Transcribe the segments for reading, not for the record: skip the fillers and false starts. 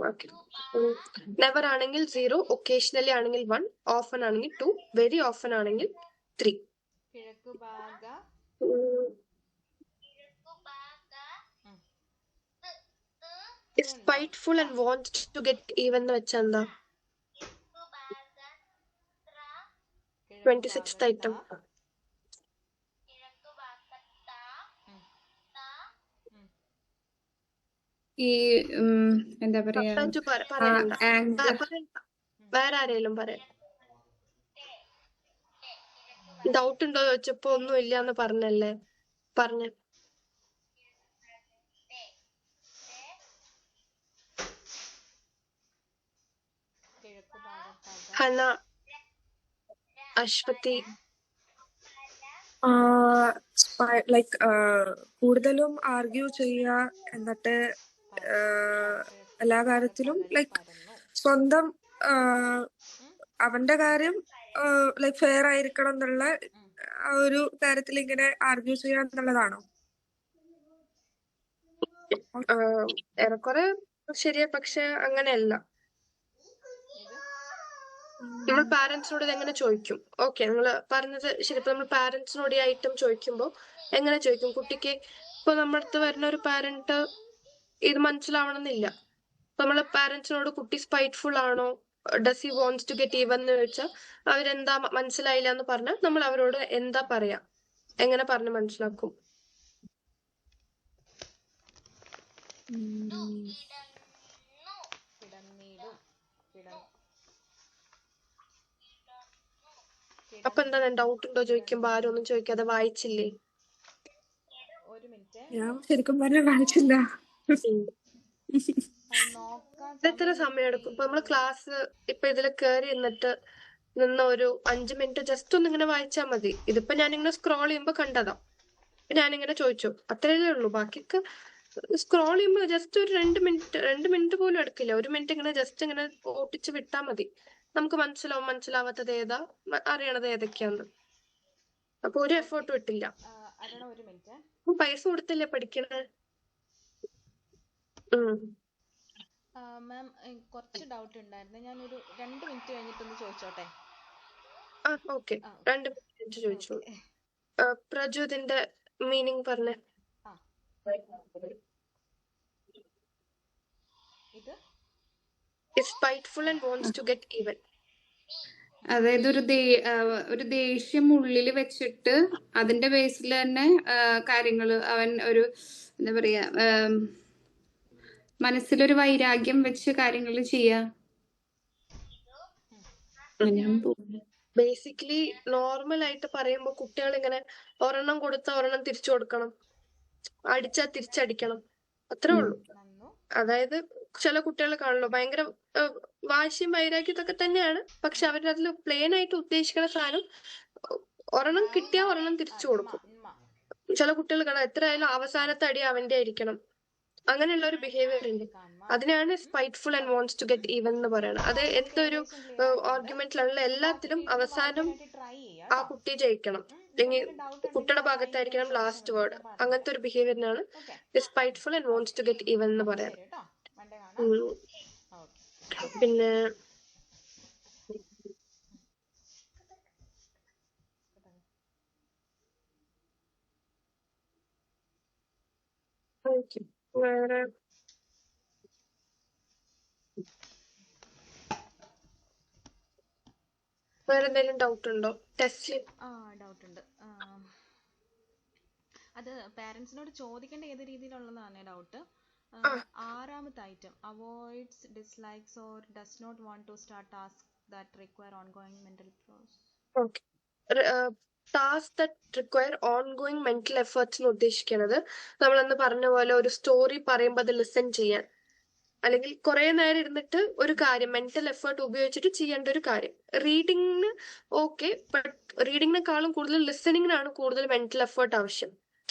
Okay. Never ആണെങ്കിൽ 0, occasionally ആണെങ്കിൽ 1, often ആണെങ്കിൽ 2, വെരി ഓഫൻ ആണെങ്കിൽ 3. കിഴക്കുഭാഗ is spiteful and wants to get even എന്ന് വെച്ചാൽ എന്താ? 26th item. ഈ എന്താ പറയാ സഞ്ജു പറയണ്ട. ആങ്കർ വേറെ ആരെങ്കിലും പറയാം. ഡൗട്ട് ഉണ്ടോ ചോദിച്ചപ്പോ ഒന്നും ഇല്ലാന്ന് പറഞ്ഞല്ലേ? പറഞ്ഞ ഹന, അശ്വതി. ലൈക്ക് കൂടുതലും ആർഗ്യൂ ചെയ്യുക, എന്നിട്ട് എല്ലാ കാര്യത്തിലും ലൈക്ക് സ്വന്തം അവന്റെ കാര്യം ലൈക്ക് ഫെയർ ആയിരിക്കണം എന്നുള്ള ആ ഒരു കാര്യത്തിൽ ഇങ്ങനെ ആർഗ്യൂ ചെയ്യുക എന്നുള്ളതാണോ? ഏറെക്കുറെ ശരിയാ, പക്ഷെ അങ്ങനെയല്ല. നമ്മൾ പാരന്റ്സിനോട് ഇത് എങ്ങനെ ചോദിക്കും? ഓക്കെ, നിങ്ങൾ പറഞ്ഞത് ശരി. ഇപ്പൊ നമ്മൾ പാരന്റ്സിനോട് ഈ ഐറ്റം ചോദിക്കുമ്പോ എങ്ങനെ ചോദിക്കും? കുട്ടിക്ക് ഇപ്പൊ നമ്മുടെ അടുത്ത് വരുന്ന ഒരു പാരന്റ് ഇത് മനസ്സിലാവണമെന്നില്ല. നമ്മള് പാരന്റ്സിനോട് കുട്ടി സ്പൈറ്റ്ഫുൾ ആണോ, does he wants to get even എന്ന് ചോദിച്ചാൽ അവരെന്താ മനസ്സിലായില്ല എന്ന് പറഞ്ഞാൽ നമ്മൾ അവരോട് എന്താ പറയാ? എങ്ങനെ പറഞ്ഞ് മനസ്സിലാക്കും? അപ്പൊ എന്താ ഡൗട്ട് ഉണ്ടോ ചോദിക്കുമ്പോ ആരും ഒന്നും ചോദിക്കാതെ വായിച്ചില്ലേ? ഞാൻ ശരിക്കും പറഞ്ഞ വായിച്ചില്ല. എത്ര സമയം എടുക്കും? ഇപ്പൊ നമ്മള് ക്ലാസ് ഇപ്പൊ ഇതില് കേറി നിന്ന് ഒരു 5 മിനിറ്റ് ജസ്റ്റ് ഒന്ന് ഇങ്ങനെ വായിച്ചാൽ മതി. ഇതിപ്പോ ഞാനിങ്ങനെ സ്ക്രോൾ ചെയ്യുമ്പോ കണ്ടതാ, ഞാനിങ്ങനെ ചോദിച്ചു, അത്രയല്ലേ ഉള്ളൂ. ബാക്കിയൊക്കെ സ്ക്രോൾ ചെയ്യുമ്പോ ജസ്റ്റ് ഒരു 2 മിനിറ്റ് പോലും എടുക്കില്ല. 1 മിനിറ്റ് ഇങ്ങനെ ജസ്റ്റ് ഇങ്ങനെ ഓട്ടിച്ച് വിട്ടാ മതി. നമുക്ക് മനസ്സിലാവും മനസ്സിലാവാത്തത് ഏതാ, അറിയണത് ഏതൊക്കെയാന്ന്. അപ്പൊ ഒരു എഫേർട്ടും ഇട്ടില്ല. പൈസ കൊടുത്തല്ലേ പഠിക്കണേ. മാം കുറച്ച് ഡൗട്ട് ഉണ്ടായിരുന്നു. ഞാനൊരു 2 മിനിറ്റ് കഴിഞ്ഞിട്ടൊന്ന് ചോദിച്ചോട്ടെ? ഓക്കെ, 2 മിനിറ്റ് ചോദിച്ചു. പ്രജു ഇതിന്റെ മീനിങ് പറഞ്ഞേ. ഇത് is spiteful and wants to get even. അതായത് ഒരു ദേഷ്യം ഉള്ളിൽ വെച്ചിട്ട് അതിന്റെ ബേസിൽ തന്നെ കാര്യങ്ങൾ അവൻ ഒരു എന്താ പറയാ മനസ്സിലൊരു വൈരാഗ്യം വെച്ച് കാര്യങ്ങൾ ചെയ്യാ. ബേസിക്കലി നോർമൽ ആയിട്ട് പറയുമ്പോ കുട്ടികൾ ഇങ്ങനെ ഒരെണ്ണം കൊടുത്ത ഒരെണ്ണം തിരിച്ചു കൊടുക്കണം, അടിച്ചാ തിരിച്ചടിക്കണം, അത്രേ ഉള്ളൂ. അതായത് ചില കുട്ടികൾ കാണല്ലോ ഭയങ്കര വാശിയും വൈരാഗ്യത്തൊക്കെ തന്നെയാണ്, പക്ഷെ അവരുടെ അതിൽ പ്ലെയിൻ ആയിട്ട് ഉദ്ദേശിക്കുന്ന സാധനം ഒരെണ്ണം കിട്ടിയാ ഒരെണ്ണം തിരിച്ചു കൊടുക്കും. ചില കുട്ടികൾ കാണാം എത്രയായാലും അവസാനത്തെ അടി അവന്റെ ആയിരിക്കണം, അങ്ങനെയുള്ള ഒരു ബിഹേവിയർ ഉണ്ട്. അതിനാണ് spiteful and wants to get even എന്ന് പറയുന്നത്. അത് എന്തൊരു ആർഗ്യുമെന്റിലുള്ള എല്ലാത്തിലും അവസാനം ആ കുട്ടി ജയിക്കണം, അല്ലെങ്കിൽ കുട്ടിയുടെ ഭാഗത്തായിരിക്കണം ലാസ്റ്റ് വേർഡ്. അങ്ങനത്തെ ഒരു ബിഹേവിയറിനാണ് spiteful and wants to get even എന്ന് പറയുന്നത്. പിന്നെ വേറെ എന്തെങ്കിലും ഡൗട്ട് ഉണ്ടോ? ടെസ്റ്റ് ഡൗട്ട് ഉണ്ട്. അത് പാരന്റ്സിനോട് ചോദിക്കേണ്ട ഏത് രീതിയിലുള്ളതാണ് ഡൗട്ട്. 6ാമത്തെ item, avoids dislikes or does not want to start task that require ongoing mental process. Okay, task that require ongoing mental efforts എന്ന് ഉദ്ദേശിക്കുന്നത് നമ്മളന്ന് പറഞ്ഞ പോലെ ഒരു സ്റ്റോറി പറയുമ്പോൾ അത് ലിസൺ ചെയ്യാൻ, അല്ലെങ്കിൽ കുറെ നേരം ഇരുന്നിട്ട് ഒരു കാര്യം മെന്റൽ എഫേർട്ട് ഉപയോഗിച്ചിട്ട് ചെയ്യേണ്ട ഒരു കാര്യം. റീഡിങ്ങിന് ഓക്കെ, ബട്ട് റീഡിങ്ങിനെക്കാളും കൂടുതൽ ലിസണിങ്ങിനാണ് കൂടുതൽ മെന്റൽ എഫേർട്ട് ആവശ്യം.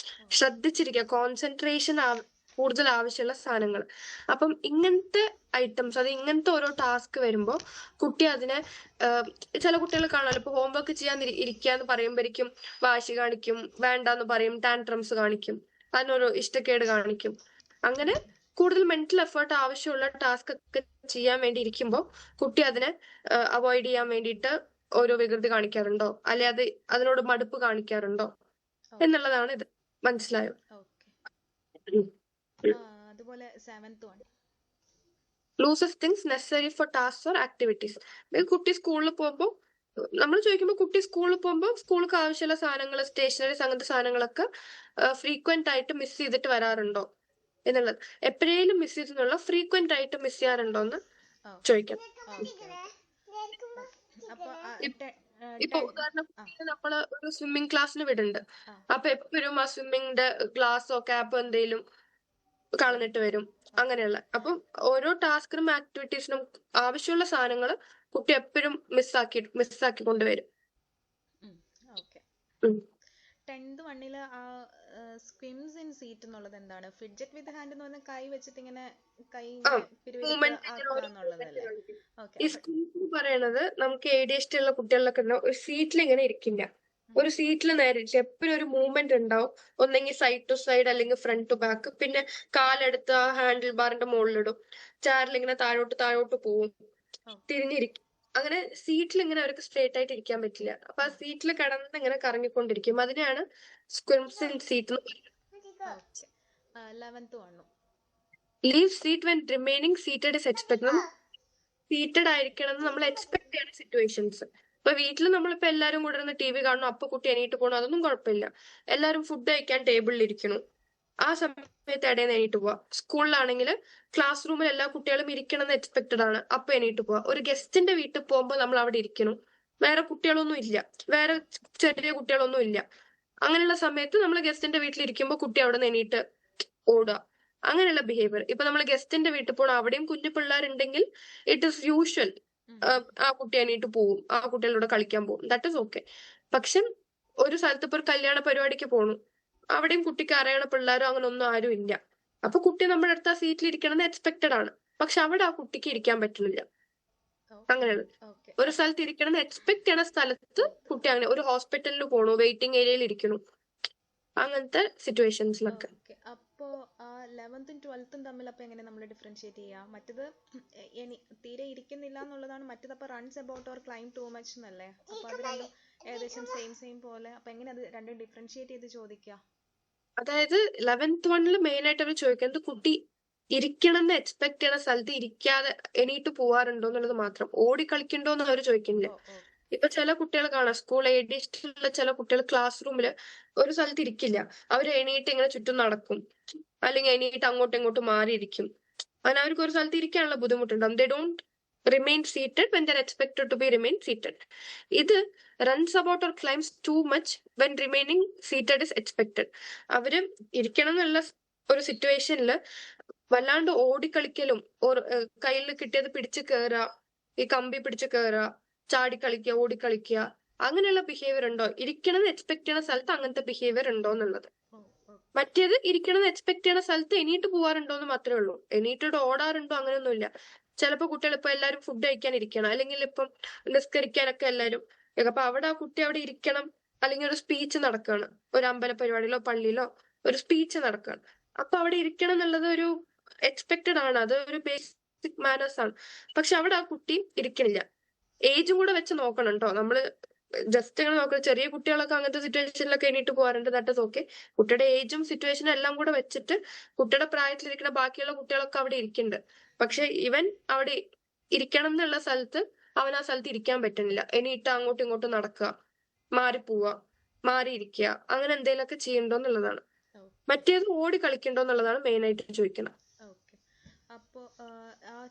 ശ്രദ്ധിച്ചിരിക്കുക, കോൺസെൻട്രേഷൻ കൂടുതൽ ആവശ്യമുള്ള സാധനങ്ങൾ. അപ്പം ഇങ്ങനത്തെ ഐറ്റംസ്, അത് ഇങ്ങനത്തെ ഓരോ ടാസ്ക് വരുമ്പോ കുട്ടി അതിനെ ചില കുട്ടികൾ കാണാമല്ലോ, ഇപ്പൊ ഹോംവർക്ക് ചെയ്യാൻ ഇരിക്കാന്ന് പറയുമ്പോഴേക്കും വാശി കാണിക്കും, വേണ്ടാന്ന് പറയും, ടാൻട്രംസ് കാണിക്കും, അതിനൊരു ഇഷ്ടക്കേട് കാണിക്കും. അങ്ങനെ കൂടുതൽ മെന്റൽ എഫേർട്ട് ആവശ്യമുള്ള ടാസ്ക് ഒക്കെ ചെയ്യാൻ വേണ്ടി ഇരിക്കുമ്പോൾ കുട്ടി അതിനെ അവോയ്ഡ് ചെയ്യാൻ വേണ്ടിയിട്ട് ഓരോ വികൃതി കാണിക്കാറുണ്ടോ, അല്ലെ അത് അതിനോട് മടുപ്പ് കാണിക്കാറുണ്ടോ എന്നുള്ളതാണ് ഇത്. മനസ്സിലായോ? ഓക്കെ. അതുപോലെ 7th one. Loses things necessary four task or activities. കുട്ടി സ്കൂളിൽ പോകുമ്പോൾ നമ്മൾ ചോദിക്കുമ്പോൾ കുട്ടി സ്കൂളിൽ പോകുമ്പോൾ സ്കൂൾക്ക് ആവശ്യമുള്ള സാധനങ്ങൾ, സ്റ്റേഷനറീസ്, അങ്ങനത്തെ സാധനങ്ങളൊക്കെ ഫ്രീക്വന്റ് ആയിട്ട് മിസ് ചെയ്തിട്ട് വരാറുണ്ടോ എന്നുള്ളത്. എപ്പോഴേലും മിസ് ചെയ്തെന്നുള്ള ഫ്രീക്വന്റ് ആയിട്ട് മിസ് ചെയ്യാറുണ്ടോ എന്ന് ചോദിക്കാം. ഇപ്പൊ ഉദാഹരണത്തിന് നമ്മള് ഒരു സ്വിമ്മിങ് ക്ലാസ്സിന് വിടുന്നുണ്ട്. അപ്പൊ എപ്പോഴും ആ സ്വിമ്മിങ്ങിന്റെ ഗ്ലാസ്സോ ക്യാപ്പോ എന്തെങ്കിലും കളഞ്ഞിട്ട് വരും, അങ്ങനെയുള്ള. അപ്പം ഓരോ ടാസ്കിനും ആക്ടിവിറ്റീസിനും ആവശ്യമുള്ള സാധനങ്ങൾ കുട്ടി എപ്പോഴും മിസ്സാക്കി കൊണ്ടുവരും. 10th വണ്ണില് സ്ക്വിംസ് ഇൻ സീറ്റ് എന്നുള്ളത് എന്താണ്? ഫിഡ്ജറ്റ് വിത്ത് ഹാൻഡ് എന്ന് പറഞ്ഞാൽ കൈ വെച്ചിട്ട് ഇങ്ങനെ കൈ എന്നുള്ളതല്ലേ? ഈ സ്ക്വിംസ് പറയണത് നമുക്ക് ADHD ഉള്ള കുട്ടികളിലൊക്കെ ഒരു സീറ്റിൽ ഇങ്ങനെ ഇരിക്കില്ല. ഒരു സീറ്റിൽ നേരെ എപ്പോഴും ഒരു മൂവ്മെന്റ് ഉണ്ടാവും. ഒന്നെങ്കിൽ സൈഡ് ടു സൈഡ് അല്ലെങ്കിൽ ഫ്രണ്ട് ടു ബാക്ക്. പിന്നെ കാലെടുത്ത് ആ ഹാൻഡിൽ ബാറിന്റെ മുകളിലിടും. ചാരിൽ ഇങ്ങനെ താഴോട്ട് പോവും, തിരിഞ്ഞിരിക്കും. അങ്ങനെ സീറ്റിൽ ഇങ്ങനെ അവർക്ക് സ്ട്രേറ്റ് ആയിട്ട് ഇരിക്കാൻ പറ്റില്ല. അപ്പൊ ആ സീറ്റിൽ കിടന്ന് ഇങ്ങനെ കറങ്ങിക്കൊണ്ടിരിക്കും. അതിനെയാണ് സ്ക്വിംസ് ഇൻ സീറ്റ് എന്ന് പറയുന്നത്. 11th വണ്ണു. Leave seat when remaining seated is expect. Seated ആയിരിക്കണം എന്ന് നമ്മൾ എക്സ്പെക്ട് ചെയ്യുന്ന സിറ്റുവേഷൻസ്. ഇപ്പൊ വീട്ടിൽ നമ്മളിപ്പോ എല്ലാരും കൂടെ ഇരുന്ന് TV കാണുന്നു, അപ്പൊ കുട്ടി എണീറ്റ് പോകണം, അതൊന്നും കുഴപ്പമില്ല. എല്ലാരും ഫുഡ് കഴിക്കാൻ ടേബിളിൽ ഇരിക്കണം, ആ സമയത്ത് ഇടയിൽ എണീറ്റ് പോവാ. സ്കൂളിലാണെങ്കിൽ ക്ലാസ് റൂമിൽ എല്ലാ കുട്ടികളും ഇരിക്കണം എന്ന് എക്സ്പെക്റ്റഡ് ആണ്, അപ്പൊ എണീറ്റ് പോവാ. ഒരു ഗസ്റ്റിന്റെ വീട്ടിൽ പോകുമ്പോൾ നമ്മൾ അവിടെ ഇരിക്കണം, വേറെ കുട്ടികളൊന്നും ഇല്ല, വേറെ ചെറിയ കുട്ടികളൊന്നും ഇല്ല. അങ്ങനെയുള്ള സമയത്ത് നമ്മൾ ഗസ്റ്റിന്റെ വീട്ടിൽ ഇരിക്കുമ്പോൾ കുട്ടി അവിടെ നിന്ന് എണീറ്റ് ഓടുക, അങ്ങനെയുള്ള ബിഹേവിയർ. ഇപ്പൊ നമ്മൾ ഗസ്റ്റിന്റെ വീട്ടിൽ പോകണം, അവിടെയും കുഞ്ഞു പിള്ളേരുണ്ടെങ്കിൽ ഇറ്റ് ഇസ് യൂഷ്വൽ, ആ കുട്ടി എണീറ്റ് പോവും, ആ കുട്ടികളോട് കളിക്കാൻ പോകും, ദാറ്റ് ഇസ് ഓക്കെ. പക്ഷെ ഒരു സ്ഥലത്ത് ഇപ്പൊ ഒരു കല്യാണ പരിപാടിക്ക് പോണു, അവിടെയും കുട്ടിക്ക് അറിയണ പിള്ളേരോ അങ്ങനെ ഒന്നും ആരും ഇല്ല. അപ്പൊ കുട്ടി നമ്മുടെ അടുത്ത് ആ സീറ്റിൽ ഇരിക്കണം എന്ന് എക്സ്പെക്റ്റഡ് ആണ്. പക്ഷെ അവിടെ ആ കുട്ടിക്ക് ഇരിക്കാൻ പറ്റുന്നില്ല. അങ്ങനെയാണ് ഒരു സ്ഥലത്ത് ഇരിക്കണം എന്ന് എക്സ്പെക്ട് ചെയ്യണ സ്ഥലത്ത് കുട്ടി അങ്ങനെ, ഒരു ഹോസ്പിറ്റലിൽ പോണു, വെയിറ്റിംഗ് ഏരിയയിൽ ഇരിക്കണു, അങ്ങനത്തെ സിറ്റുവേഷൻസിലൊക്കെ. അപ്പോ 11th 12th തമ്മിൽ അപ്പൊ എങ്ങനെ നമ്മൾ ഡിഫറൻഷിയേറ്റ് ചെയ്യാം? മറ്റത് തീരെ ഇരിക്കുന്നില്ല എന്നുള്ളതാണ്, മറ്റത് അപ്പൊ runs about or climb too much എന്നല്ലേ? അപ്പൊ അത് രണ്ടും ഏകദേശം സെയിം പോലെ. അപ്പൊ എങ്ങനെ അത് രണ്ടും ഡിഫറൻഷിയേറ്റ് ചെയ്ത് ചോദിക്കാം? അതായത് 11th വണ്ണിൽ മെയിൻ ആയിട്ട് അവർ ചോദിക്കുന്നത് കുട്ടി ഇരിക്കണം എന്ന് എക്സ്പെക്ട് ചെയ്യുന്ന സ്ഥലത്ത് ഇരിക്കാതെ എണീറ്റ് പോവാറുണ്ടോ എന്നുള്ളത് മാത്രം. ഓടി കളിക്കണ്ടോ എന്ന് അവർ ചോദിക്കുന്നില്ല. ഇപ്പൊ ചില കുട്ടികൾ കാണാം, സ്കൂൾ ADHD ഉള്ള ചില കുട്ടികൾ ക്ലാസ് റൂമില് ഒരു സ്ഥലത്ത് ഇരിക്കില്ല, അവര് എണീറ്റ് ഇങ്ങനെ ചുറ്റും നടക്കും, അല്ലെങ്കിൽ എണീറ്റ് അങ്ങോട്ടും ഇങ്ങോട്ടും മാറിയിരിക്കും. അങ്ങനെ അവർക്ക് ഒരു സ്ഥലത്ത് ഇരിക്കാനുള്ള ബുദ്ധിമുട്ടുണ്ടാവും. They don't remain seated when they're expected to be remain seated. ഇത് runs about or climbs too much when remaining seated is expected. അവര് ഇരിക്കണം എന്നുള്ള ഒരു സിറ്റുവേഷനിൽ വല്ലാണ്ട് ഓടിക്കളിക്കലും കയ്യിൽ കിട്ടിയത് പിടിച്ച് കയറുക, ഈ കമ്പി പിടിച്ച് കയറുക, ചാടിക്കളിക്കുക, ഓടിക്കളിക്കുക, അങ്ങനെയുള്ള ബിഹേവിയർ ഉണ്ടോ? ഇരിക്കണം എന്ന് എക്സ്പെക്ട് ചെയ്യുന്ന സ്ഥലത്ത് അങ്ങനത്തെ ബിഹേവിയർ ഉണ്ടോ എന്നുള്ളത്. മറ്റേത് ഇരിക്കണം എന്ന് എക്സ്പെക്ട് ചെയ്യുന്ന സ്ഥലത്ത് എണീറ്റ് പോവാറുണ്ടോ എന്ന് മാത്രമേ ഉള്ളൂ. എണീറ്റോട് ഓടാറുണ്ടോ അങ്ങനെയൊന്നുമില്ല. ചിലപ്പോ കുട്ടികൾ ഇപ്പൊ എല്ലാരും ഫുഡ് കഴിക്കാൻ ഇരിക്കണം, അല്ലെങ്കിൽ ഇപ്പം നിസ്കരിക്കാനൊക്കെ എല്ലാരും, അപ്പൊ അവിടെ ആ കുട്ടി അവിടെ ഇരിക്കണം, അല്ലെങ്കിൽ ഒരു സ്പീച്ച് നടക്കുകയാണ്, ഒരു അമ്പല പരിപാടിയിലോ പള്ളിയിലോ ഒരു സ്പീച്ച് നടക്കുകയാണ്, അപ്പൊ അവിടെ ഇരിക്കണം എന്നുള്ളത് ഒരു എക്സ്പെക്റ്റഡ് ആണ്, അത് ഒരു ബേസിക് മാനേഴ്സ് ആണ്. പക്ഷെ അവിടെ ആ കുട്ടി ഇരിക്കണില്ല. ഏജും കൂടെ വെച്ച് നോക്കണം കേട്ടോ. നമ്മള് ജസ്റ്റ് ഇങ്ങനെ നോക്കണം. ചെറിയ കുട്ടികളൊക്കെ അങ്ങനത്തെ സിറ്റുവേഷനിലൊക്കെ എണീറ്റ് പോകാറുണ്ട്, ദാറ്റ് ഇസ് ഓക്കെ. കുട്ടിയുടെ ഏജും സിറ്റുവേഷനും എല്ലാം കൂടെ വെച്ചിട്ട് കുട്ടിയുടെ പ്രായത്തിലിരിക്കുന്ന ബാക്കിയുള്ള കുട്ടികളൊക്കെ അവിടെ ഇരിക്കുന്നുണ്ട്. പക്ഷെ ഇവൻ അവിടെ ഇരിക്കണം എന്നുള്ള സ്ഥലത്ത് അവൻ ആ സ്ഥലത്ത് ഇരിക്കാൻ പറ്റുന്നില്ല. എണീറ്റ് അങ്ങോട്ടും ഇങ്ങോട്ടും നടക്കുക, മാറിപ്പോവുക, മാറിയിരിക്കുക, അങ്ങനെ എന്തെങ്കിലുമൊക്കെ ചെയ്യണ്ടോ എന്നുള്ളതാണ്. മറ്റേത് ഓടി കളിക്കണ്ടോ എന്നുള്ളതാണ് മെയിൻ ആയിട്ട് ചോദിക്കണം. അപ്പോ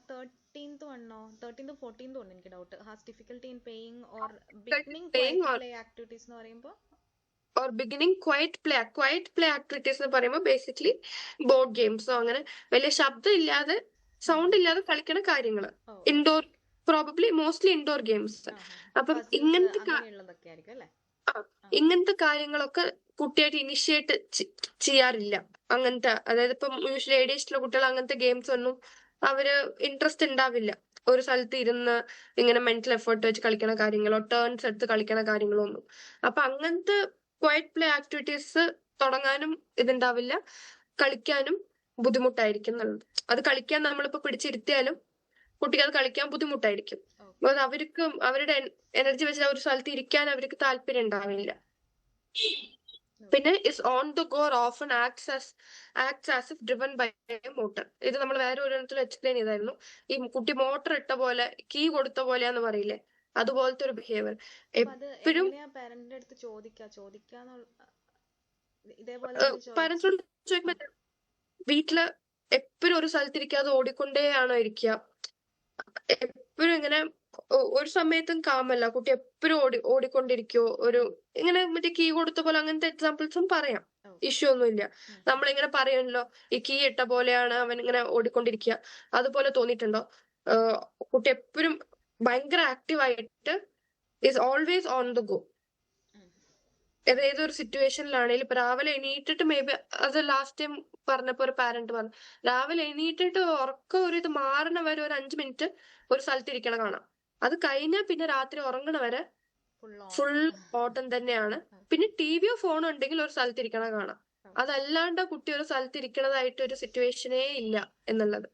13th വണ്ണോ 13th 14th വണ്ണോ എനിക്ക് doubt. Has difficulty in paying or beginning play activities എന്ന് പറയുമ്പോൾ, or beginning quiet play activities എന്ന് പറയുമ്പോൾ ബേസിക്കലി ബോർഡ് ഗെയിംസോ അങ്ങനെ വലിയ ശബ്ദം ഇല്ലാതെ സൗണ്ട് ഇല്ലാതെ കളിക്കുന്ന കാര്യങ്ങള്, indoor, probably mostly indoor games. അപ്പം ഇങ്ങനത്തെ കാര്യങ്ങളൊക്കെ കുട്ടിയായിട്ട് ഇനിഷ്യേറ്റ് ചെയ്യാറില്ല. അങ്ങനത്തെ, അതായത് ഇപ്പം യൂഷ്വലി ADHD ഉള്ള കുട്ടികൾ അങ്ങനത്തെ ഗെയിംസ് ഒന്നും അവര് ഇൻട്രസ്റ്റ് ഉണ്ടാവില്ല. ഒരു സ്ഥലത്ത് ഇരുന്ന് ഇങ്ങനെ മെന്റൽ എഫേർട്ട് വെച്ച് കളിക്കണ കാര്യങ്ങളോ ടേൺസ് എടുത്ത് കളിക്കണ കാര്യങ്ങളോ ഒന്നും. അപ്പൊ അങ്ങനത്തെ ക്വയറ്റ് പ്ലേ ആക്ടിവിറ്റീസ് തുടങ്ങാനും ഇതുണ്ടാവില്ല, കളിക്കാനും ബുദ്ധിമുട്ടായിരിക്കും എന്നുള്ളത്. അത് കളിക്കാൻ നമ്മളിപ്പോ പിടിച്ചിരുത്തിയാലും കുട്ടിക്ക് അത് കളിക്കാൻ ബുദ്ധിമുട്ടായിരിക്കും. ഓക്കെ because അവർക്ക് അവരുടെ എനർജി വെച്ചിട്ട് ഒരു സ്ഥലത്ത് ഇരിക്കാൻ അവർക്ക് താല്പര്യം ഉണ്ടാവില്ല. പിന്നെ is on the go often acts as if driven by motor. ഇത് നമ്മൾ വേറെ ഒരിടത്തിൽ എക്സ്പ്ലെയിൻ ചെയ്തായിരുന്നു. ഈ കുട്ടി മോട്ടർ ഇട്ട പോലെ കീ കൊടുത്ത പോലെയാന്ന് പറയില്ലേ, അതുപോലത്തെ ഒരു ബിഹേവിയർ അപ്പൊ അത് എപ്പോഴും എങ്ങനെയാ പാരന്റിന്റെ അടുത്ത് ചോദിക്കാന്നുള്ള ഇതേപോലെ എന്തെങ്കിലും ചോദിച്ചു പാരന്റ്സിനോട് ചോദിക്കുമ്പോ വീട്ടില് എപ്പോഴും ഒരു സ്ഥലത്തിരിക്കാതെ ഓടിക്കൊണ്ടേയാണോ ഇരിക്കുക, എപ്പോഴും ഇങ്ങനെ ഒരു സമയത്തും കാമല്ല, കുട്ടി എപ്പോഴും ഓടിക്കൊണ്ടിരിക്കോ, ഒരു ഇങ്ങനെ മറ്റേ കീ കൊടുത്ത പോലെ അങ്ങനത്തെ എക്സാമ്പിൾസും പറയാം, ഇഷ്യൂ ഒന്നുമില്ല. നമ്മളിങ്ങനെ പറയുമല്ലോ ഈ കീ ഇട്ട പോലെയാണ് അവൻ ഇങ്ങനെ ഓടിക്കൊണ്ടിരിക്കുക, അതുപോലെ തോന്നിയിട്ടുണ്ടോ? കുട്ടി എപ്പോഴും ഭയങ്കര ആക്റ്റീവ് ആയിട്ട് is always on the go. ഏതൊരു സിറ്റുവേഷനിലാണെങ്കിലും ഇപ്പൊ രാവിലെ എണീറ്റിട്ട് മേ ബി അത് ലാസ്റ്റ് ടൈം പറഞ്ഞപ്പോ ഒരു പാരന്റ് പറഞ്ഞു, രാവിലെ എണീറ്റിട്ട് ഉറക്കം ഒരു ഇത് മാറണ വരെ ഒരു 5 മിനിറ്റ് ഒരു സ്ഥലത്ത് ഇരിക്കണ കാണാം. അത് കഴിഞ്ഞാൽ പിന്നെ രാത്രി ഉറങ്ങണ വരെ ഫുൾ ഓട്ടം തന്നെയാണ്. പിന്നെ ടിവിയോ ഫോണോ ഉണ്ടെങ്കിൽ ഒരു സ്ഥലത്ത് ഇരിക്കണ കാണാം. അതല്ലാണ്ട് കുട്ടി ഒരു സ്ഥലത്ത് ഇരിക്കണതായിട്ട് ഒരു സിറ്റുവേഷനേ ഇല്ല എന്നുള്ളത്.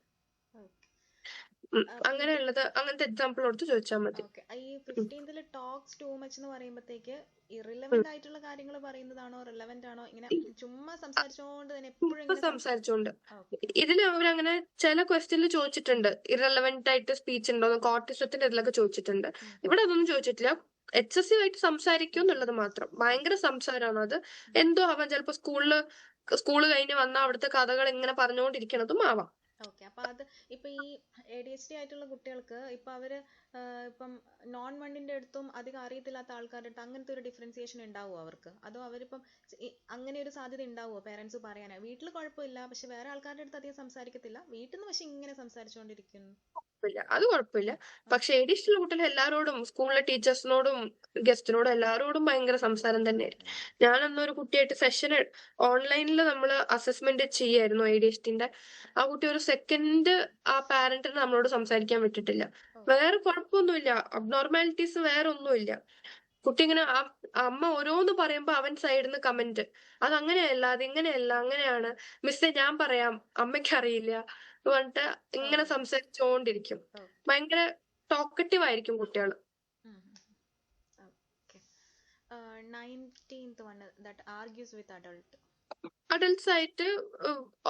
അങ്ങനെയുള്ളത് അങ്ങനത്തെ എക്സാമ്പിൾ കൊടുത്ത് ചോദിച്ചാൽ മതി. ഈ 15th ടോക്സ് ടു മച്ച് എന്ന് പറയുമ്പോഴത്തേക്ക് ഇറിലവന്റ് ആയിട്ടുള്ള കാര്യങ്ങൾ പറയുന്നതാണോ റിലവന്റ് ആണോ, ഇങ്ങനെ ചുമ്മാ സംസാരിച്ചോണ്ട് തന്നെ എപ്പോഴും സംസാരിച്ചോണ്ട് ഇതില് അവരങ്ങനെ ചില ക്വസ്റ്റ്യനിൽ ചോദിച്ചിട്ടുണ്ട് ഇറലവന്റ് ആയിട്ട് സ്പീച്ച് ഉണ്ടോ, ഓട്ടിസത്തിന്റെ ഇതിലൊക്കെ ചോദിച്ചിട്ടുണ്ട്. ഇവിടെ അതൊന്നും ചോദിച്ചിട്ടില്ല. എക്സസീവ് ആയിട്ട് സംസാരിക്കും എന്നുള്ളത് മാത്രം. ഭയങ്കര സംസാരമാണ് അത്. എന്തോ ആവാം, ചിലപ്പോ സ്കൂള് കഴിഞ്ഞ് വന്ന അവിടുത്തെ കഥകൾ ഇങ്ങനെ പറഞ്ഞുകൊണ്ടിരിക്കണതും ആവാം. ഓക്കെ. അപ്പൊ അത് ഇപ്പൊ ഈ ADHD ആയിട്ടുള്ള കുട്ടികൾക്ക് ഇപ്പൊ അവര് ഇപ്പം നോൺ വണ്ണിന്റെ അടുത്തും അധികം അറിയത്തില്ലാത്ത ആൾക്കാരുടെ അടുത്ത് അങ്ങനത്തെ ഒരു ഡിഫറൻസിയേഷൻ ഉണ്ടാവുമോ അവർക്ക്? അതോ അവരിപ്പം അങ്ങനെ ഒരു സാധ്യത ഉണ്ടാവുമോ പേരൻസ് പറയാനാ? വീട്ടിൽ കുഴപ്പമില്ല, പക്ഷെ വേറെ ആൾക്കാരുടെ അടുത്ത് അധികം സംസാരിക്കത്തില്ല, വീട്ടിൽ നിന്ന് പക്ഷെ ഇങ്ങനെ സംസാരിച്ചുകൊണ്ടിരിക്കുന്നു. അത് കുഴപ്പമില്ല. പക്ഷെ ADHD ഉള്ള കുട്ടികൾ എല്ലാവരോടും, സ്കൂളിലെ ടീച്ചേഴ്സിനോടും ഗസ്റ്റിനോടും എല്ലാവരോടും ഭയങ്കര സംസാരം തന്നെയായിരുന്നു. ഞാനന്നൊരു കുട്ടിയായിട്ട് സെഷൻ ഓൺലൈനിൽ നമ്മൾ അസസ്മെന്റ് ചെയ്യായിരുന്നു ADHD-ന്റെ. ആ കുട്ടി ഒരു സെക്കൻഡ് ആ പാരന്റിന് നമ്മളോട് സംസാരിക്കാൻ വിട്ടിട്ടില്ല. വേറെ കുഴപ്പമൊന്നുമില്ല, അബ്നോർമാലിറ്റീസ് വേറെ ഒന്നുമില്ല. കുട്ടി ഇങ്ങനെ അമ്മ ഓരോന്ന് പറയുമ്പോ അവൻ സൈഡിൽ നിന്ന് കമന്റ്, അത് അങ്ങനെയല്ല, അത് ഇങ്ങനെയല്ല, അങ്ങനെയാണ് മിസ്സേ ഞാൻ പറയാം, അമ്മയ്ക്ക് അറിയില്ല പറഞ്ഞിട്ട് ഇങ്ങനെ സംസാരിച്ചോണ്ടിരിക്കും. ഭയങ്കര ടോക്കറ്റീവ് ആയിരിക്കും കുട്ടികള്. 19th one that argues with adult. Adults ആയിട്ട്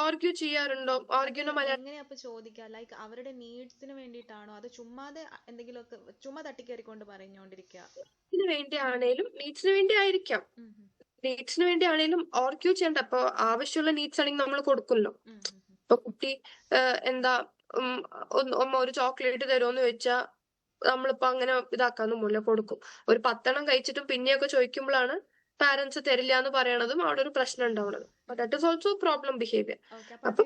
ആർഗ്യൂ ചെയ്യാറുണ്ടോ? ആർഗ്യൂനെ എങ്ങനെയാ അപ്പൊ ചോദിക്കുക? ലൈക്ക് അവരുടെ നീഡ്സിന് വേണ്ടിയിട്ടാണോ, അത് ചുമ്മാതെ എന്തെങ്കിലുമൊക്കെ ചുമ്മാ തട്ടിക്കേറിക്കൊണ്ട് പറഞ്ഞുകൊണ്ടിരിക്കുക? നീഡ്സിന് വേണ്ടി ആയിരിക്കാം. നീഡ്സിന് വേണ്ടി ആണെങ്കിലും ആർഗ്യൂ ചെയ്യണ്ട. അപ്പൊ ആവശ്യമുള്ള നീഡ്സ് ആണെങ്കിൽ നമ്മൾ കൊടുക്കുമല്ലോ. ഇപ്പൊ കുട്ടി എന്താ അമ്മ ഒരു ചോക്ലേറ്റ് തരുമോന്ന് ചോദിച്ചാ നമ്മളിപ്പോ അങ്ങനെ ഇതാക്കാന്ന് മൂല കൊടുക്കും. ഒരു 10 കഴിച്ചിട്ടും പിന്നെയൊക്കെ ചോദിക്കുമ്പോഴാണ് പാരന്റ്സ് തരില്ല എന്ന് പറയണതും അവിടെ ഒരു പ്രശ്നം ഉണ്ടാവുന്നത്. That is also problem behaviour. അപ്പൊ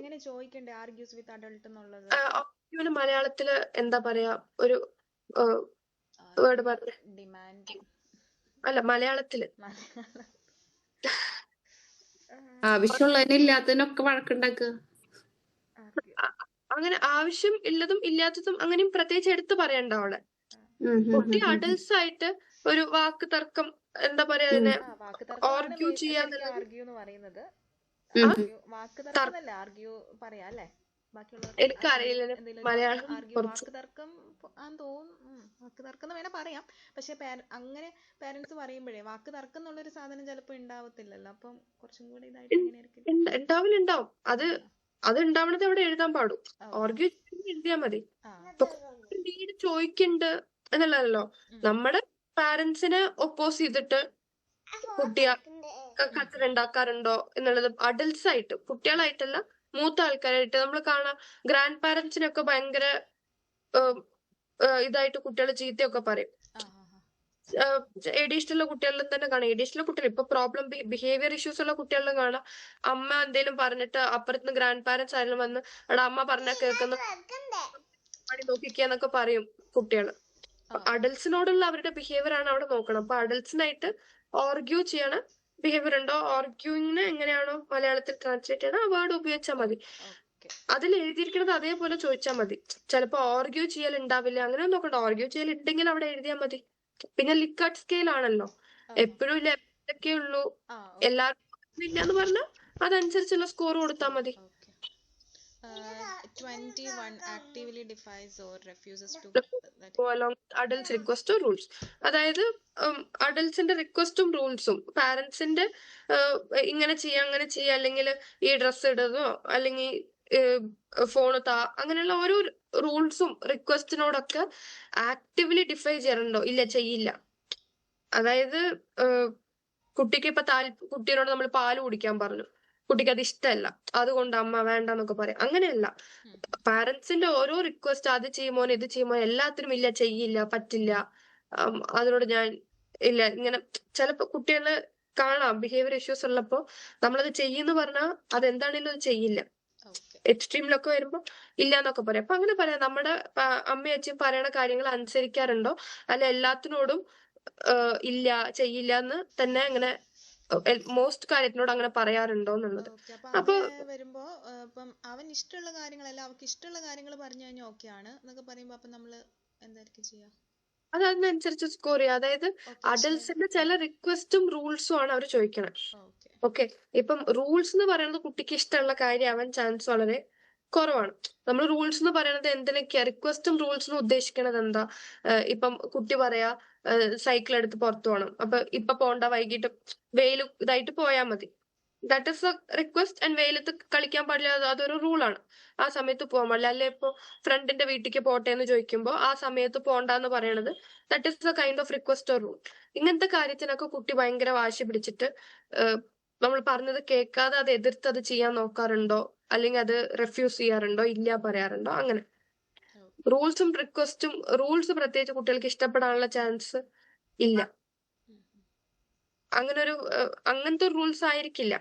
ആർഗ്യൂവിന് മലയാളത്തില് എന്താ പറയാ, ഒരു വേർഡ് പറഞ്ഞ അല്ല മലയാളത്തില് ആവശ്യമുള്ളതിന് ഇല്ലാത്തതിനൊക്കെ വഴക്കുണ്ടാക്കുക. അങ്ങനെ ആവശ്യം ഉള്ളതും ഇല്ലാത്തതും അങ്ങനെയും പ്രത്യേകിച്ച് എടുത്തു പറയണ്ട അവിടെ. കുട്ടി അഡൽട്സ് ആയിട്ട് ഒരു വാക്ക് തർക്കം എന്താ പറയാ, അതിനെ ആർഗ്യൂ ചെയ്യാന്നുള്ളത് എനിക്കറിയില്ല മലയാളം. വാക്ക് തർക്കം ആന്ന് തോന്നുന്നു, വാക്ക് തർക്കം വേണേ പറയാം. പക്ഷെ അങ്ങനെ പാരന്റ്സ് പറയുമ്പോഴേ വാക്ക് തർക്കം എന്നുള്ളൊരു സാധനം ചിലപ്പോ ഉണ്ടാവത്തില്ലല്ലോ. അപ്പം കുറച്ചും കൂടി ഇതായിട്ട് ഉണ്ടാവും. അത് ഉണ്ടാവണത് അവിടെ എഴുതാൻ പാടും. ആർഗ്യൂ എഴുതിയാ മതി. നീഡ് ചോദിക്കണ്ട് എന്നല്ലല്ലോ. നമ്മുടെ പാരന്റ്സിനെ ഒപ്പോസ് ചെയ്തിട്ട് കുട്ടിയെ കച്ചറുണ്ടാക്കാറുണ്ടോ എന്നുള്ളത് അഡൽട്സ് ആയിട്ട്, കുട്ടികളായിട്ടല്ല മൂത്ത ആൾക്കാരായിട്ട് നമ്മൾ കാണാം. ഗ്രാൻഡ് പാരന്റ്സിനൊക്കെ ഭയങ്കര ഇതായിട്ട് കുട്ടികൾ ചീത്തയൊക്കെ പറയും. ADHD ഉള്ള കുട്ടികളിലും തന്നെ കാണാം. ADHD ഉള്ള കുട്ടികൾ ഇപ്പൊ പ്രോബ്ലം ബിഹേവിയർ ഇഷ്യൂസ് ഉള്ള കുട്ടികളിലും കാണാം. അമ്മ എന്തേലും പറഞ്ഞിട്ട് അപ്പുറത്തുനിന്ന് ഗ്രാൻഡ് പാരന്റ്സ് ആയാലും വന്ന് അവിടെ അമ്മ പറഞ്ഞ കേൾക്കുന്ന പണി നോക്കിക്കാന്നൊക്കെ പറയും കുട്ടികള്. അഡൽട്സിനോടുള്ള അവരുടെ ബിഹേവിയർ ആണ് അവിടെ നോക്കണം. അപ്പൊ അഡൽട്സിനായിട്ട് ആർഗ്യൂ ചെയ്യണ ബിഹേവിയർ ഉണ്ടോ, ആർഗ്യൂവിന് എങ്ങനെയാണോ മലയാളത്തിൽ ട്രാൻസ്ലേറ്റ് ചെയ്യണം ആ വേർഡ് ഉപയോഗിച്ചാൽ മതി. അതിൽ എഴുതിയിരിക്കുന്നത് അതേപോലെ ചോദിച്ചാൽ മതി. ചിലപ്പോ ആർഗ്യൂ ചെയ്യൽ ഉണ്ടാവില്ല, അങ്ങനെ നോക്കണ്ട. ആർഗ്യൂ ചെയ്യൽ ഉണ്ടെങ്കിൽ അവിടെ എഴുതിയാൽ മതി. പിന്നെ ലിക്കർട്ട് സ്കെയിൽ ആണല്ലോ, എപ്പോഴും ലെവലൊക്കെ ഉള്ളൂ, എല്ലാവർക്കും ഇല്ല എന്ന് പറഞ്ഞാൽ അതനുസരിച്ചുള്ള സ്കോർ കൊടുത്താൽ മതി. 21 actively defies or refuses to that. go along with adults request or rules. അതായത് അഡൽട്സിന്റെ റിക്വസ്റ്റും റൂൾസും പാരന്റ്സിന്റെ ഇങ്ങനെ ചെയ്യാം അങ്ങനെ ചെയ്യാം, അല്ലെങ്കിൽ ഈ ഡ്രസ്സ് ഇടുന്നോ അല്ലെങ്കിൽ ഫോണ് താ, അങ്ങനെയുള്ള ഓരോ റൂൾസും റിക്വസ്റ്റിനോടൊക്കെ ആക്റ്റീവ്ലി ഡിഫൈ ചെയ്യാറുണ്ടോ? ഇല്ല, ചെയ്യില്ല. അതായത് കുട്ടിക്ക് ഇപ്പൊ കുട്ടീനോട് നമ്മൾ പാല് കുടിക്കാൻ പറഞ്ഞു, കുട്ടിക്ക് അത് ഇഷ്ടമല്ല, അതുകൊണ്ട് അമ്മ വേണ്ടെന്നൊക്കെ പറയാം. അങ്ങനെയല്ല. പാരന്റ്സിന്റെ ഓരോ റിക്വസ്റ്റ്, അത് ചെയ്യുമോ ഇത് ചെയ്യുമോ, എല്ലാത്തിനും ഇല്ല, ചെയ്യില്ല, പറ്റില്ല, അതിനോട് ഞാൻ ഇല്ല. ഇങ്ങനെ ചിലപ്പോ കുട്ടികള് കാണാം ബിഹേവിയർ ഇഷ്യൂസ് ഉള്ളപ്പോ നമ്മളത് ചെയ്യുന്നു പറഞ്ഞാൽ അതെന്താണെങ്കിലും അത് ചെയ്യില്ല. എക്സ്ട്രീമിലൊക്കെ വരുമ്പോ ഇല്ല എന്നൊക്കെ പറയാം. അപ്പൊ അങ്ങനെ പറയാം, നമ്മുടെ അമ്മയും അച്ഛനും പറയണ കാര്യങ്ങൾ അനുസരിക്കാറുണ്ടോ, അല്ല എല്ലാത്തിനോടും ഇല്ല ചെയ്യില്ല എന്ന് തന്നെ അങ്ങനെ മോസ്റ്റ് കാര്യത്തിനോട് അങ്ങനെ പറയാറുണ്ടോ എന്നുള്ളത്. അപ്പൊ വരുമ്പോ ഇപ്പം അവൻ ഇഷ്ടമുള്ള കാര്യങ്ങളല്ല, അവർക്ക് ഇഷ്ടമുള്ള കാര്യങ്ങൾ പറഞ്ഞു കഴിഞ്ഞാൽ ഓക്കെ ആണ് എന്നൊക്കെ പറയുമ്പോ അപ്പൊ നമ്മള് എന്തായിരിക്കും ചെയ്യാ? അത് അതിനനുസരിച്ച് സ്കോർ ചെയ്യുക. അതായത് അഡൽട്സിന്റെ ചില റിക്വസ്റ്റും റൂൾസും ആണ് അവർ ചോദിക്കണം. ഓക്കെ, ഇപ്പം റൂൾസ് എന്ന് പറയുന്നത് കുട്ടിക്ക് ഇഷ്ടമുള്ള കാര്യം ആവാൻ ചാൻസ് വളരെ കുറവാണ്. നമ്മൾ റൂൾസ് എന്ന് പറയുന്നത് എന്തിനൊക്കെയാ, റിക്വസ്റ്റും റൂൾസും ഉദ്ദേശിക്കണത് എന്താ? ഇപ്പം കുട്ടി പറയാ സൈക്കിൾ എടുത്ത് പുറത്തു പോകണം, അപ്പൊ ഇപ്പൊ പോണ്ട, വൈകിട്ട് വെയിൽ ഇതായിട്ട് പോയാൽ മതി, that is A request. And വെയിലത്ത് കളിക്കാൻ പാടില്ല, അതൊരു റൂളാണ്. ആ സമയത്ത് പോകാൻ പാടില്ല. അല്ലെ ഇപ്പൊ ഫ്രണ്ടിന്റെ വീട്ടിലേക്ക് പോട്ടെ എന്ന് ചോദിക്കുമ്പോ ആ സമയത്ത് പോണ്ടെന്ന് പറയണത് that is A kind of request or rule. ഇങ്ങനത്തെ കാര്യത്തിനൊക്കെ കുട്ടി ഭയങ്കര വാശി പിടിച്ചിട്ട് നമ്മൾ പറഞ്ഞത് കേൾക്കാതെ അത് എതിർത്ത് അത് ചെയ്യാൻ നോക്കാറുണ്ടോ, അല്ലെങ്കിൽ അത് റെഫ്യൂസ് ചെയ്യാറുണ്ടോ, ഇല്ല പറയാറുണ്ടോ, അങ്ങനെ. റൂൾസും റിക്വസ്റ്റും, റൂൾസ് പ്രത്യേകിച്ച് കുട്ടികൾക്ക് ഇഷ്ടപ്പെടാനുള്ള ചാൻസ് ഇല്ല. അങ്ങനത്തെ റൂൾസ് ആയിരിക്കില്ല.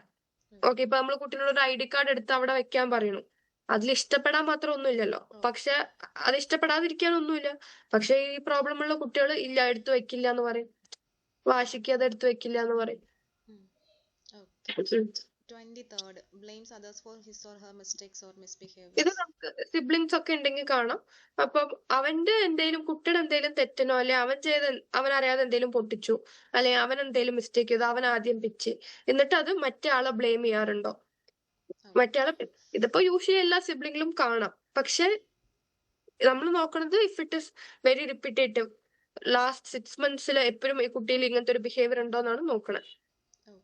ഓക്കെ, ഇപ്പൊ നമ്മൾ കുട്ടികളോട് ഒരു ID കാർഡ് എടുത്ത് അവിടെ വെക്കാൻ പറയണു, അതിൽ ഇഷ്ടപ്പെടാൻ മാത്രം ഒന്നുമില്ലല്ലോ. പക്ഷെ അത് ഇഷ്ടപ്പെടാതിരിക്കാനൊന്നുമില്ല. പക്ഷെ ഈ പ്രോബ്ലം ഉള്ള കുട്ടികൾ ഇല്ല, എടുത്തു വെക്കില്ല എന്ന് പറയും, വാശിക്ക് അത് എടുത്തു വെക്കില്ല എന്ന് പറയും. 23rd blames others for his or her mistakes or ഇത് misbehaviors. നമുക്ക് സിബ്ലിങ്സ് ഒക്കെ ഉണ്ടെങ്കിൽ കാണാം. അപ്പം അവന്റെ എന്തെങ്കിലും, കുട്ടിയുടെ എന്തെങ്കിലും തെറ്റിനോ, അല്ലെ അവൻ അറിയാതെ എന്തെങ്കിലും പൊട്ടിച്ചു, അല്ലെ അവൻ എന്തെങ്കിലും മിസ്റ്റേക്ക് ചെയ്തു, അവൻ ആദ്യം പിച്ച്, എന്നിട്ട് അത് മറ്റേ ആളെ ബ്ലെയിം ചെയ്യാറുണ്ടോ? ഇതിപ്പോ യൂഷ്വലി എല്ലാ സിബ്ലിങ്ങിലും കാണാം. പക്ഷെ നമ്മൾ നോക്കണത് if it is very repetitive, last 6 months എപ്പോഴും ഈ കുട്ടിയിൽ ഇങ്ങനത്തെ ഒരു ബിഹേവിയർ ഉണ്ടോ എന്നാണ് നോക്കണത്.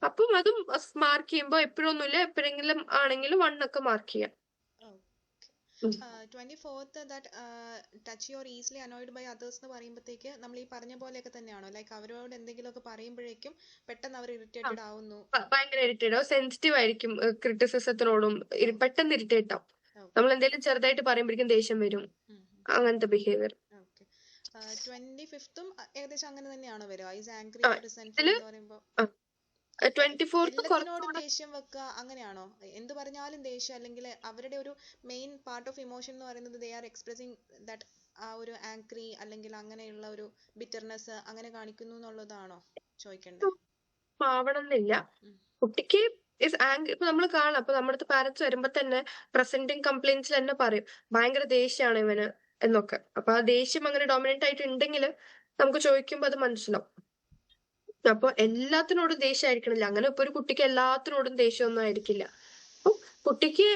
അപ്പം അതും മാർക്ക് ചെയ്യുമ്പോ എപ്പോഴൊന്നുമില്ല, എപ്പോഴെങ്കിലും ആണെങ്കിലും 1 ഒക്കെ മാർക്ക് ചെയ്യാം. 24th that touchy or easily annoyed by others എന്ന് പറയുമ്പോഴത്തേക്ക് നമ്മൾ ഈ പറഞ്ഞ പോലെയൊക്കെ തന്നെയാണോ? ലൈക്ക് അവരോട് എന്തെങ്കിലുമൊക്കെ പറയുമ്പോഴേക്കും പെട്ടെന്ന് അവർ ഇറിറ്റേറ്റഡ് ആവുന്നു, ഭയങ്കര ഇറിറ്റേറ്റ് ആവും, സെൻസിറ്റീവ് ആയിരിക്കും ക്രിറ്റിസിസത്തിനോടും, പെട്ടെന്ന് ഇറിറ്റേറ്റ് ആവും. നമ്മൾ എന്തെങ്കിലും ചെറുതായിട്ട് പറയുമ്പോഴേക്കും ദേഷ്യം വരും, അങ്ങനത്തെ ബിഹേവിയർ. 25th ഏകദേശം അങ്ങനെ തന്നെയാണോ വരിക? ഈസ് ആംഗ്രി ഓർ റിസെന്റ്ഫുൾ എന്ന് പറയുമ്പോൾ 24th എല്ലാത്തിനോടും ദേഷ്യം വെക്കുക അങ്ങനെയാണോ? എന്ത് പറഞ്ഞാലും ദേഷ്യം, അല്ലെങ്കിൽ അവരുടെ ഒരു മെയിൻ പാർട്ട് ഓഫ് ഇമോഷൻ എന്ന് പറയുന്നത് ദേ ആർ എക്സ്പ്രസിങ് ദാറ്റ് ആ ഒരു ആംഗ്രി അല്ലെങ്കിൽ അങ്ങനെയുള്ള ഒരു ബിറ്റർനെസ് അങ്ങനെ കാണിക്കുന്നു എന്നുള്ളതാണോ ചോദിക്കേണ്ടത്? ആവണമെന്നില്ല. കുട്ടിക്ക് ഇപ്പൊ നമ്മൾ കാണാം, ഇപ്പൊ നമ്മുടെ അടുത്ത് പാരന്റ്സ് വരുമ്പോ തന്നെ പ്രസന്റിങ് കംപ്ലൈന്റ്സിൽ തന്നെ പറയും ഭയങ്കര ദേഷ്യമാണ് ഇവന് എന്നൊക്കെ. അപ്പൊ ആ ദേഷ്യം അങ്ങനെ ഡോമിനന്റ് ആയിട്ട് ഉണ്ടെങ്കിൽ നമുക്ക് ചോദിക്കുമ്പോ അത് മനസ്സിലാവും. അപ്പൊ എല്ലാത്തിനോടും ദേഷ്യം ആയിരിക്കണില്ല. അങ്ങനെ ഇപ്പൊ ഒരു കുട്ടിക്ക് എല്ലാത്തിനോടും ദേഷ്യമൊന്നും ആയിരിക്കില്ല. അപ്പൊ കുട്ടിക്ക്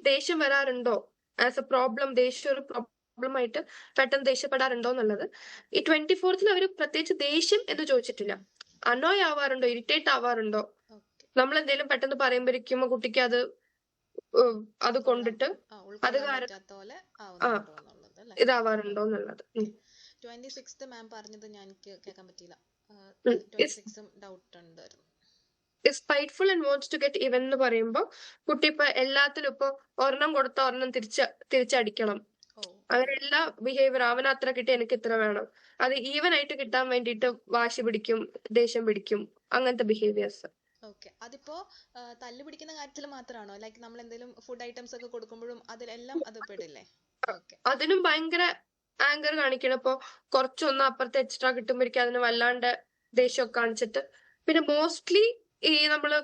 ദേഷ്യം വരാറുണ്ടോ ആസ് എ പ്രോബ്ലം, ദേഷ്യം ഒരു പ്രോബ്ലം ആയിട്ട് പെട്ടെന്ന് ദേഷ്യപ്പെടാറുണ്ടോ എന്നുള്ളത് ഈ 24th അവര് പ്രത്യേകിച്ച് ദേഷ്യം എന്ന് ചോദിച്ചിട്ടില്ല. അനോയ് ആവാറുണ്ടോ, ഇറിറ്റേറ്റ് ആവാറുണ്ടോ, നമ്മൾ എന്തെങ്കിലും പെട്ടെന്ന് പറയുമ്പോഴേക്കും കുട്ടിക്ക് അത് കൊണ്ടിട്ട് അത് ഇതാവാറുണ്ടോ എന്നുള്ളത്. 26th മാം പറഞ്ഞത് ഞാൻ കേൾക്കാൻ പറ്റിയില്ല. 26 ഡൗട്ട് ഉണ്ടായിരുന്നു. Spiteful and wants to get even എന്ന് പറയുമ്പോ കുട്ടി ഇപ്പൊ എല്ലാത്തിലും ഇപ്പൊ ഒരെണ്ണം കൊടുത്ത ഒരെണ്ണം തിരിച്ചടിക്കണം, അങ്ങനെ എല്ലാ ബിഹേവിയർ അവന് അത്ര കിട്ടി എനിക്ക് ഇത്ര വേണം, അത് ഈവൻ ആയിട്ട് കിട്ടാൻ വേണ്ടിയിട്ട് വാശി പിടിക്കും, ദേഷ്യം പിടിക്കും, അങ്ങനത്തെ ബിഹേവിയേഴ്സ്. ഓക്കെ, അതിപ്പോ തല്ല് പിടിക്കുന്ന കാര്യത്തിൽ മാത്രമാണോ? ലൈക്ക് നമ്മൾ എന്തെങ്കിലും ഫുഡ് ഐറ്റംസ് ഒക്കെ കൊടുക്കുമ്പോഴും അതിലെല്ലാം അത് പെടില്ലേ? അതിനും ഭയങ്കര ആങ്കർ കാണിക്കണം. ഇപ്പൊ കുറച്ചൊന്ന് അപ്പുറത്ത് എക്സ്ട്രാ കിട്ടുമ്പോഴേക്കും അതിന് വല്ലാണ്ട് ദേഷ്യമൊക്കെ കാണിച്ചിട്ട്, പിന്നെ മോസ്റ്റ്ലി ഈ നമ്മള്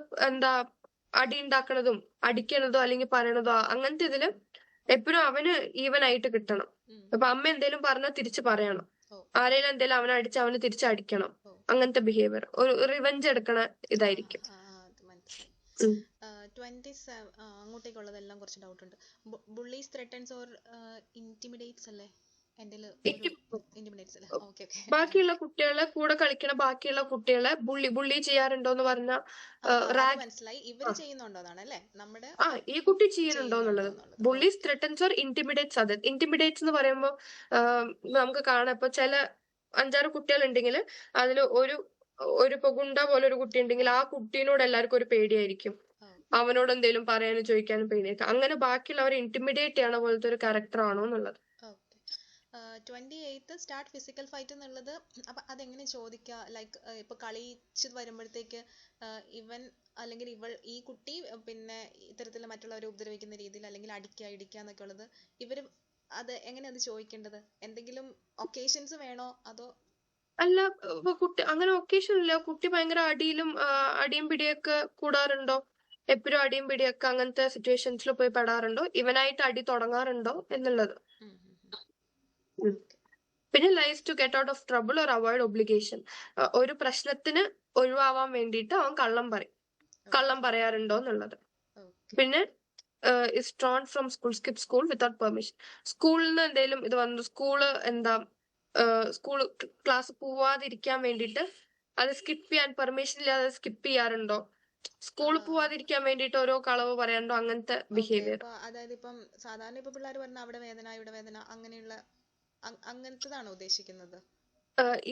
അടി ഉണ്ടാക്കണതും അടിക്കണതോ അല്ലെങ്കിൽ പറയണതോ അങ്ങനത്തെ ഇതില് എപ്പോഴും അവന് ഈവൻ ആയിട്ട് കിട്ടണം. അപ്പൊ അമ്മ എന്തേലും പറഞ്ഞാൽ തിരിച്ചു പറയണം, ആരെങ്കിലും എന്തേലും അവനെ അടിച്ച് അവന് തിരിച്ചടിക്കണം, അങ്ങനത്തെ ബിഹേവിയർ ഒരു റിവെഞ്ച് എടുക്കണ ഇതായിരിക്കും. 27 അങ്ങോട്ടേക്കുള്ളതെല്ലാം കുറച്ച് ഡൗട്ട് ഉണ്ട്. ബുള്ളീസ് ത്രെട്ടൻസ് ഓർ ഇന്റിമിഡേറ്റ്സ് അല്ലേ എൻ്റെ ഒരു ഇന്റിമിഡേറ്റ്സ് അല്ലേ? Okay okay. ബാക്കിയുള്ള കുട്ടികളെ കൂടെ കളിക്കണ ബാക്കിയുള്ള കുട്ടികളെ ബുള്ളി ചെയ്യാറുണ്ടോ എന്ന് പറഞ്ഞ അത് മനസ്സിലായി. ഇവര് ചെയ്യുന്നുണ്ടോന്നാണ് അല്ലേ നമ്മുടെ ഈ കുട്ടി ചെയ്യുന്നുണ്ടോ എന്നുള്ളത്. ചെയ്യുന്നുണ്ടോന്നുള്ളത്. Bullies threatens or intimidates. അത് ഇന്റിമിഡേറ്റ്സ് എന്ന് പറയുമ്പോൾ നമുക്ക് കാണാം, ഇപ്പൊ ചില 5-6 കുട്ടികൾ ഉണ്ടെങ്കിൽ അതിൽ ഒരു ഗുണ്ട പോലെ ഒരു കുട്ടി ഉണ്ടെങ്കിൽ ആ കുട്ടീനോട് എല്ലാവർക്കും ഒരു പേടിയായിരിക്കും, അവനോട് എന്തെങ്കിലും പറയാനും ചോദിക്കാനും പേടിയായിരിക്കും. അങ്ങനെ ബാക്കിയുള്ളവരെ ഇന്റിമിഡേറ്റ് ചെയ്യണ പോലത്തെ ഒരു ക്യാരക്ടർ ആണോ എന്നുള്ളത്. 28th സ്റ്റാർട്ട് ഫിസിക്കൽ ഫൈറ്റ് എന്നുള്ളത് അപ്പൊ അതെങ്ങനെ ചോദിക്കുക? ലൈക്ക് ഇപ്പൊ കളിച്ച് വരുമ്പോഴത്തേക്ക് ഇവൻ അല്ലെങ്കിൽ ഈ കുട്ടി പിന്നെ ഇത്തരത്തിൽ മറ്റുള്ളവരെ ഉപദ്രവിക്കുന്ന രീതിയിൽ അല്ലെങ്കിൽ ഇടിക്കുക എന്നൊക്കെ ഉള്ളത് ഇവര് അത് എങ്ങനെ അത് ചോദിക്കേണ്ടത്? എന്തെങ്കിലും ഒക്കേഷൻസ് വേണോ അതോ? അല്ല, കുട്ടി അങ്ങനെ ഒക്കേഷൻ ഇല്ല. കുട്ടി ഭയങ്കര അടിയും പിടിയൊക്കെ കൂടാറുണ്ടോ? എപ്പോഴും അടിയും പിടിയൊക്കെ അങ്ങനത്തെ സിറ്റുവേഷൻസിൽ പോയി പെടാറുണ്ടോ? ഇവനായിട്ട് അടി തുടങ്ങാറുണ്ടോ എന്നുള്ളത്. പിന്നെ lies to get out of trouble or avoid obligation. ഒരു പ്രശ്നത്തിന് ഒഴിവാവാൻ വേണ്ടിയിട്ട് അവൻ കള്ളം പറയാറുണ്ടോ എന്നുള്ളത്. പിന്നെ is truant from school, skip school without permission. സ്കൂളിൽ നിന്ന് എന്തെങ്കിലും ഇത് വന്നു, സ്കൂൾ ക്ലാസ് പോവാതിരിക്കാൻ വേണ്ടിയിട്ട് അത് സ്കിപ്പ് ചെയ്യാൻ പെർമിഷൻ ഇല്ലാതെ സ്കിപ്പ് ചെയ്യാറുണ്ടോ? സ്കൂളിൽ പോവാതിരിക്കാൻ വേണ്ടിയിട്ട് ഓരോ കളവ് പറയാറുണ്ടോ? അങ്ങനത്തെ ബിഹേവിയർ. അതായത് ഇപ്പം സാധാരണ ഇപ്പൊ പിള്ളേർ പറഞ്ഞ അവിടെ വേദന ഇവിടെ വേദന അങ്ങനെയുള്ള അങ്ങനത്തതാണോ ഉദ്ദേശിക്കുന്നത്?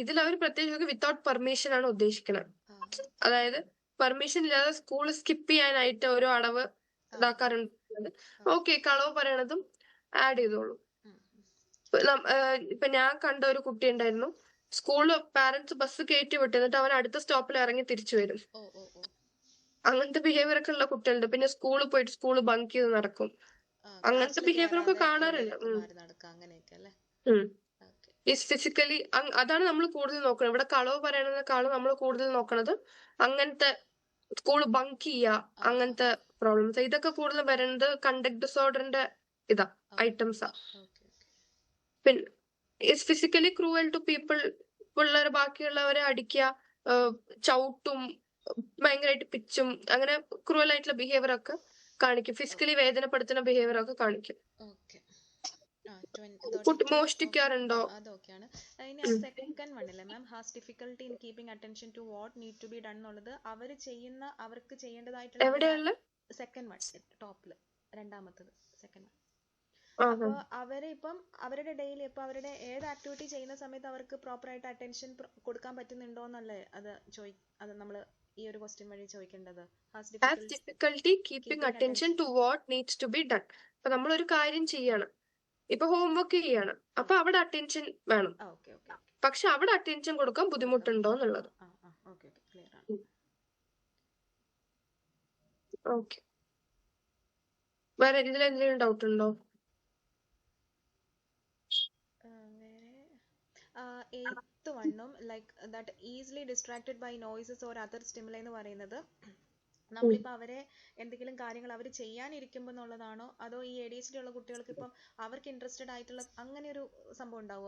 ഇതിൽ അവർ പ്രത്യേകിച്ച് വിത്തൗട്ട് പെർമിഷൻ ആണ് ഉദ്ദേശിക്കുന്നത്. അതായത് പെർമിഷൻ ഇല്ലാതെ സ്കൂൾ സ്കിപ്പ് ചെയ്യാനായിട്ട് ഓരോ അടവ് ഇതാക്കാറുണ്ട്. ഓക്കെ, കളവ് പറയണതും ആഡ് ചെയ്തോളൂ. ഇപ്പൊ ഞാൻ കണ്ട ഒരു കുട്ടി ഉണ്ടായിരുന്നു, സ്കൂളില് പാരന്റ്സ് ബസ് കയറ്റി വിട്ട് എന്നിട്ട് അവൻ അടുത്ത സ്റ്റോപ്പിൽ ഇറങ്ങി തിരിച്ചു വരും. അങ്ങനത്തെ ബിഹേവിയർ ഒക്കെ ഉള്ള കുട്ടികളുണ്ട്. പിന്നെ സ്കൂളിൽ പോയിട്ട് സ്കൂള് ബങ്ക് ചെയ്ത് നടക്കും. അങ്ങനത്തെ ബിഹേവിയർ ഒക്കെ കാണാറുണ്ട്. ഫിസിക്കലി അതാണ് നമ്മൾ കൂടുതൽ നോക്കുന്നത്. ഇവിടെ കളവ് പറയണതിനേക്കാളും നമ്മൾ കൂടുതൽ നോക്കണത് അങ്ങനത്തെ സ്കൂൾ ബങ്ക് ചെയ്യുക, അങ്ങനത്തെ പ്രോബ്ലംസ്. ഇതൊക്കെ കൂടുതൽ വരുന്നത് കണ്ടക്ട് ഡിസോർഡറിന്റെ ഐറ്റംസാ. പിന്നെ is physically cruel to people. പിള്ളേർ ബാക്കിയുള്ളവരെ അടിക്കുക, ചവിട്ടും, ഭയങ്കരമായിട്ട് പിച്ചും, അങ്ങനെ ക്രൂവൽ ആയിട്ടുള്ള ബിഹേവിയർ ഒക്കെ കാണിക്കും. ഫിസിക്കലി വേദനപ്പെടുത്തുന്ന ബിഹേവിയർ ഒക്കെ കാണിക്കും. മോഷ്ടിക്കാറുണ്ടോ? അതൊക്കെയാണ്. ഇനി സെക്കൻഡ് വണ്ണില്ലേ ma'am, has difficulty in keeping attention to what need to be done എന്നുള്ളത് അവർക്ക് ചെയ്യേണ്ടതായിട്ടുള്ള എവിടെയുള്ള സെക്കൻഡ് വൺ ടോപ്പില് രണ്ടാമത്തത് സെക്കൻഡ് വൺ. അപ്പൊ അവരെ ഇപ്പം അവരുടെ ഡെയിലി ഇപ്പൊ അവരുടെ ഏത് ആക്ടിവിറ്റി ചെയ്യുന്ന സമയത്ത് അവർക്ക് പ്രോപ്പർ ആയിട്ട് അറ്റൻഷൻ കൊടുക്കാൻ പറ്റുന്നുണ്ടോ എന്നല്ലേ അത് നമ്മള് ഈ ഒരു ക്വസ്റ്റ്യൻ വഴി ചോദിക്കേണ്ടത്. Has difficulty keeping attention to what needs to be done. അപ്പൊ നമ്മളൊരു കാര്യം ചെയ്യണം, ഇപ്പൊ ഹോംവർക്ക് ചെയ്യാണ്, അപ്പൊ അവിടെ അറ്റൻഷൻ വേണം. പക്ഷെ അവിടെ അറ്റൻഷൻ കൊടുക്കാൻ ബുദ്ധിമുട്ടുണ്ടോ എന്നുള്ളത്. ഓക്കെ, വേറെ ഇതിലെന്തെങ്കിലും ഡൗട്ട് ഉണ്ടോ? 8th വണ്ണും like that easily distracted by noises or other stimuli എന്ന് പറയുന്നത് നമ്മളിപ്പോ അവരെ എന്തെങ്കിലും കാര്യങ്ങൾ അവർ ചെയ്യാനിരിക്കുമ്പോ എന്നുള്ളതാണോ അതോ ഈ ADHD ഉള്ള കുട്ടികൾക്ക് ഇപ്പം അവർക്ക് ഇൻട്രസ്റ്റഡ് ആയിട്ടുള്ള അങ്ങനെ ഒരു സംഭവം ഉണ്ടാവും?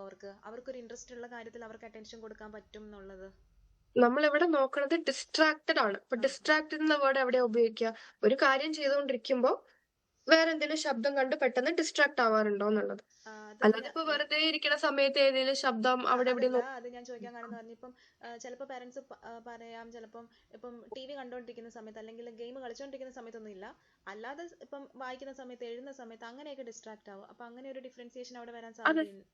അവർക്കൊരു ഇൻട്രസ്റ്റ് ഉള്ള കാര്യത്തിൽ അവർക്ക് അറ്റൻഷൻ കൊടുക്കാൻ പറ്റും എന്നുള്ളത് നമ്മൾ ഇവിടെ നോക്കുന്നത് ഡിസ്ട്രാക്റ്റഡ് ആണ്. ഇപ്പൊ ഡിസ്ട്രാക്റ്റഡ് എന്ന വേർഡ് എവിടെയാ ഉപയോഗിക്കുക? ഒരു കാര്യം ചെയ്തുകൊണ്ടിരിക്കുമ്പോ വേറെ എന്തെങ്കിലും ശബ്ദം കണ്ട് പെട്ടെന്ന് ഡിസ്ട്രാക്ട് ആവാറുണ്ടോ എന്നുള്ളത്. അല്ലാതെ ഇപ്പൊ വെറുതെ ഇരിക്കുന്ന സമയത്ത് ഏതെങ്കിലും ശബ്ദം അവിടെ എവിടെ. അത് ഞാൻ ചോദിക്കാൻ കാരണം പറഞ്ഞു, ഇപ്പം ചിലപ്പോൾ പാരന്റ്സ് പറയാം, ചിലപ്പം ഇപ്പം TV കണ്ടോണ്ടിരിക്കുന്ന സമയത്ത് അല്ലെങ്കിൽ ഗെയിം കളിച്ചോണ്ടിരിക്കുന്ന സമയത്തൊന്നും ഇല്ല, അല്ലാതെ ഇപ്പം വായിക്കുന്ന സമയത്ത് എഴുതുന്ന സമയത്ത് അങ്ങനെയൊക്കെ ഡിസ്ട്രാക്ട് ആവും. അപ്പൊ അങ്ങനെ ഒരു ഡിഫറൻസിയേഷൻ അവിടെ വരാൻ സാധ്യതയുണ്ട്.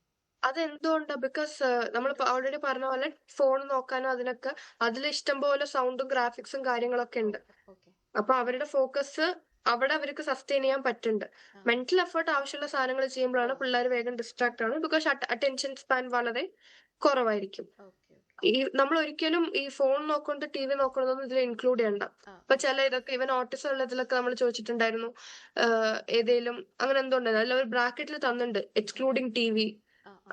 അതെന്തുകൊണ്ടാ? ബിക്കോസ് നമ്മൾ ഓൾറെഡി പറഞ്ഞ പോലെ ഫോൺ നോക്കാനോ അതിനൊക്കെ അതിൽ ഇഷ്ടം പോലെ സൗണ്ടും ഗ്രാഫിക്സും കാര്യങ്ങളൊക്കെ ഉണ്ട്. അപ്പൊ അവരുടെ ഫോക്കസ് അവിടെ അവർക്ക് സസ്റ്റെയിൻ ചെയ്യാൻ പറ്റുന്നുണ്ട്. മെന്റൽ എഫേർട്ട് ആവശ്യമുള്ള സാധനങ്ങൾ ചെയ്യുമ്പോഴാണ് പിള്ളേർ വേഗം ഡിസ്ട്രാക്ട് ആണ്. ബിക്കോസ് അറ്റൻഷൻ സ്പാൻ വളരെ കുറവായിരിക്കും. നമ്മൾ ഒരിക്കലും ഈ ഫോൺ നോക്കുന്നത് TV നോക്കുന്നതൊന്നും ഇതിൽ ഇൻക്ലൂഡ് ചെയ്യണ്ട. ഇപ്പൊ ചില ഇതൊക്കെ ഇവൻ ഓട്ടിസം ഉള്ളതിലൊക്കെ നമ്മൾ ചോദിച്ചിട്ടുണ്ടായിരുന്നു, ഏതെങ്കിലും അങ്ങനെ എന്തോ ഉണ്ടായിരുന്നു, അതിൽ ഒരു ബ്രാക്കറ്റിൽ തന്നിട്ടുണ്ട് എക്സ്ക്ലൂഡിങ് TV.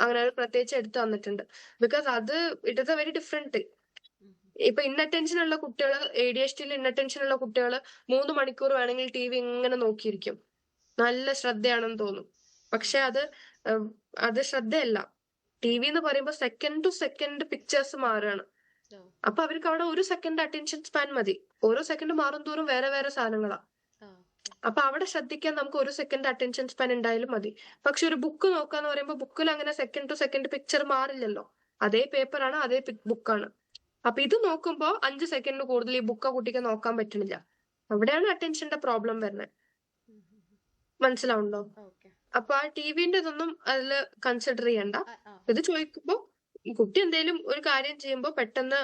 അങ്ങനെ പ്രത്യേകിച്ച് എടുത്തു തന്നിട്ടുണ്ട്. ബിക്കോസ് അത് it is A very different. ഇപ്പൊ ഇന്നറ്റൻഷൻ ഉള്ള കുട്ടികള്, ADHD ഇന്നറ്റൻഷൻ ഉള്ള കുട്ടികള് 3 മണിക്കൂർ വേണമെങ്കിൽ TV ഇങ്ങനെ നോക്കിയിരിക്കും, നല്ല ശ്രദ്ധയാണെന്ന് തോന്നും. പക്ഷെ അത് ശ്രദ്ധയല്ല. TV എന്ന് പറയുമ്പോൾ സെക്കൻഡ് ടു സെക്കൻഡ് പിക്ചേഴ്സ് മാറുകയാണ്. അപ്പൊ അവർക്ക് അവിടെ ഒരു സെക്കൻഡ് അറ്റൻഷൻ സ്പാൻ മതി. ഓരോ സെക്കൻഡ് മാറും തോറും വേറെ വേറെ സാധനങ്ങളാ. അപ്പൊ അവിടെ ശ്രദ്ധിക്കാൻ നമുക്ക് 1 സെക്കൻഡ് അറ്റൻഷൻ സ്പാൻ ഉണ്ടായാലും മതി. പക്ഷെ ഒരു ബുക്ക് നോക്കാന്ന് പറയുമ്പോൾ ബുക്കിൽ അങ്ങനെ സെക്കൻഡ് ടു സെക്കൻഡ് പിക്ചർ മാറില്ലല്ലോ. അതേ പേപ്പറാണ്, അതേ ബുക്കാണ്. അപ്പൊ ഇത് നോക്കുമ്പോ 5 സെക്കൻഡിന് കൂടുതൽ ഈ ബുക്ക് കുട്ടിക്ക് നോക്കാൻ പറ്റണില്ല. അവിടെയാണ് അറ്റൻഷന്റെ പ്രോബ്ലം വരുന്നത്. മനസ്സിലാവുണ്ടോ? ഓക്കെ. അപ്പൊ ആ ടിവിന്റെ ഇതൊന്നും അതില് കൺസിഡർ ചെയ്യണ്ട. ഇത് ചോദിക്കുമ്പോ കുട്ടി എന്തെങ്കിലും ഒരു കാര്യം ചെയ്യുമ്പോ പെട്ടെന്ന്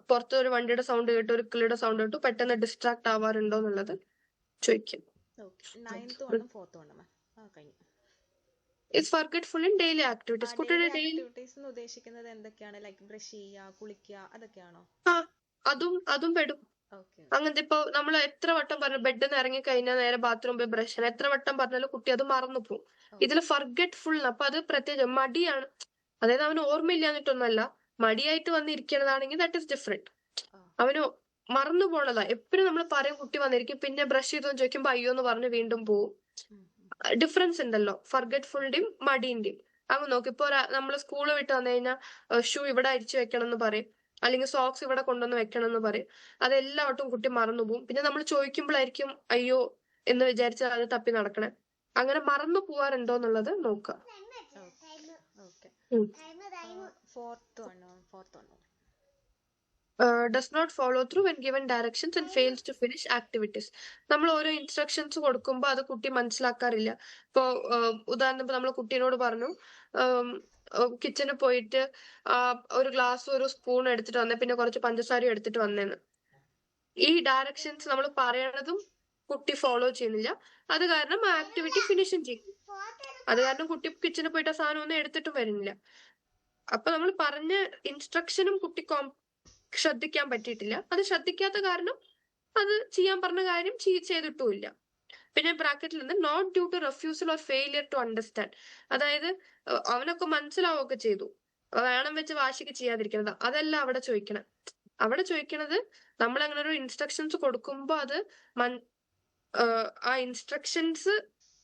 പുറത്ത് ഒരു വണ്ടിയുടെ സൗണ്ട് കേട്ടു, ഒരു കിളിയുടെ സൗണ്ട് കേട്ടു, പെട്ടെന്ന് ഡിസ്ട്രാക്ട് ആവാറുണ്ടോ എന്നുള്ളത് ചോദിക്കും. നയൻത്ത് വണ്ണും ഫോർത്ത് വണ്ണും കഴിഞ്ഞു. It's forgetful in daily activities. കുട്ടിയുടെ ഡെയിലി ആക്ടിവിറ്റീസ് ഉദ്ദേശിക്കുന്നത് എന്തൊക്കെയാണ്? ലൈക്ക് ബ്രഷ് ചെയ്യുക, കുളിക്കുക, അതൊക്കെയാണോ? അതും പെടും. അങ്ങനത്തെ ഇപ്പൊ നമ്മൾ എത്ര വട്ടം പറഞ്ഞു ബെഡിൽ നിന്ന് ഇറങ്ങി കഴിഞ്ഞാൽ നേരെ ബാത്റൂം പോയി ബ്രഷ് ചെയ്യണം, എത്ര വട്ടം പറഞ്ഞാലും കുട്ടി അത് മറന്നു പോകും. ഇതിൽ ഫർഗെറ്റ്ഫുൾ. അപ്പൊ അത് പ്രത്യേകിച്ച് മടിയാണ്. അതായത് അവന് ഓർമ്മയില്ലാന്നിട്ടൊന്നല്ല, മടിയായിട്ട് വന്നിരിക്കണതാണെങ്കിൽ ദാറ്റ് ഇസ് ഡിഫറെന്റ്. അവന് മറന്നു പോണതാ. എപ്പോഴും നമ്മൾ പറയും കുട്ടി വന്നിരിക്കും, പിന്നെ ബ്രഷ് ചെയ്തോന്ന് ചോദിക്കുമ്പോ അയ്യോ എന്ന് പറഞ്ഞ് വീണ്ടും പോവും. ഡിഫറൻസ് ഉണ്ടല്ലോ ഫർഗെറ്റ്ഫുളിന്റെയും മടിന്റെയും. അങ്ങ് നോക്കി ഇപ്പൊ നമ്മള് സ്കൂള് വിട്ട് വന്നു കഴിഞ്ഞാൽ ഷൂ ഇവിടെ അരിച്ചു വെക്കണം എന്ന് പറയും, അല്ലെങ്കിൽ സോക്സ് ഇവിടെ കൊണ്ടുവന്ന് വെക്കണം എന്ന് പറയും. അതെല്ലാവട്ടും കുട്ടി മറന്നുപോകും. പിന്നെ നമ്മൾ ചോദിക്കുമ്പോഴായിരിക്കും അയ്യോ എന്ന് വിചാരിച്ചാൽ അത് തപ്പി നടക്കണേ. അങ്ങനെ മറന്നു പോവാറുണ്ടോ എന്നുള്ളത് നോക്കുക. Does not follow through when given directions and fails to finish activities. നമ്മൾ ഓരോ ഇൻസ്ട്രക്ഷൻസ് കൊടുക്കുമ്പോൾ അത് കുട്ടി മനസ്സിലാക്കാറില്ല. ഇപ്പൊ ഉദാഹരണത്തിന് നമ്മൾ കുട്ടീനോട് പറഞ്ഞു കിച്ചണിൽ പോയിട്ട് ഒരു ഗ്ലാസ് ഒരു സ്പൂൺ എടുത്തിട്ട് വന്നേ, പിന്നെ കുറച്ച് പഞ്ചസാരയും എടുത്തിട്ട് വന്നേന്ന്. ഈ ഡയറക്ഷൻസ് നമ്മൾ പറയണതും കുട്ടി ഫോളോ ചെയ്യുന്നില്ല. അത് കാരണം ആ ആക്ടിവിറ്റി ഫിനിഷും ചെയ്യും. അത് കാരണം കുട്ടി കിച്ചണിൽ പോയിട്ട് ആ സാധനം ഒന്നും എടുത്തിട്ടും വരുന്നില്ല. അപ്പൊ നമ്മൾ പറഞ്ഞ ഇൻസ്ട്രക്ഷനും കുട്ടി ശ്രദ്ധിക്കാൻ പറ്റിയിട്ടില്ല. അത് ശ്രദ്ധിക്കാത്ത കാരണം അത് ചെയ്യാൻ പറഞ്ഞ കാര്യം ചെയ്തിട്ടുമില്ല. പിന്നെ ബ്രാക്കറ്റിൽ നിന്ന് not due to refusal or failure to understand. അതായത് അവനൊക്കെ മനസ്സിലാവുകയൊക്കെ ചെയ്തു, വേണം വെച്ച് വാശിക്ക് ചെയ്യാതിരിക്കുന്നത് അതല്ല അവിടെ ചോദിക്കണം. അവിടെ ചോദിക്കണത് നമ്മൾ അങ്ങനെ ഒരു ഇൻസ്ട്രക്ഷൻസ് കൊടുക്കുമ്പോ അത് ആ ഇൻസ്ട്രക്ഷൻസ്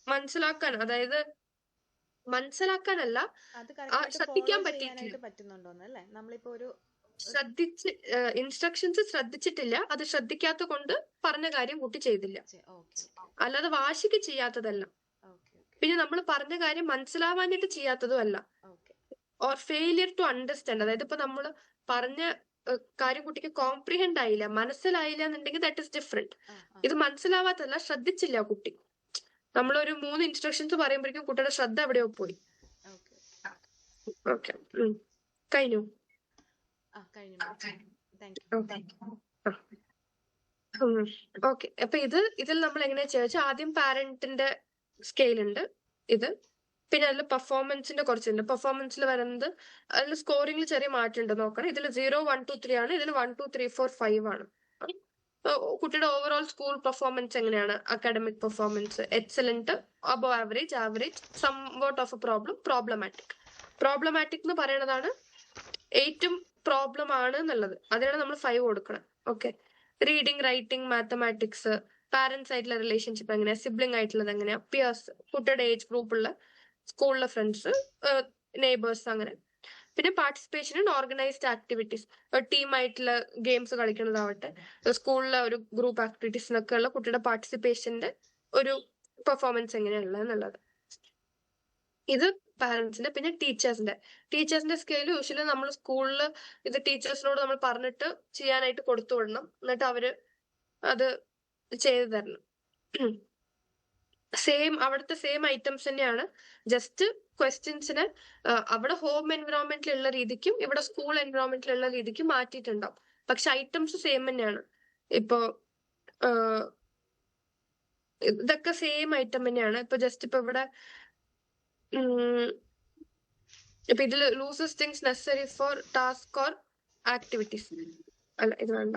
മനസ്സിലാക്കാൻ, അതായത് മനസ്സിലാക്കാനല്ല, ശ്രദ്ധിക്കാൻ പറ്റിയിട്ടില്ല. ഇൻസ്ട്രക്ഷൻസ് ശ്രദ്ധിച്ചിട്ടില്ല. അത് ശ്രദ്ധിക്കാത്ത കൊണ്ട് പറഞ്ഞ കാര്യം കുട്ടി ചെയ്തില്ല, അല്ലാതെ വാശിക്ക് ചെയ്യാത്തതല്ല. പിന്നെ നമ്മൾ പറഞ്ഞ കാര്യം മനസ്സിലാവാനായിട്ട് ചെയ്യാത്തതും അല്ല. ഓർ ഫെയിലിയർ ടു അണ്ടർസ്റ്റാൻഡ്, അതായത് ഇപ്പൊ നമ്മൾ പറഞ്ഞ കാര്യം കുട്ടിക്ക് കോംപ്രിഹെൻഡ് ആയില്ല, മനസ്സിലായില്ല എന്നുണ്ടെങ്കിൽ ദാറ്റ് ഇസ് ഡിഫറെന്റ്. ഇത് മനസ്സിലാവാത്തല്ല, ശ്രദ്ധിച്ചില്ല കുട്ടി. നമ്മളൊരു 3 ഇൻസ്ട്രക്ഷൻസ് പറയുമ്പോഴേക്കും കുട്ടിയുടെ ശ്രദ്ധ എവിടെയോ പോയി. ഓക്കെ, കഴിഞ്ഞു. ഓക്കെ, അപ്പൊ ഇതിൽ നമ്മൾ എങ്ങനെയാ ചോദിച്ചാൽ ആദ്യം പാരന്റിന്റെ സ്കെയിൽ ഉണ്ട് ഇത്. പിന്നെ അതിൽ പെർഫോമൻസിന്റെ കുറച്ചുണ്ട്. പെർഫോമൻസിൽ വരുന്നത് അതിൽ സ്കോറിംഗിൽ ചെറിയ മാറ്റം ഉണ്ട്, നോക്കണം. ഇതിൽ 0, 1, 2, 3 ആണ്. ഇതിൽ 1, 2, 3, 4, 5 ആണ്. കുട്ടിയുടെ ഓവറോൾ സ്കൂൾ പെർഫോമൻസ് എങ്ങനെയാണ്? Academic performance excellent, above average, average, somewhat of A problem, problematic. Problematic എന്ന് പറയുന്നതാണ് ഏറ്റവും പ്രോബ്ലം ആണ് എന്നുള്ളത്. അതിനാണ് നമ്മൾ 5 കൊടുക്കണം. Okay, reading, writing, mathematics, parents ആയിട്ടുള്ള റിലേഷൻഷിപ്പ് എങ്ങനെയാ, സിബ്ലിംഗ് ആയിട്ടുള്ളത് എങ്ങനെയാ, പിയേഴ്സ്, കുട്ടിയുടെ ഏജ് ഗ്രൂപ്പുള്ള സ്കൂളിലെ ഫ്രണ്ട്സ്, നെയ്ബേഴ്സ്, അങ്ങനെ. പിന്നെ പാർട്ടിസിപ്പേഷൻ ഇൻ ഓർഗനൈസ്ഡ് ആക്ടിവിറ്റീസ്, ടീമായിട്ടുള്ള ഗെയിംസ് കളിക്കുന്നതാവട്ടെ, സ്കൂളിലെ ഒരു ഗ്രൂപ്പ് ആക്ടിവിറ്റീസിനൊക്കെ ഉള്ള കുട്ടിയുടെ പാർട്ടിസിപ്പേഷന്റെ ഒരു പെർഫോമൻസ് എങ്ങനെയുള്ളത് എന്നുള്ളത്. ഇത് പാരന്റ്സിന്റെ. പിന്നെ ടീച്ചേഴ്സിന്റെ സ്കെയിൽ യൂഷ്വലി നമ്മൾ സ്കൂളിൽ ഇത് ടീച്ചേഴ്സിനോട് നമ്മൾ പറഞ്ഞിട്ട് ചെയ്യാനായിട്ട് കൊടുത്തു വിടണം, എന്നിട്ട് അവര് അത് ചെയ്തു തരണം. അവിടുത്തെ സെയിം ഐറ്റംസ് തന്നെയാണ്, ജസ്റ്റ് ക്വസ്റ്റ്യൻസിന് അവിടെ ഹോം എൻവിറോൺമെന്റിലുള്ള രീതിക്കും ഇവിടെ സ്കൂൾ എൻവിറോൺമെന്റിലുള്ള രീതിക്കും മാറ്റിയിട്ടുണ്ടാവും. പക്ഷെ ഐറ്റംസ് സെയിം തന്നെയാണ്. ഇപ്പോ ഇതൊക്കെ സെയിം ഐറ്റം തന്നെയാണ്. ഇപ്പൊ ജസ്റ്റ് ഇപ്പൊ ഇവിടെ ഇപ്പൊ ഇതിൽ loses things necessary four task or activities അല്ല, ഇത് വേണ്ട.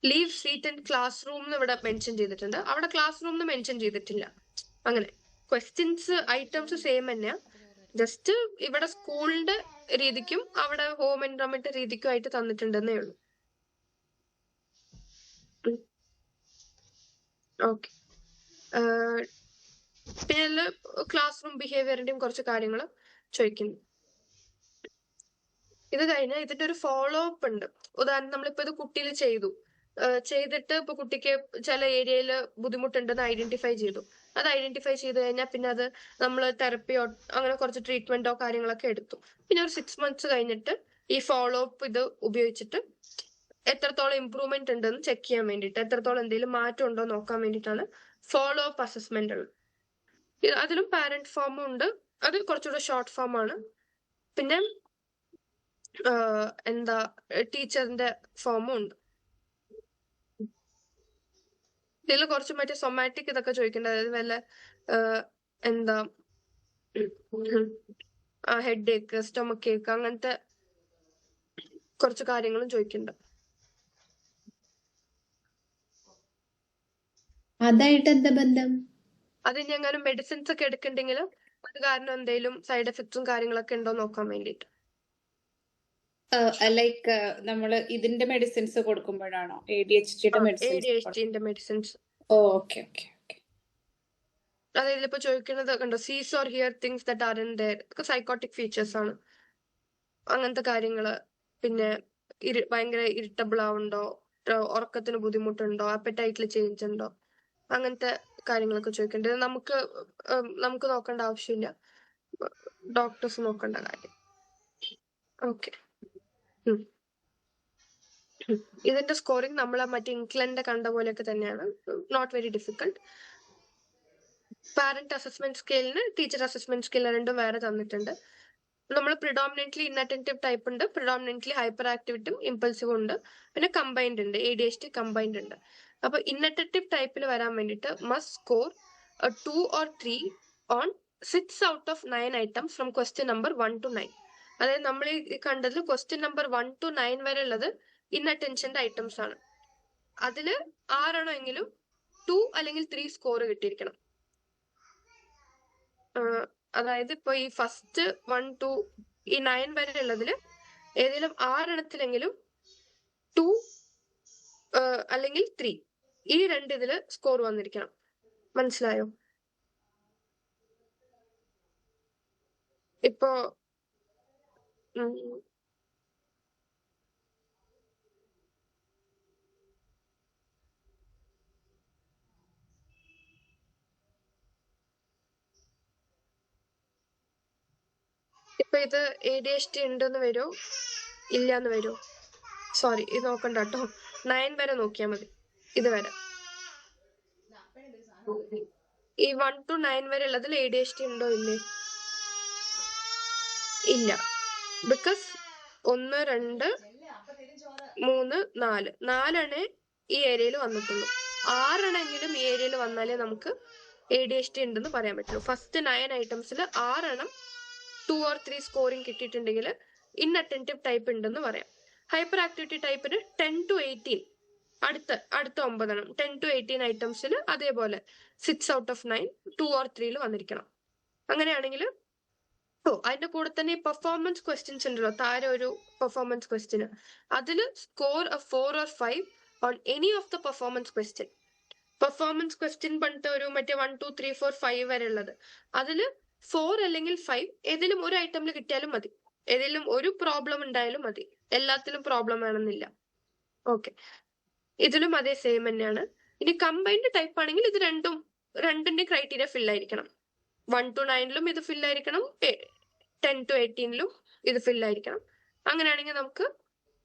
Leave seat and class room എന്ന് ഇവിടെ മെൻഷൻ ചെയ്തിട്ടുണ്ട്, അവിടെ ക്ലാസ് റൂം എന്ന് മെൻഷൻ ചെയ്തിട്ടില്ല. അങ്ങനെ ക്വസ്റ്റ്യൻസ് ഐറ്റംസ് സെയിം തന്നെയാ, ജസ്റ്റ് ഇവിടെ സ്കൂളിന്റെ രീതിക്കും അവിടെ ഹോം എൻവയോൺമെന്റ് രീതിക്കും ആയിട്ട് തന്നിട്ടുണ്ടെന്നേ ഉള്ളൂ. ഓക്കെ, പിന്നെ ക്ലാസ് റൂം ബിഹേവിയറിന്റെയും കുറച്ച് കാര്യങ്ങൾ ചോദിക്കുന്നു. ഇത് കഴിഞ്ഞാൽ ഇതിന്റെ ഒരു ഫോളോ അപ്പ് ഉണ്ട്. ഉദാഹരണം നമ്മളിപ്പോ ഇത് കുട്ടിയിൽ ചെയ്തു, ചെയ്തിട്ട് ഇപ്പൊ കുട്ടിക്ക് ചില ഏരിയയിൽ ബുദ്ധിമുട്ടുണ്ടെന്ന് ഐഡന്റിഫൈ ചെയ്തു. അത് ഐഡന്റിഫൈ ചെയ്ത് കഴിഞ്ഞാൽ പിന്നെ അത് നമ്മൾ തെറപ്പിയോ അങ്ങനെ കുറച്ച് ട്രീറ്റ്മെന്റോ കാര്യങ്ങളൊക്കെ എടുത്തു. പിന്നെ ഒരു 6 months കഴിഞ്ഞിട്ട് ഈ ഫോളോ അപ്പ് ഇത് ഉപയോഗിച്ചിട്ട് എത്രത്തോളം ഇമ്പ്രൂവ്മെന്റ് ഉണ്ടെന്ന് ചെക്ക് ചെയ്യാൻ വേണ്ടിയിട്ട്, എത്രത്തോളം എന്തെങ്കിലും മാറ്റം ഉണ്ടോ നോക്കാൻ വേണ്ടിയിട്ടാണ് ഫോളോ അപ്പ് അസസ്മെന്റ് ഉള്ളത്. അതിലും പാരന്റ് ഫോമും ഉണ്ട്, അത് കുറച്ചുകൂടെ ഷോർട്ട് ഫോം ആണ്. പിന്നെ എന്താ ടീച്ചറിന്റെ ഫോമും ഉണ്ട്. ഇതിൽ കുറച്ച് മറ്റേ സൊമാറ്റിക് ഇതൊക്കെ ചോദിക്കേണ്ടത്, അതായത് വല്ല എന്താ ഹെഡ് ഏക്ക്, സ്റ്റൊമക്ക് ഏക്ക്, അങ്ങനത്തെ കുറച്ച് കാര്യങ്ങളും ചോദിക്കുന്നുണ്ട്. അതായിട്ട് എന്താ ബന്ധം? അത് ഇനി എങ്ങാനും മെഡിസിൻസ് ഒക്കെ എടുക്കണ്ടെങ്കിൽ അത് കാരണം എന്തെങ്കിലും സൈഡ് എഫക്ട്സും കാര്യങ്ങളൊക്കെ ഉണ്ടോ നോക്കാൻ വേണ്ടിയിട്ട്. ലൈക്ക് നമ്മള് ഇതിന്റെ മെഡിസിൻസ് കൊടുക്കുമ്പോഴാണോ ADHD ADHD medicines? Okay okay okay. അതായത് ഇപ്പൊ ചോദിക്കുന്നത് കണ്ടോ, sees or hear things that are in there, psychotic features ആണ്. അങ്ങനത്തെ കാര്യങ്ങള്. പിന്നെ ഭയങ്കര ഇറിറ്റബിൾ ആവുണ്ടോ, ഉറക്കത്തിന് ബുദ്ധിമുട്ടുണ്ടോ, അപ്പറ്റൈറ്റിൽ ചേഞ്ച് ഉണ്ടോ, അങ്ങനത്തെ കാര്യങ്ങളൊക്കെ ചോദിക്കേണ്ടത്. നമുക്ക് നോക്കേണ്ട ആവശ്യമില്ല, ഡോക്ടേഴ്സ് നോക്കേണ്ട കാര്യം. ഓക്കെ. ഇതിന്റെ സ്കോറിംഗ് നമ്മളെ മറ്റേ ഇംഗ്ലണ്ട് കണ്ട പോലെയൊക്കെ തന്നെയാണ്, not very difficult. Parent assessment സ്കെയിലിന് ടീച്ചർ അസസ്മെന്റ് സ്കെയിൽ രണ്ടും വേറെ തന്നിട്ടുണ്ട്. നമ്മൾ പ്രിഡോമിനന്റ്ലി ഇൻഅറ്റന്റീവ് ടൈപ്പ് ഉണ്ട്, പ്രിഡോമിനന്റ്ലി ഹൈപ്പർ ആക്ടിവിറ്റും ഇമ്പൾസീവും ഉണ്ട്, പിന്നെ കമ്പൈൻഡ് ഉണ്ട്, ADHD കമ്പൈൻഡ് ഉണ്ട്. അപ്പൊ ഇൻഅറ്റന്റീവ് ടൈപ്പിൽ വരാൻ വേണ്ടിയിട്ട് must score 2 or 3 on 6 out of 9 items from question number 1 to 9. അതായത് നമ്മൾ ഈ കണ്ടതിൽ ക്വസ്റ്റ്യൻ നമ്പർ 1 to 9 വരെ ഉള്ളത് ഇൻഅറ്റൻഷന്റെ ഐറ്റംസ് ആണ്. അതില് 6 എങ്കിലും 2 അല്ലെങ്കിൽ 3 സ്കോർ കിട്ടിയിരിക്കണം. അതായത് ഇപ്പൊ ഈ ഫസ്റ്റ് 1 to 9 വരെ ഉള്ളതില് ഏതെങ്കിലും 6 2 അല്ലെങ്കിൽ 3, ഈ 2 ഇതില് സ്കോർ വന്നിരിക്കണം. മനസ്സിലായോ? ഇപ്പോ ഇത് ADHD ഉണ്ടെന്ന് വരുമോ ഇല്ലാന്ന് വരുമോ? സോറി, ഇത് നോക്കണ്ട കേട്ടോ, 9 വരെ നോക്കിയാൽ മതി. ഇത് വരെ ഈ 1 to 9 വരെ ഉള്ളതിൽ ADHD ഉണ്ടോ ഇല്ലേ? ഇല്ല. ബിക്കോസ് 1, 2, 3, 4 4 ഈ ഏരിയയിൽ വന്നിട്ടുള്ളൂ. 6 ഈ ഏരിയയിൽ വന്നാലേ നമുക്ക് ADHD ഉണ്ടെന്ന് പറയാൻ പറ്റുള്ളൂ. ഫസ്റ്റ് 9 ഐറ്റംസിൽ 6 2 or 3 സ്കോറിംഗ് കിട്ടിയിട്ടുണ്ടെങ്കിൽ ഇൻഅറ്റന്റീവ് ടൈപ്പ് ഉണ്ടെന്ന് പറയാം. ഹൈപ്പർ ആക്ടിവിറ്റി ടൈപ്പിന് 10 to 18, അടുത്ത 9 10 to 18 ഐറ്റംസിൽ അതേപോലെ 6 out of 9 2 or 3 വന്നിരിക്കണം. അങ്ങനെയാണെങ്കിൽ അതിന്റെ കൂടെ തന്നെ പെർഫോമൻസ് ക്വസ്റ്റ്യൻസ് ഉണ്ടല്ലോ, താഴെ ഒരു പെർഫോമൻസ് ക്വസ്റ്റ്യന്, അതില് score 4 or 5 on any of the performance question. Performance question പണ്ട് ഒരു മറ്റേ 1, 2, 3, 4, 5 വരെ ഉള്ളത്, അതില് 4 അല്ലെങ്കിൽ 5 ഏതെങ്കിലും ഒരു ഐറ്റമിൽ കിട്ടിയാലും മതി. ഏതെങ്കിലും ഒരു പ്രോബ്ലം ഉണ്ടായാലും മതി, എല്ലാത്തിലും പ്രോബ്ലം വേണമെന്നില്ല. ഓക്കെ, ഇതിലും അതേ സെയിം തന്നെയാണ്. ഇനി കമ്പൈൻഡ് ടൈപ്പ് ആണെങ്കിൽ ഇത് രണ്ടിന്റെ ക്രൈറ്റീരിയ ഫിൽ ആയിരിക്കണം. 1 to 9 ഇത് ഫിൽ ആയിരിക്കണം, 10 to 18 ഇത് ഫിൽ ആയിരിക്കണം. അങ്ങനെയാണെങ്കിൽ നമുക്ക്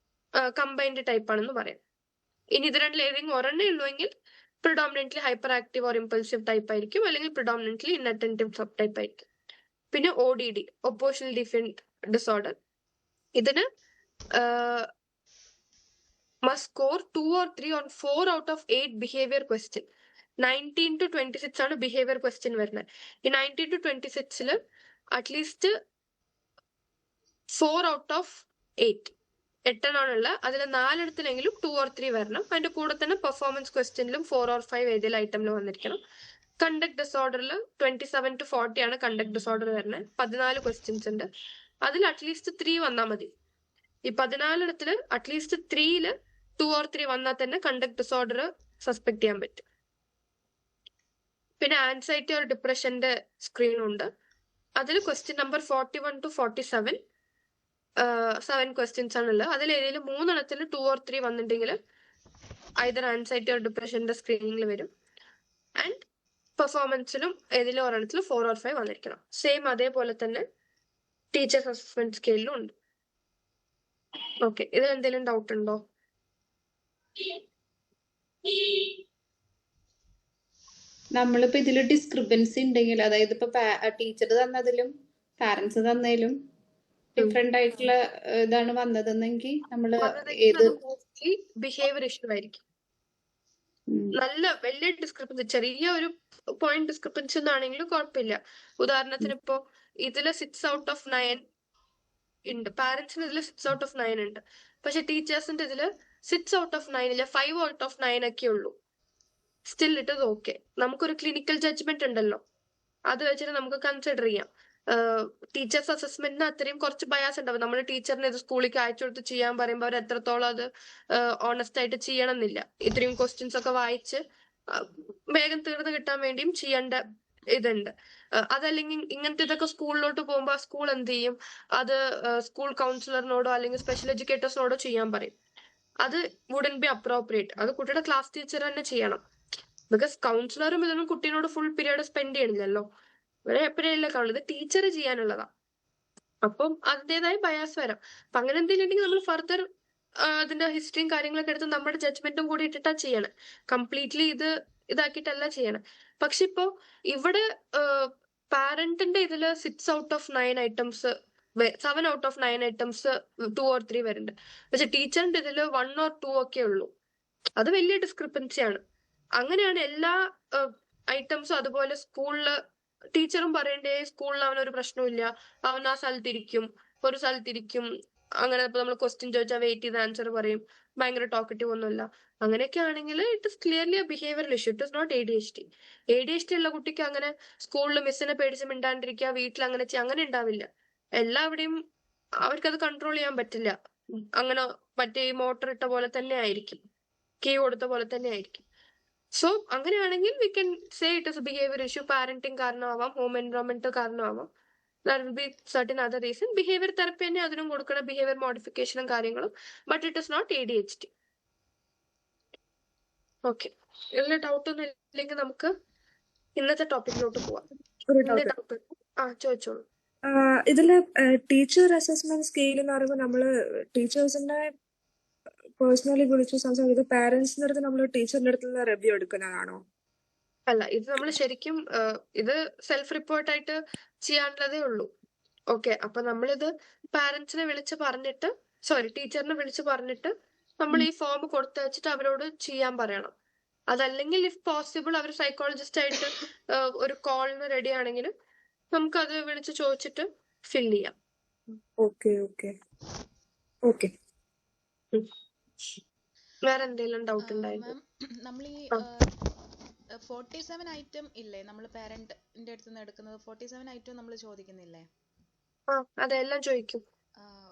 കമ്പൈൻഡ് ടൈപ്പ് ആണെന്ന് പറയാം. ഇനി ഇത് രണ്ടിൽ ഏതെങ്കിലും ഒരെണ്ണേ ഉള്ളൂവെങ്കിൽ predominantly hyper active or impulsive type ആയിരിക്കും, അല്ലെങ്കിൽ പ്രിഡോമിനന്റ്ലി ഇൻഅറ്റന്റീവ് സബ് ടൈപ്പ് ആയിരിക്കും. പിന്നെ ODD, ഒപ്പോഷണൽ ഡിഫറെന്റ് ഡിസോർഡർ, ഇതിന് must score 2 or 3 on 4 out of 8 behavior question. 19 to 26 ആണ് ബിഹേവിയർ ക്വസ്റ്റ്യൻ വരുന്നത്. ഈ 19 to 26 അറ്റ്ലീസ്റ്റ് 4 out of 8 8 അതിൽ 4 2 or 3 വരണം. അതിന്റെ കൂടെ തന്നെ പെർഫോമൻസ് ക്വസ്റ്റ്യനിലും 4 or 5 ഏതെങ്കിലും ഐറ്റമിൽ വന്നിരിക്കണം. കണ്ടക്ട് ഡിസോർഡറിൽ 27 to 40 ആണ് കണ്ടക്ട് ഡിസോർഡർ വരുന്നത്. 14 ക്വസ്റ്റ്യൻസ് ഉണ്ട്, അതിൽ അറ്റ്ലീസ്റ്റ് 3 വന്നാൽ മതി. ഈ 14 അറ്റ്ലീസ്റ്റ് 3 2 or 3 വന്നാൽ തന്നെ കണ്ടക്ട് ഡിസോർഡർ സസ്പെക്ട് ചെയ്യാൻ പറ്റും. പിന്നെ ആൻസൈറ്റി ഓർ ഡിപ്രഷന്റെ സ്ക്രീൻ ഉണ്ട്, അതിൽ ക്വസ്റ്റ്യൻ നമ്പർ 41 to 47 7 ക്വസ്റ്റ്യൻസ് ആണുള്ളത്. അതിൽ ഏതെങ്കിലും 3 2 or 3 വന്നിട്ടുണ്ടെങ്കിൽ ഐദർ ആൻസൈറ്റി ഓർ ഡിപ്രഷന്റെ സ്ക്രീനിങ്ങിൽ വരും. ആൻഡ് പെർഫോമൻസിലും ഏതിലും ഒരെണ്ണത്തിൽ 4 or 5 വന്നിരിക്കണം. സെയിം അതേപോലെ തന്നെ ടീച്ചേഴ്സ് അസസ്മെന്റ് സ്കെയിലും ഉണ്ട്. ഓക്കെ, ഇതിൽ എന്തെങ്കിലും ഡൗട്ട് ഉണ്ടോ? നമ്മളിപ്പോ ഇതില് ഡിസ്ക്രിപ്പൻസി ഉണ്ടെങ്കിൽ, അതായത് ഇപ്പൊ ടീച്ചർ തന്നതിലും പാരന്റ്സ് തന്നതിലും ഡിഫറെന്റ് ആയിട്ടുള്ള ഇതാണ് വന്നതെന്നെങ്കിൽ നമ്മള് ഏത് മോസ്റ്റ്ലി ബിഹേവിയർ ഇഷ്യൂ ആയിരിക്കും. നല്ല വലിയ ഡിസ്ക്രിപ്പൻസി, ചെറിയ ഒരു പോയിന്റ് ഡിസ്ക്രിപ്പൻസി ഒന്നാണെങ്കിലും കുഴപ്പമില്ല. ഉദാഹരണത്തിന് ഇപ്പോ ഇതില് 6 out of 9 ഉണ്ട്, പാരന്റ്സിന് ഇതില് 6 out of 9 ഉണ്ട്. പക്ഷെ ടീച്ചേഴ്സിന്റെ ഇതില് 6 out of 9 ഇല്ല, 5 out of 9 ഒക്കെ ഉള്ളൂ. Still it is okay. നമുക്കൊരു ക്ലിനിക്കൽ ജഡ്ജ്മെന്റ് ഉണ്ടല്ലോ, അത് വെച്ചിട്ട് നമുക്ക് കൺസിഡർ ചെയ്യാം. ടീച്ചേഴ്സ് അസസ്മെന്റിന് അത്രയും കുറച്ച് ബയാസ് ഉണ്ടാവും. നമ്മൾ ടീച്ചറിനെ ഇത് സ്കൂളിലേക്ക് അയച്ചു കൊടുത്ത് ചെയ്യാൻ പറയുമ്പോൾ അവർ എത്രത്തോളം അത് ഓണസ്റ്റ് ആയിട്ട് ചെയ്യണം എന്നില്ല. ഇത്രയും ക്വസ്റ്റ്യൻസ് ഒക്കെ വായിച്ച് വേഗം തീർന്ന് കിട്ടാൻ വേണ്ടിയും ചെയ്യേണ്ട ഇതുണ്ട്. അതല്ലെങ്കിൽ ഇങ്ങനത്തെ ഇതൊക്കെ സ്കൂളിലോട്ട് പോകുമ്പോൾ സ്കൂൾ എന്ത് ചെയ്യും, അത് സ്കൂൾ കൗൺസിലറിനോടോ അല്ലെങ്കിൽ സ്പെഷ്യൽ എഡ്യൂക്കേറ്റേഴ്സിനോടോ ചെയ്യാൻ പറയും. അത് വുഡൻ ബി അപ്രോപ്രിയേറ്റ്. അത് കുട്ടിയുടെ ക്ലാസ് ടീച്ചർ തന്നെ ചെയ്യണം. ബിക്കോസ് കൗൺസിലറും ഇതൊന്നും കുട്ടീനോട് ഫുൾ പീരീഡ് സ്പെൻഡ് ചെയ്യണില്ലല്ലോ, ഇവരെ എപ്പോഴല്ലേ കാണുള്ളൂ. ഇത് ടീച്ചർ ചെയ്യാനുള്ളതാ. അപ്പം അതിൻ്റെതായ ബയാസ് വരാം. അപ്പൊ അങ്ങനെ എന്തെങ്കിലും ഉണ്ടെങ്കിൽ നമ്മൾ ഫർദർ അതിന്റെ ഹിസ്റ്ററിയും കാര്യങ്ങളൊക്കെ എടുത്ത് നമ്മുടെ ജഡ്ജ്മെന്റും കൂടി ഇട്ടിട്ടാ ചെയ്യണം. കംപ്ലീറ്റ്ലി ഇതാക്കിയിട്ടല്ല ചെയ്യണം. പക്ഷെ ഇപ്പോ ഇവിടെ പാരന്റിന്റെ ഇതില് 6 out of 9 items, 7 out of 9 items 2 or 3 വരുന്നുണ്ട്. പക്ഷെ ടീച്ചറിന്റെ ഇതില് 1 or 2 ഒക്കെ ഉള്ളൂ. അത് വലിയ ഡിസ്ക്രിപ്പൻസിയാണ്. അങ്ങനെയാണ് എല്ലാ ഐറ്റംസും. അതുപോലെ സ്കൂളില് ടീച്ചറും പറയണ്ടേ, സ്കൂളിൽ അവനൊരു പ്രശ്നമില്ല, അവൻ ആ സ്ഥലത്തിരിക്കും, ഒരു സ്ഥലത്തിരിക്കും, അങ്ങനെ ഇപ്പൊ നമ്മൾ ക്വസ്റ്റ്യൻ ചോദിച്ചാൽ വെയിറ്റ് ചെയ്ത് ആൻസർ പറയും, ഭയങ്കര ടോക്കറ്റീവ് ഒന്നുമില്ല. അങ്ങനെയൊക്കെ ആണെങ്കിൽ it is clearly a behavioural issue, it is not ADHD. ADHD ഉള്ള കുട്ടിക്ക് അങ്ങനെ സ്കൂളിൽ മിസ്സിനെ പേടിച്ച് മിണ്ടാണ്ടിരിക്കുക, വീട്ടിൽ അങ്ങനെ അങ്ങനെ ഉണ്ടാവില്ല. എല്ലാവിടെയും അവർക്കത് കൺട്രോൾ ചെയ്യാൻ പറ്റില്ല. അങ്ങനെ മറ്റേ മോട്ടർ ഇട്ട പോലെ തന്നെ ആയിരിക്കും, കീ കൊടുത്ത പോലെ തന്നെ ആയിരിക്കും. സോ അങ്ങനെയാണെങ്കിൽ we can say it is behaviour issue. Parenting കാരണമാവാം, ഹോം എൻവയോൺമെന്റ് കാരണമാവാം, that will be certain other reason. Behaviour therapy തന്നെ അതിനും കൊടുക്കണം, ബിഹേവിയർ മോഡിഫിക്കേഷനും കാര്യങ്ങളും. But it is not ADHD. Okay, ഇതിൽ ഡൗട്ട് ഒന്നും ഇല്ലെങ്കിൽ നമുക്ക് ഇന്നത്തെ ടോപ്പിക്കിലോട്ട് പോവാം. ഒരു ഇന്നത്തെ ഡൗട്ട്. ഡൗട്ട് ചോദിച്ചോളൂ. ഇതില് ടീച്ചർ അസസ്മെന്റ് സ്കെയിൽ എന്ന് പറയുമ്പോൾ നമ്മള് ടീച്ചേഴ്സിന്റെ പേഴ്സണലി വിളിച്ച് സംസാരിക്കുന്നത് പാരന്റ്സിന്റെ അടുത്ത് നമ്മൾ ടീച്ചറിന്റെ അടുത്തുള്ള റിവ്യൂ എടുക്കുന്നതാണോ? അല്ല, ഇത് നമ്മൾ ശരിക്കും ഇത് സെൽഫ് റിപ്പോർട്ടായിട്ട് ചെയ്യാനുള്ളതേ ഉള്ളൂ. ഓക്കെ, അപ്പൊ നമ്മളിത് പാരന്റ്സിനെ വിളിച്ച് പറഞ്ഞിട്ട്, ടീച്ചറിനെ വിളിച്ച് പറഞ്ഞിട്ട് നമ്മൾ ഈ ഫോം കൊടുത്തയച്ചിട്ട് അവരോട് ചെയ്യാൻ പറയണം. അതല്ലെങ്കിൽ ഇഫ് പോസിബിൾ അവർ സൈക്കോളജിസ്റ്റ് ആയിട്ട് ഒരു കോളിന് റെഡി ആണെങ്കിൽ നമുക്ക് അത് വിളിച്ച് ചോദിച്ചിട്ട് ഫിൽ ചെയ്യാം. Okay okay okay. വേറെ എന്തെങ്കിലും ഡൗട്ട് ഉണ്ടായിരുന്നു? മാം, നമ്മൾ ഈ 47 ഐറ്റം ഇല്ലേ, നമ്മൾ പാരന്റിന്റെ അടുത്ത് നിന്ന് എടുക്കുന്നത് 47 ഐറ്റം നമ്മൾ ചോദിക്കുന്നില്ലേ? അതെല്ലാം ചോദിക്കും.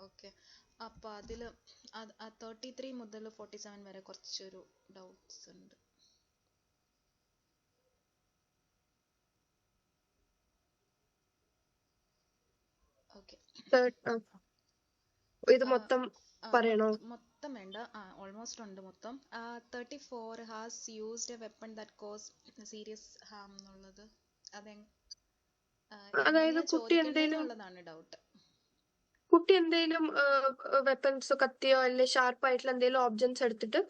ഓക്കെ. അപ്പൊ അതില് 33 മുതൽ 47 വരെ കുറച്ചൊരു ഡൗട്ട്സ് ഉണ്ട്. ഓക്കെ, ഇത് മൊത്തം പറയണോ? മൊത്തം വേണ്ട, ഓൾമോസ്റ്റ് ഉണ്ട് മൊത്തം. 34 has used a weapon that cause serious harm എന്നുള്ളത് അതായത് കുട്ടി എന്തെങ്കിലും വെപ്പൺസ്, കത്തിയോ അല്ലെങ്കിൽ ഷാർപ്പ് ആയിട്ടുള്ള എന്തെങ്കിലും ഓബ്ജക്ട്സ് എടുത്തിട്ട്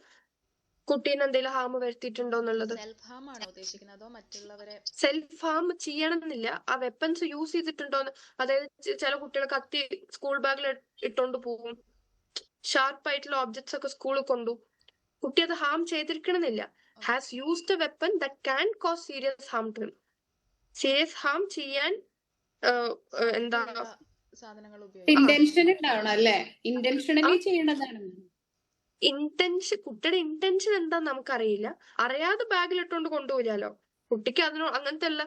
കുട്ടീനെ എന്തെങ്കിലും ഹാം വരുത്തിയിട്ടുണ്ടോ എന്നുള്ളത്. സെൽഫ് ഹാം ആണോ ഉദ്ദേശിക്കുന്നത് അതോ മറ്റുള്ളവരെ? സെൽഫ് ഹാം ചെയ്യണമെന്നില്ല, ആ വെപ്പൺസ് യൂസ് ചെയ്തിട്ടുണ്ടോന്ന്. അതായത് ചില കുട്ടികൾ കത്തി സ്കൂൾ ബാഗിൽ ഇട്ടോണ്ട് പോകും, ഷാർപ്പ് ആയിട്ടുള്ള ഓബ്ജക്ട്സ് ഒക്കെ സ്കൂളിൽ കൊണ്ടു. കുട്ടി അത് ഹാം ചെയ്തിരിക്കണമെന്നില്ല. Has used a weapon that can cause serious harm to him. Serious harm ചെയ്യാൻ എന്താ സാധനങ്ങൾ ഇന്റൻഷൻ ഉണ്ടാവണം അല്ലേ? ഇന്റൻഷനലി ചെയ്യണതാണ്. കുട്ടിയുടെ ഇന്റൻഷൻ എന്താന്ന് നമുക്കറിയില്ല. അറിയാതെ ബാഗിൽ ഇട്ടുകൊണ്ട് കൊണ്ടുപോയില്ലോ. കുട്ടിക്ക് അങ്ങനത്തെ ഉള്ള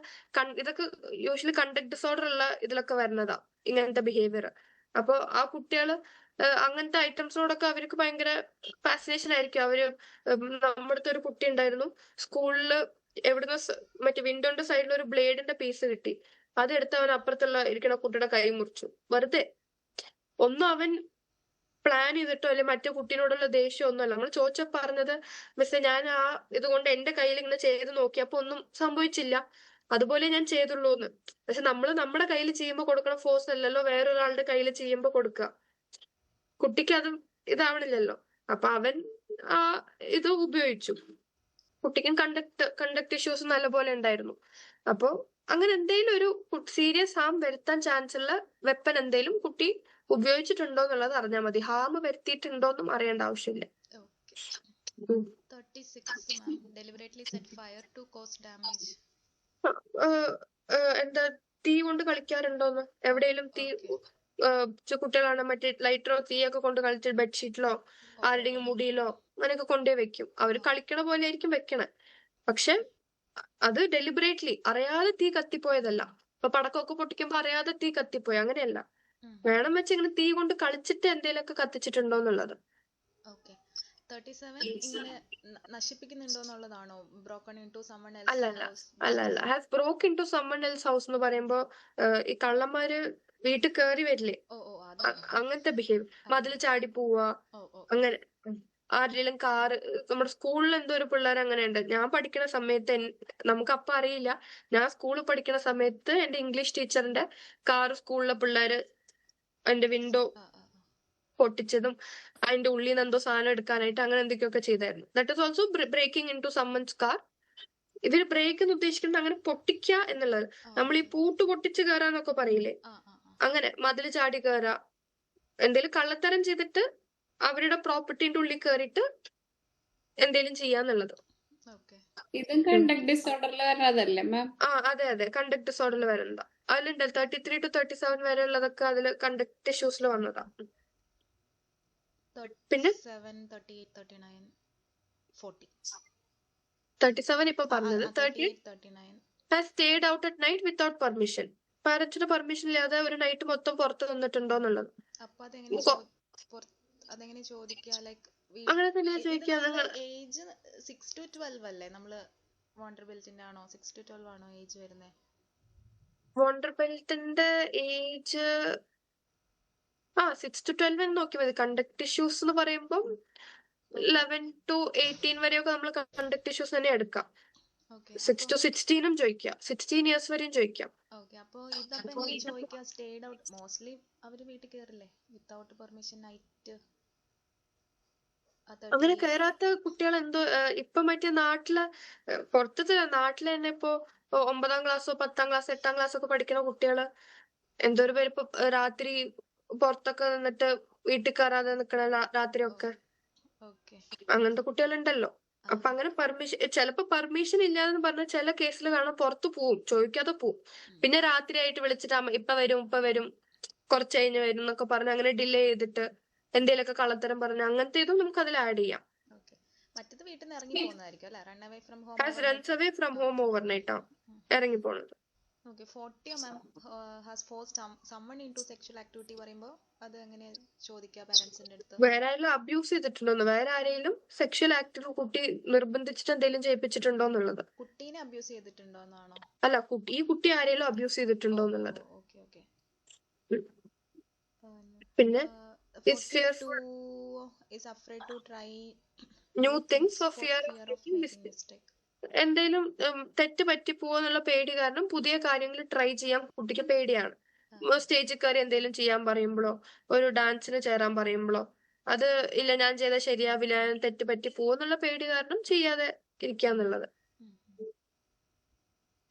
ഇതൊക്കെ യൂഷ്വലി കണ്ടക്ട് ഡിസോർഡർ ഉള്ള ഇതിലൊക്കെ വരുന്നതാ ഇങ്ങനത്തെ ബിഹേവിയർ. അപ്പൊ ആ കുട്ടികള് അങ്ങനത്തെ ഐറ്റംസിനോടൊക്കെ അവർക്ക് ഭയങ്കര ഫാസിനേഷൻ ആയിരിക്കും. അവര് നമ്മുടെ അടുത്ത് ഒരു കുട്ടി ഉണ്ടായിരുന്നു, സ്കൂളില് എവിടുന്ന് മറ്റേ വിൻഡോന്റെ സൈഡിൽ ഒരു ബ്ലേഡിന്റെ പീസ് കിട്ടി, അതെടുത്ത് അവൻ അപ്പുറത്തുള്ള ഇരിക്കുന്ന കുട്ടിയുടെ കൈ മുറിച്ചു. വെറുതെ ഒന്നും അവൻ പ്ലാൻ ചെയ്തിട്ടോ അല്ലെങ്കിൽ മറ്റേ കുട്ടീനോടുള്ള ദേഷ്യമൊന്നുമല്ല. നമ്മൾ ചോദിച്ചപ്പോ പറഞ്ഞത് മിസ്സേ ഞാൻ ആ ഇതുകൊണ്ട് എന്റെ കയ്യിൽ ഇങ്ങനെ ചെയ്ത് നോക്കിയപ്പോ ഒന്നും സംഭവിച്ചില്ല, അതുപോലെ ഞാൻ ചെയ്തുള്ളൂന്ന്. പക്ഷെ നമ്മള് നമ്മുടെ കയ്യിൽ ചെയ്യുമ്പോ കൊടുക്കണ ഫോഴ്സ് അല്ലല്ലോ വേറൊരാളുടെ കയ്യിൽ ചെയ്യുമ്പോ കൊടുക്കുക. കുട്ടിക്ക് അത് ഇതാവണില്ലല്ലോ. അപ്പൊ അവൻ ആ ഇത് ഉപയോഗിച്ചു. കുട്ടിക്കും കണ്ടക്ട് ഇഷ്യൂസ് നല്ലപോലെ ഉണ്ടായിരുന്നു. അപ്പൊ അങ്ങനെ എന്തെങ്കിലും ഒരു സീരിയസ് ഹാം വരുത്താൻ ചാൻസ് ഉള്ള വെപ്പൺ എന്തെങ്കിലും കുട്ടി ഉപയോഗിച്ചിട്ടുണ്ടോ എന്നുള്ളത് അറിഞ്ഞാൽ മതി. ഹാം വരുത്തിയിട്ടുണ്ടോന്നും അറിയേണ്ട ആവശ്യമില്ല. Okay. 36 ma'am. Deliberately set fire to cause damage. എന്താ തീ കൊണ്ട് കളിക്കാറുണ്ടോന്ന് എവിടെയെങ്കിലും തീ കുട്ടികളാണ് മറ്റേ ലൈറ്ററോ തീയൊക്കെ കൊണ്ട് കളിച്ചിട്ട് ബെഡ്ഷീറ്റിലോ ആരുടെയും മുടിയിലോ അങ്ങനെയൊക്കെ കൊണ്ടേ വെക്കും. അവര് കളിക്കണ പോലെ ആയിരിക്കും വെക്കണേ. പക്ഷെ അത് ഡെലിബറേറ്റ്ലി അറിയാതെ തീ കത്തിപ്പോയതല്ല. ഇപ്പൊ പടക്കമൊക്കെ പൊട്ടിക്കുമ്പോ അറിയാതെ തീ കത്തിപ്പോയി, അങ്ങനെയല്ല. വേണം വെച്ച് ഇങ്ങനെ തീ കൊണ്ട് കളിച്ചിട്ട് എന്തെങ്കിലുമൊക്കെ കത്തിച്ചിട്ടുണ്ടോ എന്നുള്ളത്. Okay. 37 ഇങ്ങനെ നശിപ്പിക്കുന്നുണ്ടോ എന്നുള്ളതാണോ? Broken in to someone else എൽസ് അല്ല ഹൗസ്. അല്ല അല്ല has broke in to someone else house എന്ന് പറയുമ്പോ ഈ കള്ളന്മാര് വീട്ടിൽ കയറി വരില്ലേ, ഓ ഓ അതാണോ? അങ്ങനത്തെ ബിഹേവ്. മതില് ചാടി പോവുക, ഓ ഓ അങ്ങനെ. ആരുടെയും കാറ്, നമ്മുടെ സ്കൂളിൽ എന്തോ ഒരു പിള്ളേർ അങ്ങനെ ഉണ്ട്. ഞാൻ പഠിക്കുന്ന സമയത്ത് നമുക്ക് അപ്പൊ അറിയില്ല. ഞാൻ സ്കൂളിൽ പഠിക്കുന്ന സമയത്ത് എന്റെ ഇംഗ്ലീഷ് ടീച്ചറിന്റെ കാറ് സ്കൂളിലെ പിള്ളേര് എന്റെ വിൻഡോ പൊട്ടിച്ചതും അതിന്റെ ഉള്ളിൽ നിന്ന് എന്തോ സാധനം എടുക്കാനായിട്ട് അങ്ങനെ എന്തൊക്കെയൊക്കെ ചെയ്തായിരുന്നു. That is also breaking in to someone's car. ഇവര് ബ്രേക്ക് എന്ന് ഉദ്ദേശിക്കുന്നത് അങ്ങനെ പൊട്ടിക്കുക എന്നുള്ളത്. നമ്മൾ ഈ പൂട്ട് പൊട്ടിച്ച് കയറാന്നൊക്കെ പറയില്ലേ, അങ്ങനെ മതില് ചാടി കയറാ, എന്തേലും കള്ളത്തരം ചെയ്തിട്ട് അവരുടെ പ്രോപ്പർട്ടിന്റെ ഉള്ളിൽ കയറിയിട്ട് എന്തേലും ചെയ്യാന്നുള്ളത്. ഇതും കണ്ടക്ട് ഡിസോർഡറിൽ വരുന്നതല്ലേ മാം? അതെ അതെ, കണ്ടക്ട് ഡിസോർഡറിൽ വരുന്നതാ. അതിലുണ്ട് 33 to 37 വരെ ഉള്ളതൊക്കെ അതില് കണ്ടക്ട് ഇഷ്യൂസിൽ വന്നതാ. പിന്നെ 37 ഇപ്പൊ പറഞ്ഞത് 38 has stayed out at night without permission. പാരന്റ്സിന്റെ പെർമിഷൻ ഇല്ലാതെ ഒരു നൈറ്റ് മൊത്തം പുറത്ത് നിന്നിട്ടുണ്ടോ എന്നുള്ളത്. അങ്ങനെ തന്നെ ചോദിക്കാം. ഏജ് 6 to 12 അല്ലേ? നമ്മള് വണ്ടർബെൽറ്റിന്റെ ആണോ 6 to 12 ആണോ ഏജ് വരുന്നത്? വണ്ടർബെൽറ്റിന്റെ ഏജ് 6 to 12 എന്ന് നോക്കി മതി. കണ്ടക്ട് ഇഷ്യൂസ് എന്ന് പറയുമ്പോൾ 11 to 18 വരെയൊക്കെ നമ്മൾ കണ്ടക്ട് ഇഷ്യൂസ് തന്നെ എടുക്കാം. 6 to 16 ചോദിക്കാം, 16 years വരെയും ചോദിക്കാം. അപ്പൊ ഇതപ്പോ എങ്ങനെ ചോദിക്കാം? സ്റ്റേഡ് ഔട്ട് മോസ്റ്റ്ലി അവര് വീട്ടിൽ കയറില്ലേ വിത്തൗട്ട് പെർമിഷൻ നൈറ്റ്? അങ്ങനെ കയറാത്ത കുട്ടികൾ എന്തോ ഇപ്പൊ മറ്റേ നാട്ടിലെ പുറത്തത്തെ നാട്ടിലെ തന്നെ ഇപ്പൊ 9ാം ക്ലാസ്സോ 10ാം ക്ലാസ് 8ാം ക്ലാസ് ഒക്കെ പഠിക്കുന്ന കുട്ടികള് എന്തോരു പേര് ഇപ്പൊ രാത്രി പുറത്തൊക്കെ നിന്നിട്ട് വീട്ടിൽ കയറാതെ നിക്കണ രാത്രിയൊക്കെ, അങ്ങനത്തെ കുട്ടികളുണ്ടല്ലോ. അപ്പൊ അങ്ങനെ ചിലപ്പോ പെർമിഷൻ ഇല്ലാന്ന് പറഞ്ഞ ചില കേസിൽ കാണാൻ പുറത്തു പോവും, ചോദിക്കാതെ പോവും. പിന്നെ രാത്രി ആയിട്ട് വിളിച്ചിട്ട് ഇപ്പൊ വരും കുറച്ച് കഴിഞ്ഞ് വരും എന്നൊക്കെ പറഞ്ഞ് അങ്ങനെ ഡിലേ ചെയ്തിട്ട് എന്തേലൊക്കെ കള്ളത്തരം പറഞ്ഞ അങ്ങനത്തെ ഇതും നമുക്ക് അതിൽ ആഡ് ചെയ്യാം. മറ്റത് വീട്ടിൽ നിന്ന് ഇറങ്ങി പോകുന്നതായിരിക്കും അല്ലേ? Run away from home. runs away from home overnight ഇറങ്ങി പോണത്. 40 ma'am has forced someone into sexual activity പറയുമ്പോൾ അത് എങ്ങനെ ചോദിക്കുക പാരന്റ്സിന്റെ അടുത്ത്? വേറെ ആരെങ്കിലും അബ്യൂസ് ചെയ്തിട്ടുണ്ടോന്ന്, വേറെ ആരെങ്കിലും സെക്ഷൽ ആക്ട് കുട്ടി നിർബന്ധിച്ചിട്ട് എന്തെങ്കിലും ചെയ്യിപ്പിച്ചിട്ടുണ്ടോ എന്നുള്ളത്. കുട്ടീനെ അബ്യൂസ് ചെയ്തിട്ടുണ്ടോ എന്നാണോ? അല്ല, ഈ കുട്ടി ആരെങ്കിലും അബ്യൂസ് ചെയ്തിട്ടുണ്ടോ എന്നുള്ളത്. പിന്നെ is afraid to try new things for fear of making mistake. എന്തേലും തെറ്റ് പറ്റിപ്പോന്നുള്ള പേടി കാരണം പുതിയ കാര്യങ്ങൾ ട്രൈ ചെയ്യാൻ കുട്ടിക്ക് പേടിയാണ്. സ്റ്റേജിൽ കയറി എന്തെങ്കിലും ചെയ്യാൻ പറയുമ്പോഴോ ഒരു ഡാൻസിന് ചേരാൻ പറയുമ്പോഴോ അത് ഇല്ല ഞാൻ ചെയ്താൽ ശരിയാവില്ല, ഞാൻ തെറ്റ് പറ്റി പോവെന്നുള്ള പേടി കാരണം ചെയ്യാതെ ഇരിക്കാന്നുള്ളത്.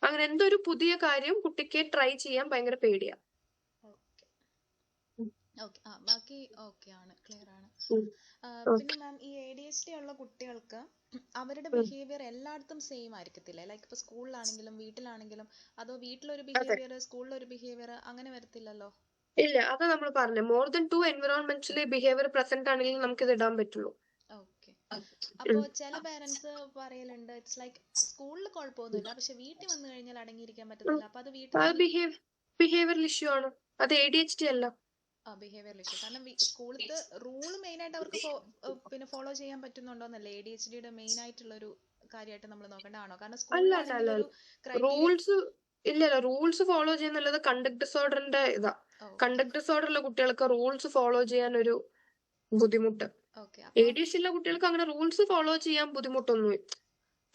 അങ്ങനെ എന്തോ ഒരു പുതിയ കാര്യം കുട്ടിക്ക് ട്രൈ ചെയ്യാൻ ഭയങ്കര പേടിയാ. ബാക്കി ആണ്, ക്ലിയർ ആണ്. പിന്നെ മാം ഈ ADHD ഉള്ള കുട്ടികൾക്ക് അവരുടെ ബിഹേവിയർ എല്ലായിടത്തും സെയിം ആയിരിക്കത്തില്ലേ? ലൈക്ക് ഇപ്പൊ സ്കൂളിലാണെങ്കിലും വീട്ടിലാണെങ്കിലും, അതോ വീട്ടിലൊരു ബിഹേവിയർ സ്കൂളിലൊരു ബിഹേവിയർ അങ്ങനെ വരത്തില്ലല്ലോ? ഇല്ല, അത് നമ്മൾ പറഞ്ഞു മോർ ദാൻ 2 എൻവയോൺമെന്റ്സിലെ ബിഹേവിയർ പ്രസന്റ് ആണെങ്കിൽ നമുക്ക് ഇത് ഇടാൻ പറ്റുള്ളൂ. അപ്പോ ചില പേരന്റ്സ് പറയലുണ്ട് ഇറ്റ്സ് ലൈക്ക് സ്കൂളിൽ കുഴപ്പമൊന്നുമില്ല പക്ഷെ വീട്ടിൽ വന്നു കഴിഞ്ഞാൽ അടങ്ങിയിരിക്കാൻ പറ്റത്തില്ല. അപ്പൊ അത് വീട്ടിൽ ബിഹേവിയർ ഇഷ്യൂ ആണ്, അത് ADHD അല്ല. Behaviour issue. കാരണം സ്കൂളിലത്തെ റൂൾ മെയിൻ ആയിട്ട് അവർക്ക് പിന്നെ ഫോളോ ചെയ്യാൻ പറ്റുന്നുണ്ടോന്നല്ലേ ADHDയുടെ മെയിൻ ആയിട്ടുള്ള ഒരു കാര്യമായിട്ട് നമ്മൾ നോക്കേണ്ടതാണോ? കാരണം റൂൾസ് ഇല്ലല്ലോ, റൂൾസ് ഫോളോ ചെയ്യുന്നുള്ളത് കണ്ടക്ട് ഡിസോർഡറിന്റെ ഇതാ. കണ്ടക്ട് ഡിസോർഡറുള്ള കുട്ടികൾക്ക് റൂൾസ് ഫോളോ ചെയ്യാൻ ഒരു ബുദ്ധിമുട്ട്. ഓക്കെ എ അപ്പം ഡി എച്ച് ഉള്ള കുട്ടികൾക്ക് അങ്ങനെ റൂൾസ് ഫോളോ ചെയ്യാൻ ബുദ്ധിമുട്ടൊന്നും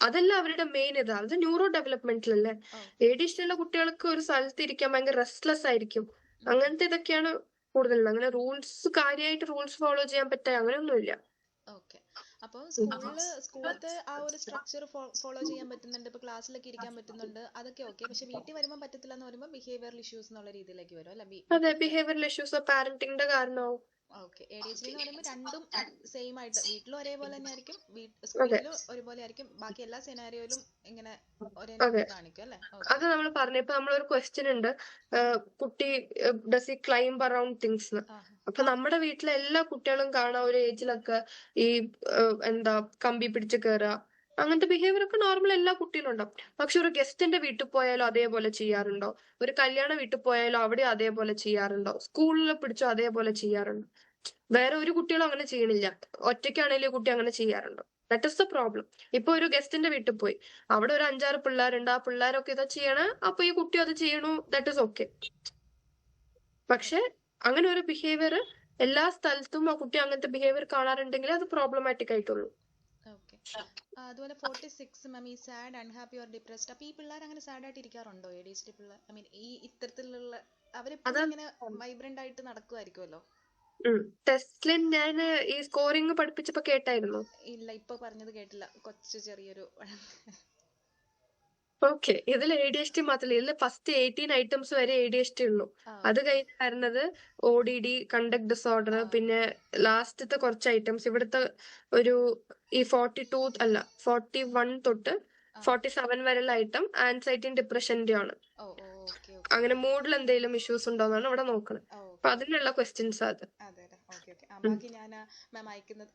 അതല്ല അവരുടെ മെയിൻ ഇത്. അത് ന്യൂറോ ഡെവലപ്മെന്റിലല്ലേ. ഓക്കെ എ ഡി എച്ച് ഉള്ള കുട്ടികൾക്ക് ഒരു സ്ഥലത്ത് ഇരിക്കാൻ ഭയങ്കര റെസ്റ്റ്ലെസ് ആയിരിക്കും. അങ്ങനത്തെ ഇതൊക്കെയാണ് കൂടുതൽ. അങ്ങനെ റൂൾസ് കാര്യമായിട്ട് റൂൾസ് ഫോളോ ചെയ്യാൻ പറ്റുക അങ്ങനെയൊന്നുമില്ല. ഓക്കെ അപ്പോൾ സ്കൂളിലത്തെ ആ ഒരു സ്ട്രക്ചർ ഫോളോ ചെയ്യാൻ പറ്റുന്നുണ്ട്, ഇപ്പൊ ക്ലാസ്സിലൊക്കെ ഇരിക്കാൻ പറ്റുന്നുണ്ട്, അതൊക്കെ ഓക്കെ. പക്ഷെ വീട്ടിൽ വരുമ്പോൾ പറ്റത്തില്ല എന്ന് പറയുമ്പോൾ ബിഹേവിയറൽ ഇഷ്യൂസ് എന്നുള്ള രീതിയിലേക്ക് വരും അല്ലെ? അതെ, ബിഹേവിയറൽ ഇഷ്യൂസ് പാരന്റിങ്ങിന്റെ കാരണമാവും. Okay. A D H D എന്ന് പറയുമ്പോൾ രണ്ടും സെയിം ആയിട്ട് വീട്ടിലും ഒരേപോലെ തന്നെ ആയിരിക്കും, അതെ സ്കൂളിലും ഒരുപോലെ ആയിരിക്കും, ബാക്കി എല്ലാ സിനാരിയോയിലും ഇങ്ങനെ ഒരേ അതെ കാണിക്കും അല്ലെ? അത് നമ്മൾ പറഞ്ഞു. ഇപ്പൊ നമ്മളൊരു ക്വസ്റ്റ്യൻ ഉണ്ട്, കുട്ടി ഡസ് ഈ ക്ലൈംബ് അറൌണ്ട് തിങ്സ്. അപ്പൊ നമ്മുടെ വീട്ടിലെ എല്ലാ കുട്ടികളും കാണാം ഒരു ഏജിലൊക്കെ ഈ എന്താ കമ്പി പിടിച്ച് കയറുക, അങ്ങനത്തെ ബിഹേവിയർ ഒക്കെ നോർമൽ എല്ലാ കുട്ടികളും ഉണ്ടാവും. പക്ഷെ ഒരു ഗസ്റ്റിന്റെ വീട്ടിൽ പോയാലും അതേപോലെ ചെയ്യാറുണ്ടോ? ഒരു കല്യാണ വീട്ടിൽ പോയാലും അവിടെ അതേപോലെ ചെയ്യാറുണ്ടോ? സ്കൂളിൽ പിടിച്ചോ അതേപോലെ ചെയ്യാറുണ്ടോ? വേറെ ഒരു കുട്ടികളും അങ്ങനെ ചെയ്യണില്ല. ഒറ്റയ്ക്കാണെങ്കിലും കുട്ടി അങ്ങനെ ചെയ്യാറുണ്ടോ? That is the problem. ഇപ്പൊ ഒരു ഗസ്റ്റിന്റെ വീട്ടിൽ പോയി, അവിടെ ഒരു 5-6 പിള്ളേരുണ്ട്, ആ പിള്ളേരൊക്കെ ഇതാ ചെയ്യണ, അപ്പൊ ഈ കുട്ടി അത് ചെയ്യണു, ദാറ്റ് ഇസ് ഓക്കെ. പക്ഷെ അങ്ങനെ ഒരു ബിഹേവിയർ എല്ലാ സ്ഥലത്തും ആ കുട്ടി അങ്ങനത്തെ ബിഹേവിയർ കാണാറുണ്ടെങ്കിൽ അത് പ്രോബ്ലമാറ്റിക് ആയിട്ടുള്ളൂ. ഓക്കെ. അതുപോലെ 46 മാം, ഈ സാഡ്, അൺഹാപ്പി ഓർ ഡിപ്രസ്ഡ്, അപ്പൊ ഈ പിള്ളേർ അങ്ങനെ സാഡ് ആയിട്ട് ഇരിക്കാറുണ്ടോ? എ ഡി എച്ച് ഡി പിള്ളേർ, ഐ മീൻ ഈ ഇത്തരത്തിലുള്ള അവരെപ്പോഴും അതാ ഇങ്ങനെ വൈബ്രന്റ് ആയിട്ട് നടക്കുമായിരിക്കുമല്ലോ? ടെസ്റ്റിൽ ഞാൻ ഈ സ്കോറിംഗ് പഠിപ്പിച്ചപ്പോ കേട്ടായിരുന്നു. ഇല്ല, ഇപ്പൊ പറഞ്ഞത് കേട്ടില്ല, കൊച്ചു ചെറിയൊരു ഓക്കെ, ഇതിൽ എ ഡി എച്ച് ടി മാത്രമല്ല, ഇതിൽ ഫസ്റ്റ് 18 ഐറ്റംസ് വരെ എ ഡി എച്ച് ടി ഉള്ളൂ. അത് കഴിഞ്ഞ് വരുന്നത് O D D, conduct disorder, പിന്നെ ലാസ്റ്റത്തെ കുറച്ച് ഐറ്റംസ് ഇവിടുത്തെ ഒരു ഈ 42 അല്ല 41 തൊട്ട് 47 വരെയുള്ള ഐറ്റം ആൻസൈറ്റിയും ഡിപ്രഷന്റെ ആണ്. അങ്ങനെ മൂഡിൽ എന്തെങ്കിലും ഇഷ്യൂസ് ഉണ്ടോന്നാണ് ഇവിടെ നോക്കുന്നത്. അപ്പൊ അതിനുള്ള ക്വസ്റ്റ്യൻസ് അത്. ബാക്കി ഞാൻ മാം അയക്കുന്ന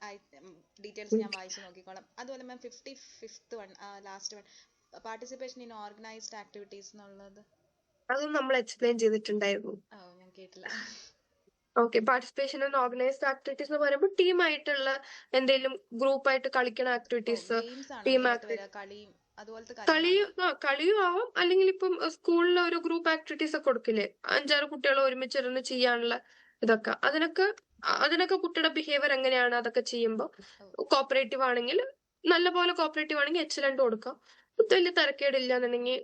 ഡീറ്റെയിൽസ് ഞാൻ വായിച്ചു നോക്കിക്കോളാം. അതുപോലെ മാം 55th one, last one, participation in organised activities എന്നുള്ളത് അതും നമ്മൾ എക്സ്പ്ലെയിൻ ചെയ്തിട്ടുണ്ടായിരുന്നു. ഞാൻ കേട്ടില്ല. Okay, participation in organised activities എന്ന് പറയുമ്പോൾ ടീമായിട്ടുള്ള എന്തെങ്കിലും ഗ്രൂപ്പായിട്ട് കളിക്കുന്ന ആക്ടിവിറ്റീസ്, ടീം ആക്ടിവിറ്റീസ്, കളിയും ആവാം. അല്ലെങ്കിൽ ഇപ്പം സ്കൂളിലെ ഒരു ഗ്രൂപ്പ് ആക്ടിവിറ്റീസ് ഒക്കെ കൊടുക്കില്ലേ, 5-6 കുട്ടികൾ ഒരുമിച്ചിരുന്ന് ചെയ്യാനുള്ള ഇതൊക്കെ, അതിനൊക്കെ കുട്ടിയുടെ ബിഹേവിയർ എങ്ങനെയാണ് അതൊക്കെ ചെയ്യുമ്പോൾ കോപ്പറേറ്റീവ് ആണെങ്കിൽ, നല്ലപോലെ കോപ്പറേറ്റീവ് ആണെങ്കിൽ എക്സലന്റ് കൊടുക്കാം. വലിയ തരക്കേടില്ല എന്നുണ്ടെങ്കിൽ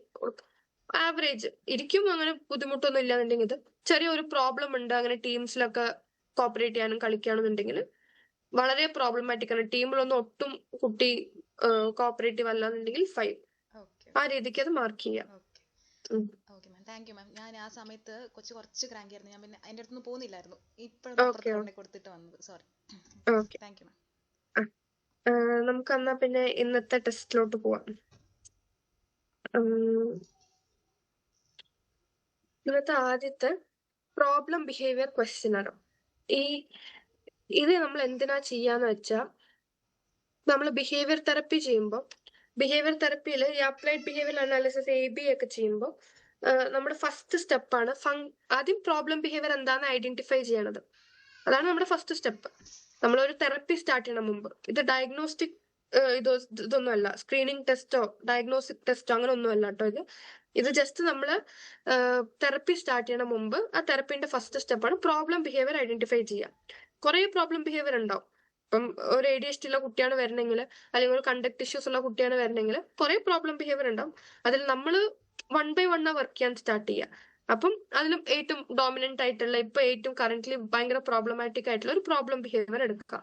ആവറേജ് ഇരിക്കും. അങ്ങനെ ബുദ്ധിമുട്ടൊന്നും ഇല്ലാന്നുണ്ടെങ്കിൽ, ഇത് ചെറിയൊരു പ്രോബ്ലം ഉണ്ട് അങ്ങനെ ടീംസിലൊക്കെ കോപ്പറേറ്റ് ചെയ്യാനും കളിക്കുകയാണെന്നുണ്ടെങ്കിൽ വളരെ പ്രോബ്ലമാറ്റിക് ആണ്. ടീമിലൊന്നും ഒട്ടും കുട്ടി കോപ്പറേറ്റീവ് അല്ലാന്നുണ്ടെങ്കിൽ 5, ആ രീതിക്ക് അത് മാർക്ക് ചെയ്യാം. Okay ma'am, thank you ma'am. ഞാൻ ആ സമയത്ത് കുറച്ച് ക്രാങ്ക് ആയിരുന്നു, ഞാൻ പിന്നെ അതിന്റെ അടുത്തൊന്നും പോകുന്നില്ലായിരുന്നു, ഇപ്പോഴാണ് കൊടുത്തിട്ട് വന്നത്, sorry. Okay, thank you ma'am. നമുക്ക് എന്നാ പിന്നെ ഇന്നത്തെ ടെസ്റ്റിലോട്ട് പോവാം. ഇന്നത്തെ ആദ്യത്തെ പ്രോബ്ലം ബിഹേവിയർ ക്വസ്റ്റ്യൻ ആണ്. ഇത് നമ്മൾ എന്തിനാ ചെയ്യാന്ന് വെച്ചാ, നമ്മൾ ബിഹേവിയർ തെറപ്പി ചെയ്യുമ്പോൾ, ബിഹേവിയർ തെറപ്പിയിൽ ഈ അപ്ലൈഡ് ബിഹേവിയർ അനാലിസിസ് AB ഒക്കെ ചെയ്യുമ്പോൾ നമ്മുടെ ഫസ്റ്റ് സ്റ്റെപ്പാണ് ആദ്യം പ്രോബ്ലം ബിഹേവിയർ എന്താണെന്ന് ഐഡന്റിഫൈ ചെയ്യണത്. അതാണ് നമ്മുടെ ഫസ്റ്റ് സ്റ്റെപ്പ്. നമ്മളൊരു തെറപ്പി സ്റ്റാർട്ട് ചെയ്യണ മുമ്പ്. ഇത് ഡയഗ്നോസ്റ്റിക് ഇതൊന്നും അല്ല, സ്ക്രീനിങ് ടെസ്റ്റോ ഡയഗ്നോസ്റ്റിക് ടെസ്റ്റോ അങ്ങനെ ഒന്നും അല്ല കേട്ടോ. ഇത് ജസ്റ്റ് നമ്മള് തെറപ്പി സ്റ്റാർട്ട് ചെയ്യണ മുമ്പ് ആ തെറപ്പിന്റെ ഫസ്റ്റ് സ്റ്റെപ്പാണ് പ്രോബ്ലം ബിഹേവിയർ ഐഡന്റിഫൈ ചെയ്യുക. കുറെ പ്രോബ്ലം ബിഹേവിയർ ഉണ്ടാവും. ഇപ്പം ഒരു ADHD ഉള്ള കുട്ടിയാണ് വരണമെങ്കിൽ, അല്ലെങ്കിൽ ഒരു കണ്ടക്ട് ഇഷ്യൂസ് ഉള്ള കുട്ടിയാണ് വരണമെങ്കിൽ കുറെ പ്രോബ്ലം ബിഹേവിയർ ഉണ്ടാവും. അതിൽ നമ്മൾ 1 by 1 വർക്ക് ചെയ്യാൻ സ്റ്റാർട്ട് ചെയ്യുക. അപ്പം അതിലും ഏറ്റവും ഡോമിനന്റ് ആയിട്ടുള്ള, ഇപ്പൊ ഏറ്റവും കറന്റ്ലി ഭയങ്കര പ്രോബ്ലമാറ്റിക് ആയിട്ടുള്ള ഒരു പ്രോബ്ലം ബിഹേവിയർ എടുക്കുക.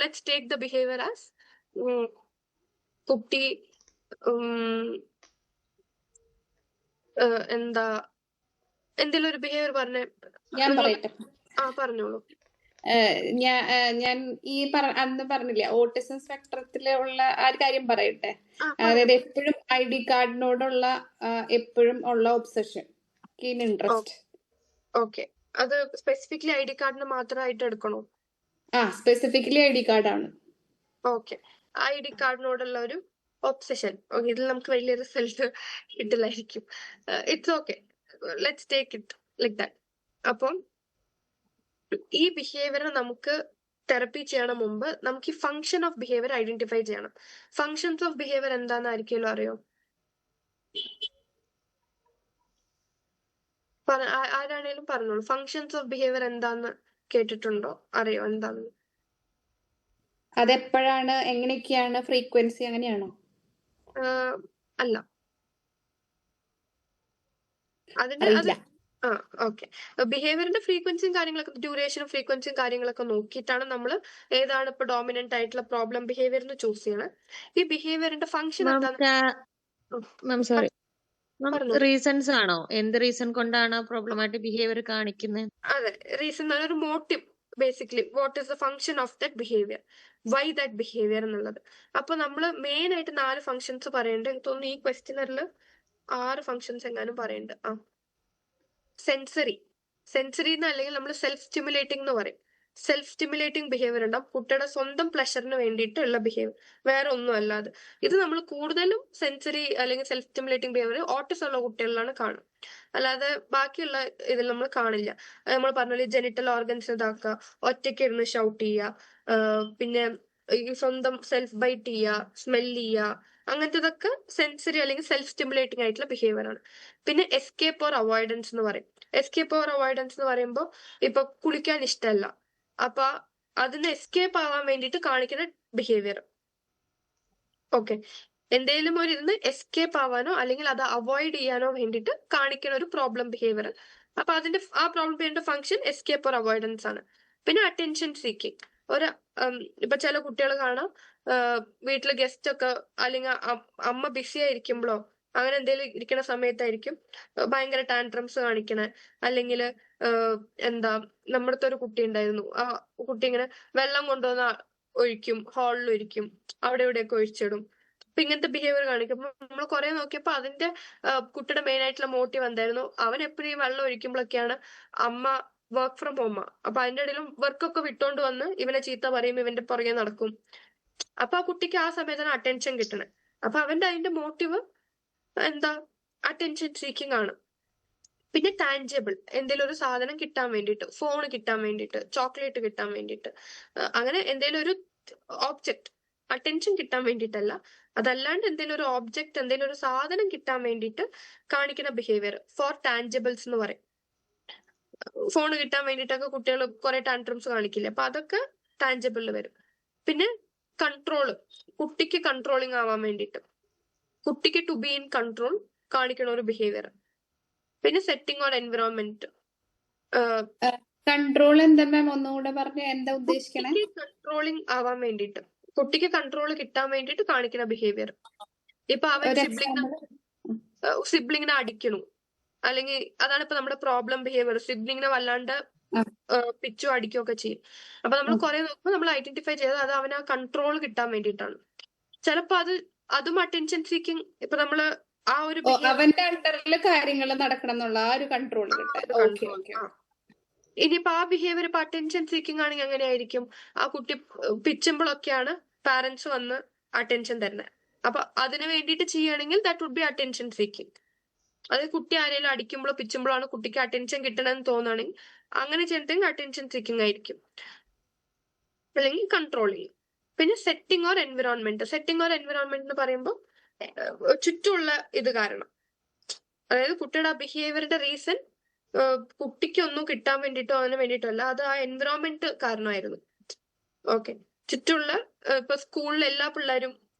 Let's take the behaviour as കുട്ടി എന്താ എന്തെങ്കിലും ഒരു ബിഹേവിയർ പറഞ്ഞേ. ഞാൻ പറയട്ടെ. പറഞ്ഞോളൂ. ഞാൻ ഈ അന്ന് പറഞ്ഞില്ലേ ഓട്ടിസം സ്പെക്ട്രത്തിലുള്ള ആ ഒരു കാര്യം പറയട്ടെ. അതായത് എപ്പോഴും ID കാർഡിനോടുള്ള എപ്പോഴും ഉള്ള ഒബ്സഷൻ, കീൻ ഇൻട്രസ്റ്റ്. ഓക്കെ, അത് സ്പെസിഫിക്കലി ID കാർഡിന് മാത്രമായിട്ട് എടുക്കണോ? സ്പെസിഫിക്കലി ID കാർഡാണ്. ഓക്കെ, ID കാർഡിനോടുള്ള ഒരു ഒബ്സഷൻ. ഓക്കെ, ഇതിൽ നമുക്ക് വലിയ റിസൾട്ട് കിട്ടില്ലായിരിക്കും. It's okay, let's take it like that. അപ്പം ഈ ബിഹേവിയർ നമുക്ക് തെറപ്പി ചെയ്യണ മുമ്പ് നമുക്ക് ഈ ഫങ്ഷൻ ഓഫ് ബിഹേവിയർ ഐഡന്റിഫൈ ചെയ്യണം. ഫങ്ഷൻസ് ഓഫ് ബിഹേവിയർ എന്താന്നായിരിക്കുമല്ലോ അറിയോ? ആരാണേലും പറഞ്ഞോളൂ. ഫങ്ഷൻസ് ഓഫ് ബിഹേവിയർ എന്താന്ന് കേട്ടിട്ടുണ്ടോ? അറിയോ എന്താന്ന്? അതെപ്പോഴാണ്, എങ്ങനെയൊക്കെയാണ്, ഫ്രീക്വൻസി അങ്ങനെയാണോ? അല്ല, അതിന്റെ അത് അറിയില്ല. ഓക്കെ. ബിഹേവിയറിന്റെ ഫ്രീക്വൻസിയും കാര്യങ്ങളൊക്കെ, ഡ്യൂറേഷനും ഫ്രീക്വൻസിയും കാര്യങ്ങളൊക്കെ നോക്കിയിട്ടാണ് നമ്മൾ ഏതാണ് ഇപ്പൊ ഡോമിനന്റ് ആയിട്ടുള്ള പ്രോബ്ലം ബിഹേവിയർ എന്ന് ചൂസ് ചെയ്യണം. ഈ ബിഹേവിയറിന്റെ ഫംഗ്ഷൻ മാം എന്താന്ന് മാം സോറി മാം, പറഞ്ഞു. റീസൺസ് ആണോ? എന്ത് റീസൺ കൊണ്ടാണ് പ്രോബ്ലമാറ്റിക് ബിഹേവിയർ കാണിക്കുന്നത്? അതെ, റീസൺ ഒരു motive, basically what is the function of that behaviour, why that behaviour എന്നുള്ളത്. അപ്പൊ നമ്മൾ മെയിൻ ആയിട്ട് 4 ഫംഗ്ഷൻസ് പറയുന്നുണ്ട്. എനിക്ക് തോന്നുന്നു ഈ ക്വസ്റ്റ്യനറിൽ 6 ഫംഗ്ഷൻസ് എങ്ങാനും പറയുന്നുണ്ട്. സെൻസറി അല്ലെങ്കിൽ നമ്മൾ സെൽഫ് സ്റ്റിമുലേറ്റിംഗ് എന്ന് പറയും. സെൽഫ് സ്റ്റിമുലേറ്റിംഗ് ബിഹേവിയർ ഉണ്ടാവും, കുട്ടിയുടെ സ്വന്തം പ്ലഷറിന് വേണ്ടിയിട്ടുള്ള ബിഹേവിയർ, വേറെ ഒന്നും അല്ലാതെ. ഇത് നമ്മൾ കൂടുതലും സെൻസറി അല്ലെങ്കിൽ സെൽഫ് സ്റ്റിമുലേറ്റിംഗ് ബിഹേവിയർ ഓട്ടിസം ഉള്ള കുട്ടികളിലാണ് കാണുക, അല്ലാതെ ബാക്കിയുള്ള ഇതിൽ നമ്മൾ കാണില്ല. നമ്മൾ പറഞ്ഞ ജെനിറ്റൽ ഓർഗൻസ് ഇതാക്കുക, ഒറ്റയ്ക്ക് ഇരുന്ന് ഷൗട്ട് ചെയ്യുക, പിന്നെ ഈ സ്വന്തം സെൽഫ് ബൈറ്റ് ചെയ്യുക, സ്മെല് ചെയ്യുക, അങ്ങനത്തതൊക്കെ സെൻസറി അല്ലെങ്കിൽ സെൽഫ് സ്റ്റിമുലേറ്റിംഗ് ആയിട്ടുള്ള ബിഹേവിയർ ആണ്. പിന്നെ എസ്കേപ്പ് ഓർ അവോയ്ഡൻസ് എന്ന് പറയും. എസ്കേപ്പ് ഓർ അവോയ്ഡൻസ് എന്ന് പറയുമ്പോൾ ഇപ്പൊ കുളിക്കാൻ ഇഷ്ടമല്ല, അപ്പൊ അതിന് എസ്കേപ്പ് ആവാൻ വേണ്ടിയിട്ട് കാണിക്കുന്ന ബിഹേവിയർ. ഓക്കെ, എന്തെങ്കിലും ഒരു ഇതിന് എസ്കേപ്പ് ആവാനോ അല്ലെങ്കിൽ അത് അവോയ്ഡ് ചെയ്യാനോ വേണ്ടിയിട്ട് കാണിക്കുന്ന ഒരു പ്രോബ്ലം ബിഹേവിയർ. അപ്പൊ അതിന്റെ ആ പ്രോബ്ലം ബിഹേവിയറിന്റെ ഫംഗ്ഷൻ എസ്കേപ്പ് ഓർ അവോയ്ഡൻസ് ആണ്. പിന്നെ അറ്റൻഷൻ സീക്കിങ്. ഒരു ഇപ്പൊ ചില കുട്ടികൾ കാണാം, വീട്ടില് ഗസ്റ്റ് ഒക്കെ അല്ലെങ്കിൽ അമ്മ ബിസി ആയിരിക്കുമ്പോഴോ അങ്ങനെ എന്തെങ്കിലും ഇരിക്കുന്ന സമയത്തായിരിക്കും ഭയങ്കര ടാൻട്രംസ് കാണിക്കണേ. അല്ലെങ്കിൽ എന്താ, നമ്മുടെ ഒരു കുട്ടി ഉണ്ടായിരുന്നു, ആ കുട്ടി ഇങ്ങനെ വെള്ളം കൊണ്ടുവന്ന് ഒഴിക്കും, ഹാളിൽ ഒഴിക്കും, അവിടെ ഇവിടെയൊക്കെ ഒഴിച്ചിടും. അപ്പൊ ഇങ്ങനത്തെ ബിഹേവിയർ കാണിക്കുമ്പോൾ നമ്മൾ കുറെ നോക്കിയപ്പോ അതിന്റെ കുട്ടിയുടെ മെയിൻ ആയിട്ടുള്ള മോട്ടീവ് എന്തായിരുന്നു, അവൻ എപ്പോഴും ഈ വെള്ളം ഒഴിക്കുമ്പോഴൊക്കെയാണ് അമ്മ വർക്ക് ഫ്രം ഹോമാ, അപ്പൊ അതിന്റെ ഇടയിലും വർക്കൊക്കെ വിട്ടോണ്ട് വന്ന് ഇവനെ ചീത്ത പറയും, ഇവന്റെ പുറകെ നടക്കും. അപ്പൊ ആ കുട്ടിക്ക് ആ സമയത്താണ് അറ്റൻഷൻ കിട്ടണേ. അപ്പൊ അവന്റെ അതിന്റെ മോട്ടീവ് എന്താ, അറ്റൻഷൻ സീക്കിംഗ് ആണ്. പിന്നെ ടാൻജിബിൾ, എന്തെങ്കിലും ഒരു സാധനം കിട്ടാൻ വേണ്ടിയിട്ട്, ഫോൺ കിട്ടാൻ വേണ്ടിയിട്ട്, ചോക്ലേറ്റ് കിട്ടാൻ വേണ്ടിയിട്ട്, അങ്ങനെ എന്തെങ്കിലും ഒരു ഓബ്ജക്റ്റ്, അറ്റൻഷൻ കിട്ടാൻ വേണ്ടിയിട്ടല്ല, അതല്ലാണ്ട് എന്തെങ്കിലും ഒരു ഓബ്ജക്റ്റ്, എന്തെങ്കിലും ഒരു സാധനം കിട്ടാൻ വേണ്ടിയിട്ട് കാണിക്കുന്ന ബിഹേവിയർ ഫോർ ടാൻജിബിൾസ് എന്ന് പറയും. ഫോൺ കിട്ടാൻ വേണ്ടിയിട്ടൊക്കെ കുട്ടികൾ കുറെ ടാൻട്രംസ് കാണിക്കില്ലേ, അപ്പൊ അതൊക്കെ ടാൻജിബിളിൽ വരും. പിന്നെ കൺട്രോള്, കുട്ടിക്ക് കൺട്രോളിങ് ആവാൻ വേണ്ടിയിട്ട്, കുട്ടിക്ക് ടു ബി ഇൻ കൺട്രോൾ കാണിക്കുന്ന ഒരു ബിഹേവിയർ. പിന്നെ സെറ്റിംഗ് ഓൺ എൻവിറോൺമെന്റ്. കൺട്രോൾ എന്താ മാം, ഒന്നുകൂടെ പറഞ്ഞ എന്താ ഉദ്ദേശിക്കണേ? കൺട്രോളിങ് ആവാൻ വേണ്ടിയിട്ട്, കുട്ടിക്ക് കൺട്രോൾ കിട്ടാൻ വേണ്ടിയിട്ട് കാണിക്കുന്ന ബിഹേവിയർ. ഇപ്പൊ അവൻ സിബ്ലിങ്ങിനെ അടിക്കണു, അല്ലെങ്കിൽ അതാണ് ഇപ്പൊ നമ്മുടെ പ്രോബ്ലം ബിഹേവിയർ. സിബ്ലിങ്ങിനെ വല്ലാണ്ട് പിച്ചോ അടിക്കുകയോ ഒക്കെ ചെയ്യും. അപ്പൊ നമ്മൾ കുറെ നോക്കുമ്പോൾ നമ്മൾ ഐഡന്റിഫൈ ചെയ്തത് അത് അവന് ആ കൺട്രോൾ കിട്ടാൻ വേണ്ടിയിട്ടാണ്. ചിലപ്പോ അതും അറ്റൻഷൻ സീക്കിങ്. ഇപ്പൊ നമ്മള് ആ ഒരു അവന്റെ അണ്ടറിൽ കാര്യങ്ങൾ നടക്കണം എന്നുള്ള ആ ഒരു കൺട്രോൾ കിട്ടാൻ. ഇനിയിപ്പോ ആ ബിഹേവിയർ ഇപ്പൊ അറ്റൻഷൻ സീക്കിംഗ് ആണെങ്കിൽ എങ്ങനെയായിരിക്കും, ആ കുട്ടി പിച്ചുമ്പോഴൊക്കെയാണ് പാരന്റ്സ് വന്ന് അറ്റൻഷൻ തരുന്നത്. അപ്പൊ അതിന് വേണ്ടിയിട്ട് ചെയ്യുകയാണെങ്കിൽ that would be attention seeking. അതായത് കുട്ടി ആരെങ്കിലും അടിക്കുമ്പോഴോ പിച്ചുമ്പോഴാണ് കുട്ടിക്ക് അറ്റൻഷൻ കിട്ടണമെന്ന് തോന്നുകയാണെങ്കിൽ അങ്ങനെ ചെയ്യണമെങ്കിൽ അറ്റൻഷൻ സീക്കിംഗ് ആയിരിക്കും, അല്ലെങ്കിൽ കൺട്രോളിങ്. പിന്നെ setting or environment. Setting or environment എന്ന് പറയുമ്പോൾ ചുറ്റുമുള്ള ഇത് കാരണം, അതായത് കുട്ടിയുടെ ആ ബിഹേവിയറിന്റെ റീസൺ കുട്ടിക്ക് ഒന്നും കിട്ടാൻ വേണ്ടിയിട്ടോ അതിന് വേണ്ടിയിട്ടോ അല്ല, അത് ആ എൻവിറോൺമെന്റ് കാരണമായിരുന്നു. ഓക്കെ, ചുറ്റുമുള്ള ഇപ്പൊ സ്കൂളിൽ എല്ലാ പിള്ളേരും,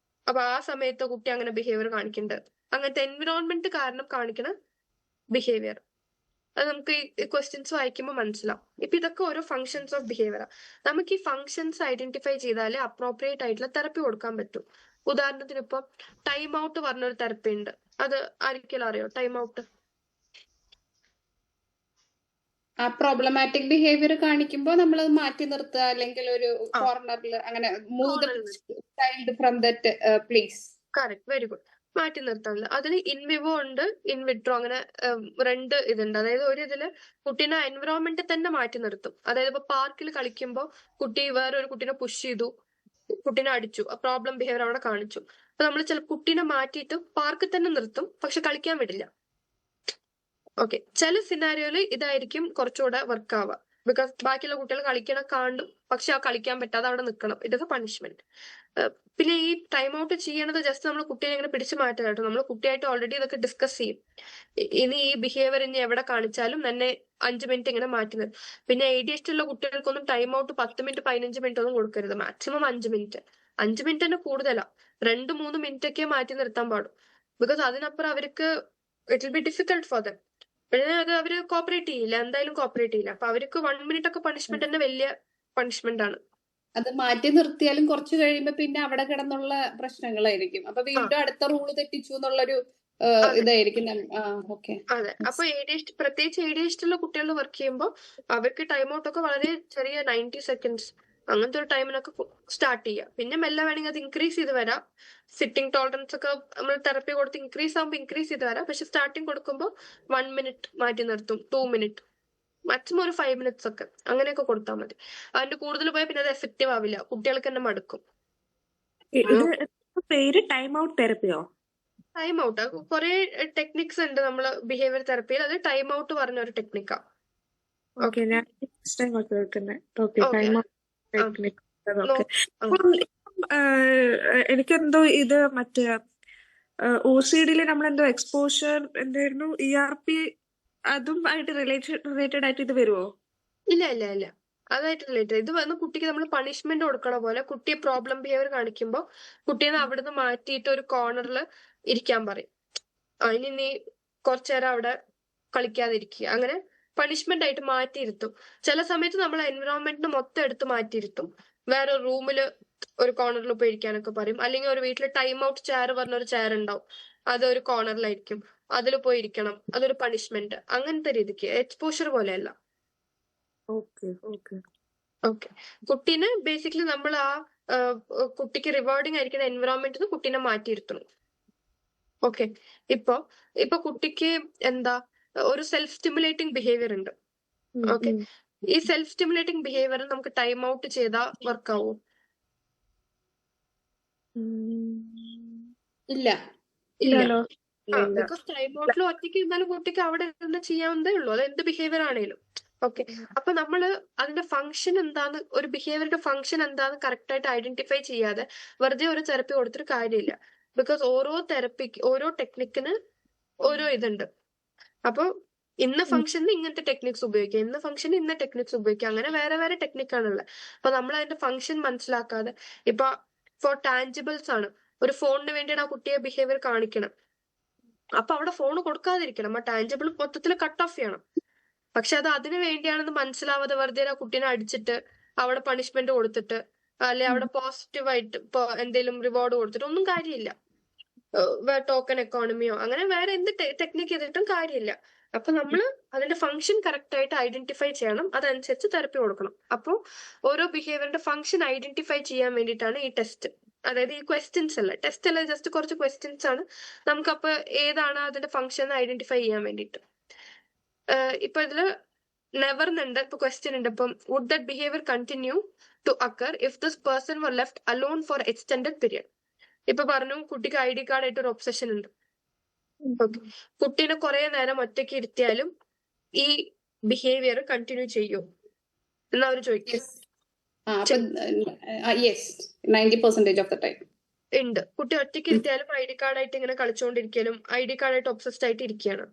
അപ്പൊ ആ സമയത്ത് കുട്ടി അങ്ങനെ ബിഹേവിയർ കാണിക്കേണ്ടത്, അങ്ങനത്തെ എൻവിറോൺമെന്റ് കാരണം കാണിക്കുന്ന ബിഹേവിയർ. അത് നമുക്ക് ഈ ക്വസ്റ്റ്യൻസ് വായിക്കുമ്പോൾ മനസ്സിലാവും. ഇപ്പൊ ഇതൊക്കെ ഓരോ ഫങ്ഷൻസ് ഓഫ് ബിഹേവിയർ. നമുക്ക് ഈ ഫങ്ഷൻസ് ഐഡന്റിഫൈ ചെയ്താലേ അപ്രോപ്രിയേറ്റ് ആയിട്ടുള്ള തെറപ്പി കൊടുക്കാൻ പറ്റും. ഉദാഹരണത്തിന് ഇപ്പൊ ടൈം ഔട്ട് പറഞ്ഞൊരു തെറപ്പി ഉണ്ട്, അത് ആർക്കെങ്കിലും അറിയോ? ടൈം ഔട്ട് ആ പ്രോബ്ലമാറ്റിക് ബിഹേവിയർ കാണിക്കുമ്പോൾ നമ്മൾ മാറ്റി നിർത്തുക, അല്ലെങ്കിൽ ഒരു കോർണറിൽ അങ്ങനെ move the child from that place. Correct, very good. മാറ്റി നിർത്താനുള്ളത് അതിന് ഇൻവിവോ ഉണ്ട്, ഇൻവിട്രോ, അങ്ങനെ 2 ഇതുണ്ട്. അതായത് ഒരു ഇതില് കുട്ടീനെ എൻവിറോൺമെന്റ് തന്നെ മാറ്റി നിർത്തും. അതായത് ഇപ്പൊ പാർക്കിൽ കളിക്കുമ്പോൾ കുട്ടി വേറൊരു കുട്ടീനെ പുഷ് ചെയ്തു, കുട്ടീനെ അടിച്ചു, ആ പ്രോബ്ലം ബിഹേവിയർ അവിടെ കാണിച്ചു. അപ്പൊ നമ്മൾ ചില കുട്ടീനെ മാറ്റിയിട്ട് പാർക്കിൽ തന്നെ നിർത്തും, പക്ഷെ കളിക്കാൻ വിടില്ല. ഓക്കെ, ചില സിനാരിയോയില് ഇതായിരിക്കും കുറച്ചുകൂടെ വർക്ക് ആവുക. ബിക്കോസ് ബാക്കിയുള്ള കുട്ടികൾ കളിക്കണ കാണും, പക്ഷെ ആ കളിക്കാൻ പറ്റാതെ അവിടെ നിൽക്കണം. ഇതൊക്കെ പണിഷ്മെന്റ്. പിന്നെ ഈ ടൈം ഔട്ട് ചെയ്യണത് ജസ്റ്റ് നമ്മൾ കുട്ടിയെ ഇങ്ങനെ പിടിച്ചു മാറ്റുക കേട്ടോ. നമ്മൾ കുട്ടിയായിട്ട് ഓൾറെഡി ഇതൊക്കെ ഡിസ്കസ് ചെയ്യും. ഇനി ഈ ബിഹേവിയർ ഇനി എവിടെ കാണിച്ചാലും തന്നെ 5 മിനിറ്റ് ഇങ്ങനെ മാറ്റി നിർത്തും. പിന്നെ ADHD ഉള്ള കുട്ടികൾക്കൊന്നും ടൈം ഔട്ട് 10 മിനിറ്റ് 15 മിനിറ്റ് ഒന്നും കൊടുക്കരുത്. Maximum 5 minute. 5 മിനിറ്റ് തന്നെ കൂടുതലാ. 2-3 മിനിറ്റ് ഒക്കെ മാറ്റി നിർത്താൻ പാടും. ബിക്കോസ് അതിനപ്പുറം അവർക്ക് it will be difficult for them. പിന്നെ അത് അവര് കോപ്പറേറ്റ് ചെയ്യില്ല, എന്തായാലും കോപ്പറേറ്റ് ചെയ്യില്ല. അപ്പൊ അവർക്ക് 1 മിനിറ്റ് ഒക്കെ പണിഷ്മെന്റ് തന്നെ വലിയ പണിഷ്മെന്റ് ആണ്. അത് മാറ്റി നിർത്തിയാലും കുറച്ച് കഴിയുമ്പോ പിന്നെ അവിടെ കിടന്നുള്ള പ്രശ്നങ്ങളായിരിക്കും. അപ്പൊ വീണ്ടും അടുത്ത റൂള് തെറ്റിച്ചു എന്നുള്ളൊരു ഇതായിരിക്കും. ഓക്കെ. അതെ. അപ്പൊ ADHD, പ്രത്യേകിച്ച് ADHD ഉള്ള കുട്ടികൾ വർക്ക് ചെയ്യുമ്പോൾ അവർക്ക് ടൈം ഔട്ട് ഒക്കെ വളരെ ചെറിയ 90 സെക്കൻഡ്സ് അങ്ങനത്തെ ഒരു ടൈമിനൊക്കെ സ്റ്റാർട്ട് ചെയ്യാം. പിന്നെ മെല്ലെ വേണമെങ്കിൽ അത് ഇൻക്രീസ് ചെയ്ത് വരാം. സിറ്റിംഗ് ടോളറൻസ് ഒക്കെ നമ്മൾ തെറപ്പി കൊടുത്ത് ഇൻക്രീസ് ആകുമ്പോൾ ഇൻക്രീസ് ചെയ്ത് വരാം. പക്ഷെ സ്റ്റാർട്ടിങ് കൊടുക്കുമ്പോൾ 1 മിനിറ്റ് മാറ്റി നിർത്തും, 2 മിനിറ്റ്, മാക്സിമം ഒരു 5 മിനിറ്റ്സ് ഒക്കെ അങ്ങനെയൊക്കെ കൊടുത്താൽ മതി. അതിന്റെ കൂടുതൽ പോയാൽ പിന്നെ അത് എഫക്റ്റീവ് ആവില്ല, കുട്ടികൾക്ക് തന്നെ മടുക്കും. പേര് ടൈം ഔട്ട് തെറപ്പിയോ? ടൈം ഔട്ട് കുറെ ടെക്നിക്സ് ഉണ്ട് നമ്മള് ബിഹേവിയർ തെറപ്പിയിൽ. അത് ടൈം ഔട്ട് പറഞ്ഞ ഒരു ടെക്നിക്കാ. ഓക്കെ, ഞാൻ നെക്സ്റ്റ് ടൈം കേൾക്കുന്നത്. Okay, time out technique. എനിക്കെന്തോ ഇത് മറ്റേ OCD നമ്മളെന്തോ എക്സ്പോഷർ എന്തായിരുന്നു, ERP, അതും ആയിട്ട് റിലേറ്റഡ് ആയിട്ട് ഇത് വരുമോ? ഇല്ല ഇല്ല ഇല്ല, അതായിട്ട് റിലേറ്റഡ്. ഇത് വന്ന് കുട്ടിക്ക് നമ്മൾ പണിഷ്മെന്റ് കൊടുക്കണ പോലെ കുട്ടിയെ പ്രോബ്ലം ബിഹേവിയർ കാണിക്കുമ്പോൾ കുട്ടീനെ അവിടുന്ന് മാറ്റിയിട്ട് ഒരു കോർണറിൽ ഇരിക്കാൻ പറയും. ഇനി നീ കുറച്ചേരം അവിടെ കളിക്കാതിരിക്കുക, അങ്ങനെ പണിഷ്മെന്റ് ആയിട്ട് മാറ്റിയിരുത്തും. ചില സമയത്ത് നമ്മൾ എൻവിറോൺമെന്റിന് മൊത്തം എടുത്ത് മാറ്റിയിരുത്തും. വേറെ റൂമില് ഒരു കോർണറിൽ പോയി ഇരിക്കാനൊക്കെ പറയും. അല്ലെങ്കിൽ ഒരു വീട്ടിൽ ടൈം ഔട്ട് ചെയർ പറഞ്ഞൊരു ചെയർ ഉണ്ടാവും, അതൊരു കോർണറിലായിരിക്കും, അതിൽ പോയി ഇരിക്കണം, അതൊരു പണിഷ്മെന്റ്. അങ്ങനത്തെ രീതിക്ക്, എക്സ്പോഷർ പോലെയല്ല. Okay okay okay. കുട്ടീനെ ബേസിക്കലി നമ്മൾ ആ കുട്ടിക്ക് റിവാർഡിങ് ആയിരിക്കുന്ന എൻവിറോൺമെന്റിന് കുട്ടീനെ മാറ്റിയിരുത്തണം. ഓക്കെ. ഇപ്പൊ കുട്ടിക്ക് എന്താ ഒരു സെൽഫ് സ്റ്റിമുലേറ്റിംഗ് ബിഹേവിയർ ഉണ്ട്. ഓക്കെ. ഈ സെൽഫ് സ്റ്റിമുലേറ്റിംഗ് ബിഹേവിയർ നമുക്ക് ടൈം ഔട്ട് ചെയ്താൽ വർക്ക് ആവും? ഇല്ല. ഇല്ലല്ലോ. ബിക്കോസ് ടൈം ഔട്ടിൽ ഒറ്റയ്ക്ക് ഇരുന്നാലും കുട്ടിക്ക് അവിടെ ഇരുന്ന് ചെയ്യാവുന്നതേ ഉള്ളൂ, അത് എന്ത് ബിഹേവിയർ ആണേലും. ഓക്കെ. അപ്പൊ നമ്മള് അതിന്റെ ഫംഗ്ഷൻ എന്താന്ന്, ഒരു ബിഹേവിയറിന്റെ ഫംഗ്ഷൻ എന്താന്ന് കറക്റ്റ് ആയിട്ട് ഐഡന്റിഫൈ ചെയ്യാതെ വെറുതെ ഒരു തെറപ്പി കൊടുത്തിട്ട് കാര്യമില്ല. ബിക്കോസ് ഓരോ തെറപ്പിക്ക്, ഓരോ ടെക്നിക്കിന് ഓരോ ഇതുണ്ട്. അപ്പൊ ഇന്ന ഫംഗ്ഷന് ഇങ്ങനത്തെ ടെക്നിക്സ് ഉപയോഗിക്കാം, ഇന്ന ഫംഗ്ഷന് ഇന്ന ടെക്നിക്സ് ഉപയോഗിക്കാം, അങ്ങനെ വേറെ വേറെ ടെക്നിക്കാണുള്ളത്. അപ്പൊ നമ്മൾ അതിന്റെ ഫംഗ്ഷൻ മനസ്സിലാക്കാതെ, ഇപ്പൊ ഫോർ ടാഞ്ചിബിൾസ് ആണ്, ഒരു ഫോണിന് വേണ്ടിയാണ് ആ കുട്ടിയെ ബിഹേവിയർ കാണിക്കണം. അപ്പൊ അവിടെ ഫോൺ കൊടുക്കാതിരിക്കണം, ആ ടാഞ്ചിബിൾ മൊത്തത്തിൽ കട്ട് ഓഫ് ചെയ്യണം. പക്ഷെ അത് അതിനു വേണ്ടിയാണെന്ന് മനസ്സിലാവാതെ വെറുതെ ആ കുട്ടീനെ അടിച്ചിട്ട് അവിടെ പണിഷ്മെന്റ് കൊടുത്തിട്ട്, അല്ലെ അവിടെ പോസിറ്റീവായിട്ട് ഇപ്പൊ എന്തെങ്കിലും റിവാർഡ് കൊടുത്തിട്ട് ഒന്നും കാര്യമില്ല. ടോക്കൺ എക്കോണമിയോ അങ്ങനെ വേറെ എന്ത് ടെക്നിക്ക് ചെയ്തിട്ടും കാര്യമില്ല. അപ്പൊ നമ്മള് അതിന്റെ ഫംഗ്ഷൻ കറക്റ്റ് ആയിട്ട് ഐഡന്റിഫൈ ചെയ്യണം, അതനുസരിച്ച് തെറപ്പി കൊടുക്കണം. അപ്പോൾ ഓരോ ബിഹേവിയറിന്റെ ഫംഗ്ഷൻ ഐഡന്റിഫൈ ചെയ്യാൻ വേണ്ടിയിട്ടാണ് ഈ ടെസ്റ്റ്. അതായത് ഈ ക്വസ്റ്റ്യൻസ് അല്ല, ടെസ്റ്റ് അല്ല, ജസ്റ്റ് കുറച്ച് ക്വസ്റ്റ്യൻസ് ആണ്. നമുക്കപ്പോ ഏതാണ് അതിന്റെ ഫംഗ്ഷൻ ഐഡന്റിഫൈ ചെയ്യാൻ വേണ്ടിയിട്ട്. ഇപ്പൊ ഇതില് നെവർ എന്നുണ്ട്, ഇപ്പൊ ക്വസ്റ്റ്യൻ ഉണ്ട്. ഇപ്പം would that behaviour continue to occur if this person were left alone for extended period. ഇപ്പൊ പറഞ്ഞു കുട്ടിക്ക് ID കാർഡ് ആയിട്ട് ഒരു ഒബ്സഷൻ ഉണ്ട്. ഓക്കെ. കുട്ടീനെ കുറെ നേരം ഒറ്റയ്ക്ക് ഇരുത്തിയാലും ഈ ബിഹേവിയർ കണ്ടിന്യൂ ചെയ്യൂ എന്ന് അവർ ചോദിക്കും. 90% ഓഫ് ദ ടൈം ഉണ്ട്. കുട്ടി ഒറ്റയ്ക്ക് ഇരുത്തിയാലും ID കാർഡ് ആയിട്ട് ഇങ്ങനെ കളിച്ചുകൊണ്ടിരിക്കലും ID കാർഡ് ആയിട്ട് ഒബ്സസ്ഡ് ആയിട്ട് ഇരിക്കുകയാണ്.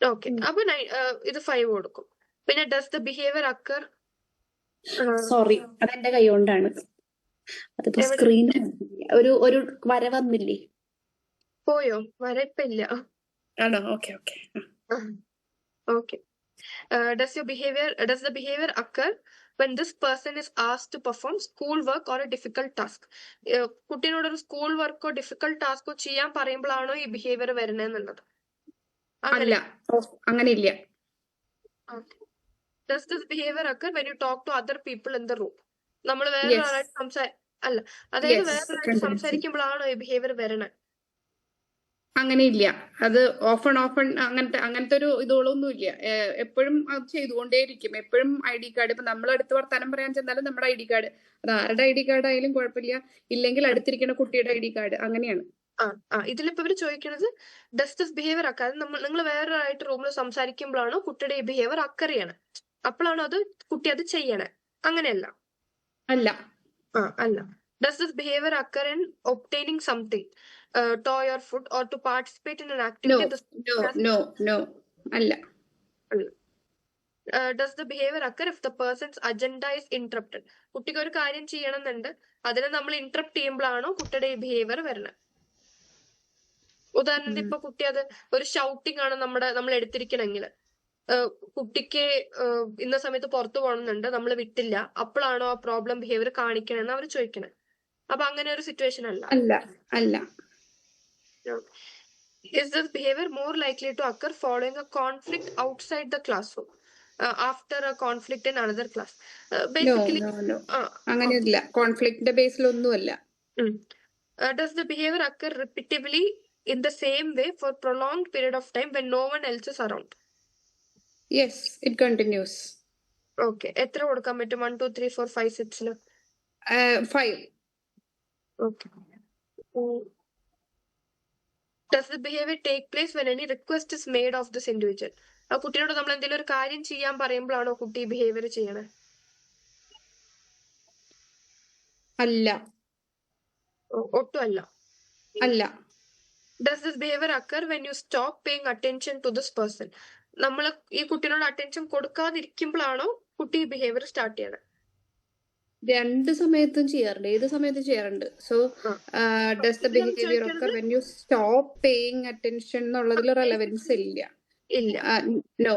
ഓക്കെ. അപ്പൊ ഇത് 5 കൊടുക്കും. പിന്നെ does the behaviour occur, sorry അതെന്റെ കൈ കൊണ്ടാണ്, അതിപ്പോ സ്ക്രീൻ ഒരു വര വന്നില്ലേ? പോയോ? വരപ്പില്ല. ആണോ? Okay okay okay. Does the behavior occur when this person is asked to perform school work or a difficult task? കുട്ടീനോട് ഒരു സ്കൂൾ വർക്കോ ഡിഫിക്കൽട്ട് ടാസ്കോ ചെയ്യാൻ പറയുമ്പോഴാണോ ഈ ബിഹേവിയർ വരുന്നതെന്നുള്ളത്? അല്ല, അങ്ങനെ ഇല്ല. Does this behavior occur when you talk to other people in the room? നമ്മൾ വേറൊരാളായിട്ട് അല്ല, അതായത് വേറൊരാളായിട്ട് സംസാരിക്കുമ്പോഴാണോ ഈ ബിഹേവിയർ വരണേ? അങ്ങനെ ഇല്ല. അത് ഓഫൺ അങ്ങനത്തെ ഒരു ഇതോളൊന്നും ഇല്ല. എപ്പോഴും അത് ചെയ്തുകൊണ്ടേയിരിക്കും. എപ്പോഴും ID കാർഡ്, ഇപ്പൊ നമ്മളടുത്ത് വർത്താനം പറയാൻ ചെന്നാലും നമ്മുടെ ID കാർഡ്, അത് ആരുടെ ID കാർഡ് ആയാലും കുഴപ്പമില്ല, ഇല്ലെങ്കിൽ അടുത്തിരിക്കുന്ന കുട്ടിയുടെ ID കാർഡ്, അങ്ങനെയാണ്. ഇതിലിപ്പോ ഇവര് ചോദിക്കുന്നത് ഡസ് ദിസ് ബിഹേവിയർ അക്കർ, നിങ്ങൾ വേറൊരാളായിട്ട് റൂമിൽ സംസാരിക്കുമ്പോഴാണോ കുട്ടിയുടെ ഈ ബിഹേവിയർ അക്കർ ചെയ്യണേ, അപ്പോഴാണോ അത് കുട്ടി അത് ചെയ്യണേ? അങ്ങനെയല്ല. അല്ല. അല്ല. Does this behavior occur in obtaining something, toy or food, or to participate in an activity? No. അല്ല. Does the behavior occur if the person's agenda is interrupted? കുട്ടിക്ക് ഒരു കാര്യം ചെയ്യണമെന്നുണ്ട്, അതിനെ നമ്മൾ ഇന്ററപ്റ്റ് ചെയ്യുമ്പോഴാണോ കുട്ടിയുടെ ഈ ബിഹേവിയർ വരുന്നത്? ഉദാഹരണത്തിന് ഇപ്പൊ കുട്ടി അത് ഒരു ഷൗട്ടിംഗ് ആണ് നമ്മൾ എടുത്തിരിക്കണമെങ്കിൽ, കുട്ടിക്ക് ഇന്ന സമയത്ത് പുറത്തു പോകണമെന്നുണ്ട്, നമ്മൾ വിട്ടില്ല, അപ്പോഴാണോ ആ പ്രോബ്ലം ബിഹേവിയർ കാണിക്കണമെന്ന് അവർ ചോദിക്കണേ. അപ്പൊ അങ്ങനെ ഒരു സിറ്റുവേഷൻ അല്ല. അല്ല. Is this behavior more likely to occur following a conflict outside the classroom, after a conflict in another class? Basically, no. അങ്ങനെയില്ല, കോൺഫ്ലിക്റ്റിന്റെ ബേസിലൊന്നുമല്ല. Does the behavior occur repeatedly in the same way for prolonged period of time when no one else is around? Yes, it continues. Okay. എത്ര കൊടുക്കാൻ പറ്റും? 1 2 3 4 5 6 5. Okay. Does the behavior take place when any request is made of this individual? ആ കുട്ടിയോട് നമ്മൾ എന്തെങ്കിലും ഒരു കാര്യം ചെയ്യാൻ പറയുമ്പോഴാണോ കുട്ടി ബിഹേവിയർ ചെയ്യണേ? അല്ല. ഒട്ടും അല്ല. Does this behavior occur when you stop paying attention to this person? നമ്മൾ ഈ കുട്ടിയോട് അറ്റൻഷൻ കൊടുക്കാതിരിക്കുമ്പോഴാണോ കുട്ടി ബിഹേവിയർ സ്റ്റാർട്ട് ചെയ്യണേ? രണ്ട് സമയത്തും ചെയ്യാറുണ്ട്, ഏത് സമയത്തും ചെയ്യാറുണ്ട്. So does the behaviour ochre when you stop paying attention എന്നുള്ളതിൽ റെലവൻസ് ഇല്ല. നോ.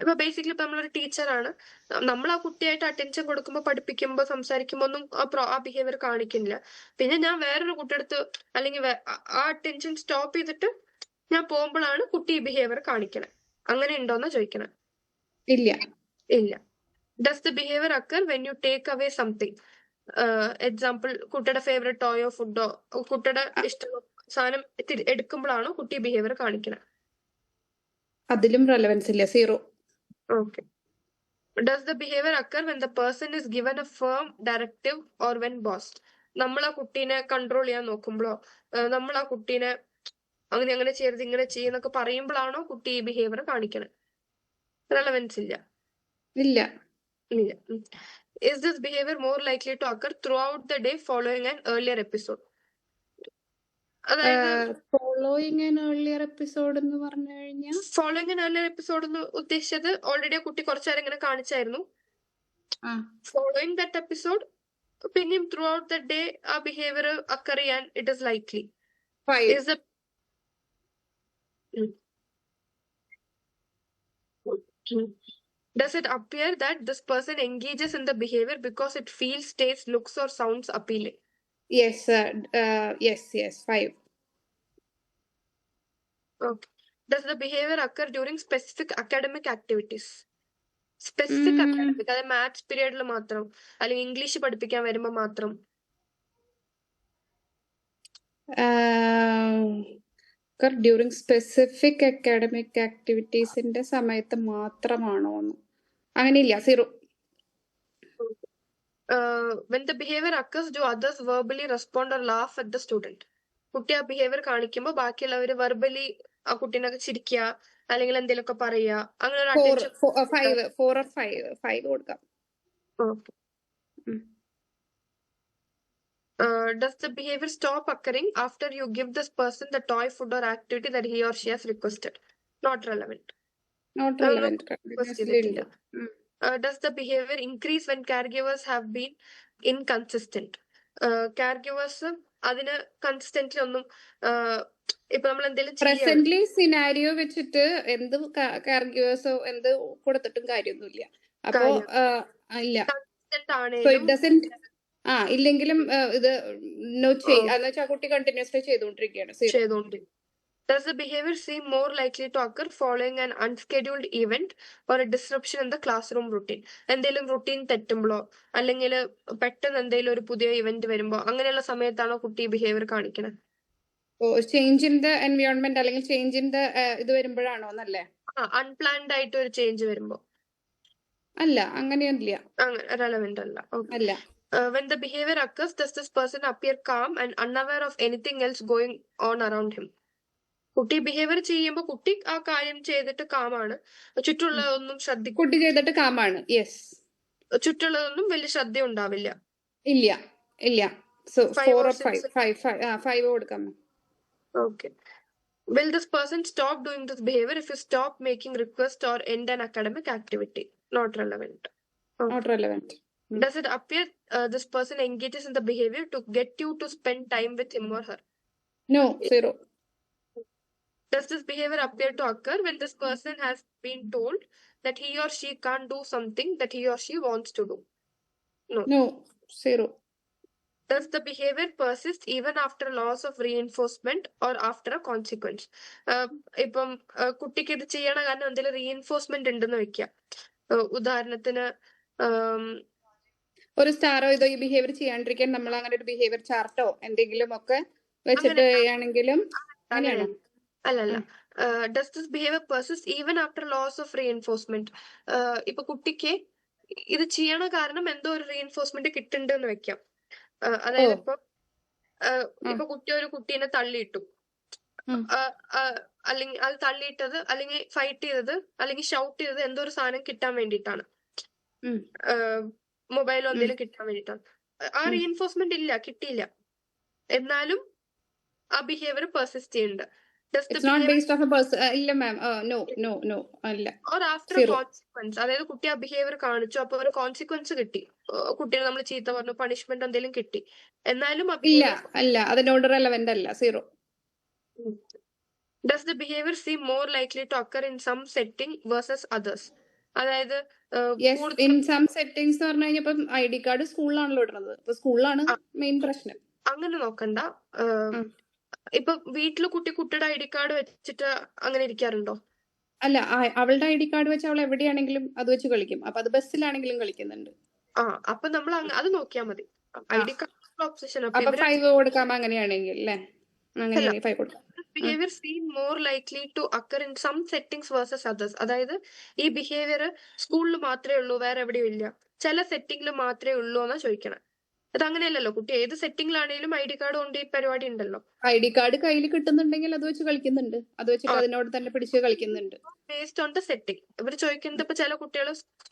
ഇപ്പൊ ബേസിക്കലി ഇപ്പൊ നമ്മളൊരു ടീച്ചറാണ്, നമ്മൾ ആ കുട്ടിയായിട്ട് അറ്റൻഷൻ കൊടുക്കുമ്പോ, പഠിപ്പിക്കുമ്പോ, സംസാരിക്കുമ്പോ ഒന്നും ആ ബിഹേവിയർ കാണിക്കുന്നില്ല. പിന്നെ ഞാൻ വേറൊരു കുട്ടിയെടുത്ത് അല്ലെങ്കിൽ ആ അറ്റൻഷൻ സ്റ്റോപ്പ് ചെയ്തിട്ട് ഞാൻ പോകുമ്പോഴാണ് കുട്ടി ഈ ബിഹേവിയർ കാണിക്കണേ. അങ്ങനെ ഉണ്ടോന്നാ ചോദിക്കണേ? ഇല്ല. Does the behavior occur when you take away something? Example, കുട്ടിയുടെ ഫേവറേറ്റ് ടോയോ ഫുഡോ കുട്ടിയുടെ ഇഷ്ടമുള്ള സാധനം എടുക്കുമ്പോഴാണോ കുട്ടി ബിഹേവിയർ കാണിക്കണേ? അതിലും റെലവൻസ് ഇല്ല, 0. Okay. Does the behavior occur when the person is given a firm directive or when bossed? നമ്മൾ ആ കുട്ടീനെ കൺട്രോൾ ചെയ്യാൻ നോക്കുമ്പോഴോ, നമ്മൾ ആ കുട്ടീനെ അങ്ങനെ ചെയ്യരുത് ഇങ്ങനെ ചെയ്യുന്നൊക്കെ പറയുമ്പോഴാണോ കുട്ടി ഈ ബിഹേവിയർ കാണിക്കണേ? റെലവൻസ് ഇല്ല. Is this behavior more likely to occur throughout the day following an earlier episode? അതായത് ഫോളോയിങ് ആൻ ഏർലിയർ എപ്പിസോഡ് എന്ന് പറഞ്ഞു കഴിഞ്ഞാൽ, ഫോളോയിങ് ആൻ ഏർലിയർ എപ്പിസോഡ് എന്ന് ഉദ്ദേശിച്ചത് ഓൾറെഡി ആ കുട്ടി കുറച്ചേരം ഇങ്ങനെ കാണിച്ചായിരുന്നു, ഫോളോയിങ് ദാറ്റ് എപ്പിസോഡ് പിന്നെയും ത്രൂ ഔട്ട് ദ ഡേ ആ ബിഹേവിയർ അക്കർ ചെയ്യാൻ it is likely. Does it appear that this person engages in the behavior because it feels, tastes, looks or sounds appealing? Yes, 5. Okay. Does the behavior occur during specific academic activities? Academic, അതായത് maths പീരിയഡിൽ മാത്രം അല്ലെങ്കിൽ English പഠിപ്പിക്കാൻ വരുമ്പോ മാത്രം? During specific academic ആക്ടിവിറ്റീസിന്റെ സമയത്ത് മാത്രമാണോ? അങ്ങനെയില്ല, 0. When the behavior occurs, do others verbally respond or laugh at the student? കുട്ടി ആ ബിഹേവിയർ കാണിക്കുമ്പോ ബാക്കിയുള്ളവര് വെർബലി ആ കുട്ടീനൊക്കെ ചിരിക്കുക അല്ലെങ്കിൽ എന്തെങ്കിലുമൊക്കെ പറയുക, അങ്ങനെ ഒരു അറ്റൻഷൻ? 4 or 5 കൊടുക്കാം. Does the behavior stop occurring after you give this person the toy, food or activity that he or she has requested? Not relevant. Does the behavior increase when caregivers have been inconsistent? Caregivers അതിന് consistently ഒന്നും ഇപ്പൊ നമ്മൾ എന്തെങ്കിലും presently scenario വെച്ചിട്ട് എന്ത് കാർഗിവേഴ്സോ എന്ത് കൊടുത്തിട്ടും കാര്യമൊന്നുമില്ല. അപ്പോ ഇല്ല, ഇല്ലെങ്കിലും ഇത് കുട്ടി കണ്ടിന്യൂസ്ലി ചെയ്തുകൊണ്ടിരിക്കുകയാണ്. Does the behavior seem more likely to occur following an unscheduled event or a disruption in the classroom routine? എന്തെങ്കിലും റുട്ടീൻ തെറ്റുമ്പോഴോ അല്ലെങ്കിൽ പെട്ടെന്ന് എന്തെങ്കിലും ഒരു പുതിയ ഇവന്റ് വരുമ്പോ അങ്ങനെയുള്ള സമയത്താണോ കുട്ടി ബിഹേവിയർ കാണിക്കണേ? ചേഞ്ച് ഇൻ ദ എൻവയോൺമെന്റ് അല്ലെങ്കിൽ ചേഞ്ച് ഇൻ ദ ഇത് വരുമ്പോഴാണോ എന്നല്ലേ? അൺപ്ലാൻഡ് ആയിട്ട് ഒരു ചേഞ്ച് വരുമ്പോ? അല്ല, അങ്ങനെയൊന്നുമില്ല, റെലവെന്റ് അല്ല. When the behavior occurs, does this person appear calm and unaware of anything else going on around him? കുട്ടി ബിഹേവിയർ ചെയ്യുമ്പോ കുട്ടി ആ കാര്യം ചെയ്തിട്ട് കാമാണ്, ചുറ്റുള്ളതൊന്നും കുട്ടി ചെയ്തിട്ട് കാമാണ്. യെസ്, ചുറ്റുള്ളതൊന്നും വലിയ ശ്രദ്ധ ഉണ്ടാവില്ല. ഇല്ല. സോ 4 or 5 കൊടുക്കാം. Okay. Will this person stop doing this behavior if you stop making requests or end an academic activity? Not relevant. Okay. Not relevant. Does it appear this person engages in the behavior to get you to spend time with him or her? No, 0. Does this behavior appear to occur when this person has been told that he or she can't do something that he or she wants to do? No. No, 0. Does the behavior persist even after loss of reinforcement or after a consequence? ഇപ്പം കുട്ടിക്ക് ഇത് ചെയ്യണ കാരണം എന്തെങ്കിലും reinforcement ഉണ്ടെന്ന് വെക്കാം. ഉദാഹരണത്തിന് ഒരു സ്റ്റാറോ ഇതോ ഈ ബിഹേവിയർ ചെയ്യാണ്ടിരിക്കാൻ നമ്മൾ അങ്ങനെ ഒരു ബിഹേവിയർ ചാർട്ടോ എന്തെങ്കിലും ഒക്കെ വെച്ചിട്ട് ആണെങ്കിലും അങ്ങനെയാണോ? അല്ലല്ല. Does this behaviour persist even after loss of reinforcement? ഇപ്പൊ കുട്ടിക്ക് ഇത് ചെയ്യണ കാരണം എന്തോ ഒരു റീഎൻഫോഴ്സ്മെന്റ് കിട്ടുന്നുണ്ടെന്ന് വെക്കാം. അതായത് ഇപ്പൊ കുട്ടി ഒരു കുട്ടീനെ തള്ളിയിട്ടു, അല്ലെങ്കിൽ അത് തള്ളിയിട്ടത് അല്ലെങ്കിൽ ഫൈറ്റ് ചെയ്തത് അല്ലെങ്കിൽ ഷൗട്ട് ചെയ്തത് എന്തോ ഒരു സാധനം കിട്ടാൻ വേണ്ടിയിട്ടാണ്, മൊബൈലോ എന്തെങ്കിലും കിട്ടാൻ വേണ്ടിയിട്ടാണ്. ആ റീഎൻഫോഴ്സ്മെന്റ് ഇല്ല, കിട്ടിയില്ല, എന്നാലും ആ ബിഹേവിയർ പെർസിസ്റ്റ് ചെയ്യുന്നുണ്ട്. It's not based off a person. ഇല്ല മാം, no അല്ല. ഓർ ആഫ്റ്റർ കോൺസിക്വൻസ്, അതായത് കുട്ടി ആ ബിഹേവിയർ കാണിച്ചു, അപ്പൊ ഒരു കോൺസിക്വൻസ് കിട്ടി, കുട്ടിയെ നമ്മൾ ചീത്ത പറഞ്ഞു, പണിഷ്മെന്റ് എന്തെങ്കിലും കിട്ടി, എന്നാലും ഇല്ല, അല്ല, അതിനോട് റെലവന്റ് അല്ല, 0. Does the behavior seem more likely to occur in some setting versus others? അതായത് in some settings എന്ന് പറഞ്ഞു കഴിഞ്ഞാൽ ഇപ്പം ID കാർഡ് സ്കൂളിലാണല്ലോ ഇടുന്നത്, അപ്പൊ സ്കൂളിലാണ് മെയിൻ പ്രശ്നം. അങ്ങനെ നോക്കണ്ട. ഇപ്പൊ വീട്ടില് കുട്ടിയുടെ ID കാർഡ് വെച്ചിട്ട് അങ്ങനെ ഇരിക്കാറുണ്ടോ? അല്ല, അവളുടെ ID കാർഡ് വെച്ച് അവൾ എവിടെയാണെങ്കിലും അത് വെച്ച് കളിക്കും. അപ്പൊ അത് ബസ്സിലാണെങ്കിലും കളിക്കുന്നുണ്ട്. അപ്പൊ നമ്മൾ അത് നോക്കിയാൽ മതി. ID card obsession. അപ്പൊ 5 കൊടുക്കാം അങ്ങനെയാണെങ്കിൽ അല്ലേ? അങ്ങനെ 5 കൊടുക്കാം. Behaviour seem more likely to occur in some settings versus others. അതായത് ഈ ബിഹേവിയർ സ്കൂളിൽ മാത്രമേ ഉള്ളൂ, വേറെ എവിടെയും ഇല്ല, ചില സെറ്റിംഗിൽ മാത്രമേ ഉള്ളൂ എന്നാ ചോദിക്കണേ. അത് അങ്ങനെയല്ലല്ലോ, കുട്ടി ഏത് സെറ്റിംഗിലാണെങ്കിലും ID കാർഡ് കൊണ്ട് ഈ പരിപാടി ഉണ്ടല്ലോ. ID കാർഡ് കയ്യിൽ കിട്ടുന്നുണ്ടെങ്കിൽ അത് വെച്ച് കളിക്കുന്നുണ്ട്, അത് വെച്ചിട്ട് അതിനോട് തന്നെ പിടിച്ച് കളിക്കുന്നുണ്ട്. Based on the setting. ഇവർ ചോദിക്കുന്നത് ഇപ്പൊ ചില കുട്ടികൾ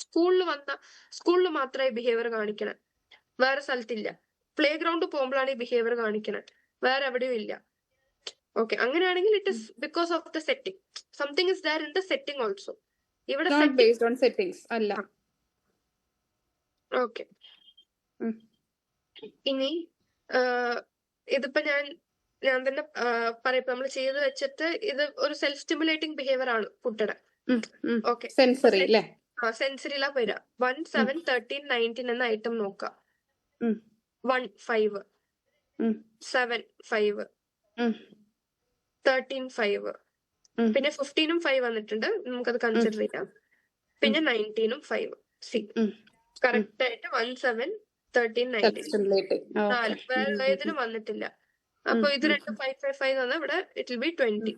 സ്കൂളിൽ മാത്രമേ ബിഹേവിയർ കാണിക്കണേ, വേറെ സ്ഥലത്തില്ല. പ്ലേ ഗ്രൗണ്ട് പോകുമ്പോഴാണ് ഈ ബിഹേവിയർ കാണിക്കണേ, വേറെ എവിടെയും ഇല്ല. ഓക്കെ, അങ്ങനെയാണെങ്കിൽ it is because of the setting. Something is there in the setting also. ഇവിടെ ബേസ്ഡ് ഓൺ സെറ്റിംഗ്സ് അല്ല. ഓക്കെ, ഇനി ഇതിപ്പോ ഞാൻ തന്നെ പറയാം, നമ്മൾ ചെയ്ത് വെച്ചിട്ട് ഇത് ഒരു സെൽഫ് സ്റ്റിമുലേറ്റിംഗ് ബിഹേവിയർ ആണ് കുട്ടിയുടെ. ഓക്കെ, സെൻസറി അല്ലേ? സെൻസറിയിലാ വരിക. 1, 7, 13, 19 എന്ന ഐറ്റം നോക്കാം. 1, 5, 7, 5, 13, 5, പിന്നെ 15 ഉം 5 വന്നിട്ടുണ്ട്, നമുക്കത് കൺസിഡർ ചെയ്യാം. പിന്നെ 19 ഉം 5. സി കറക്റ്റ് ആയിട്ട് 1, 7, 13, 19 4 വേറെ ഏതിനും വന്നിട്ടില്ല. അപ്പൊ ഇത് 2 5, 5, 5 വന്നാൽ ഇവിടെ ഇറ്റ് വിൽ ബി 20.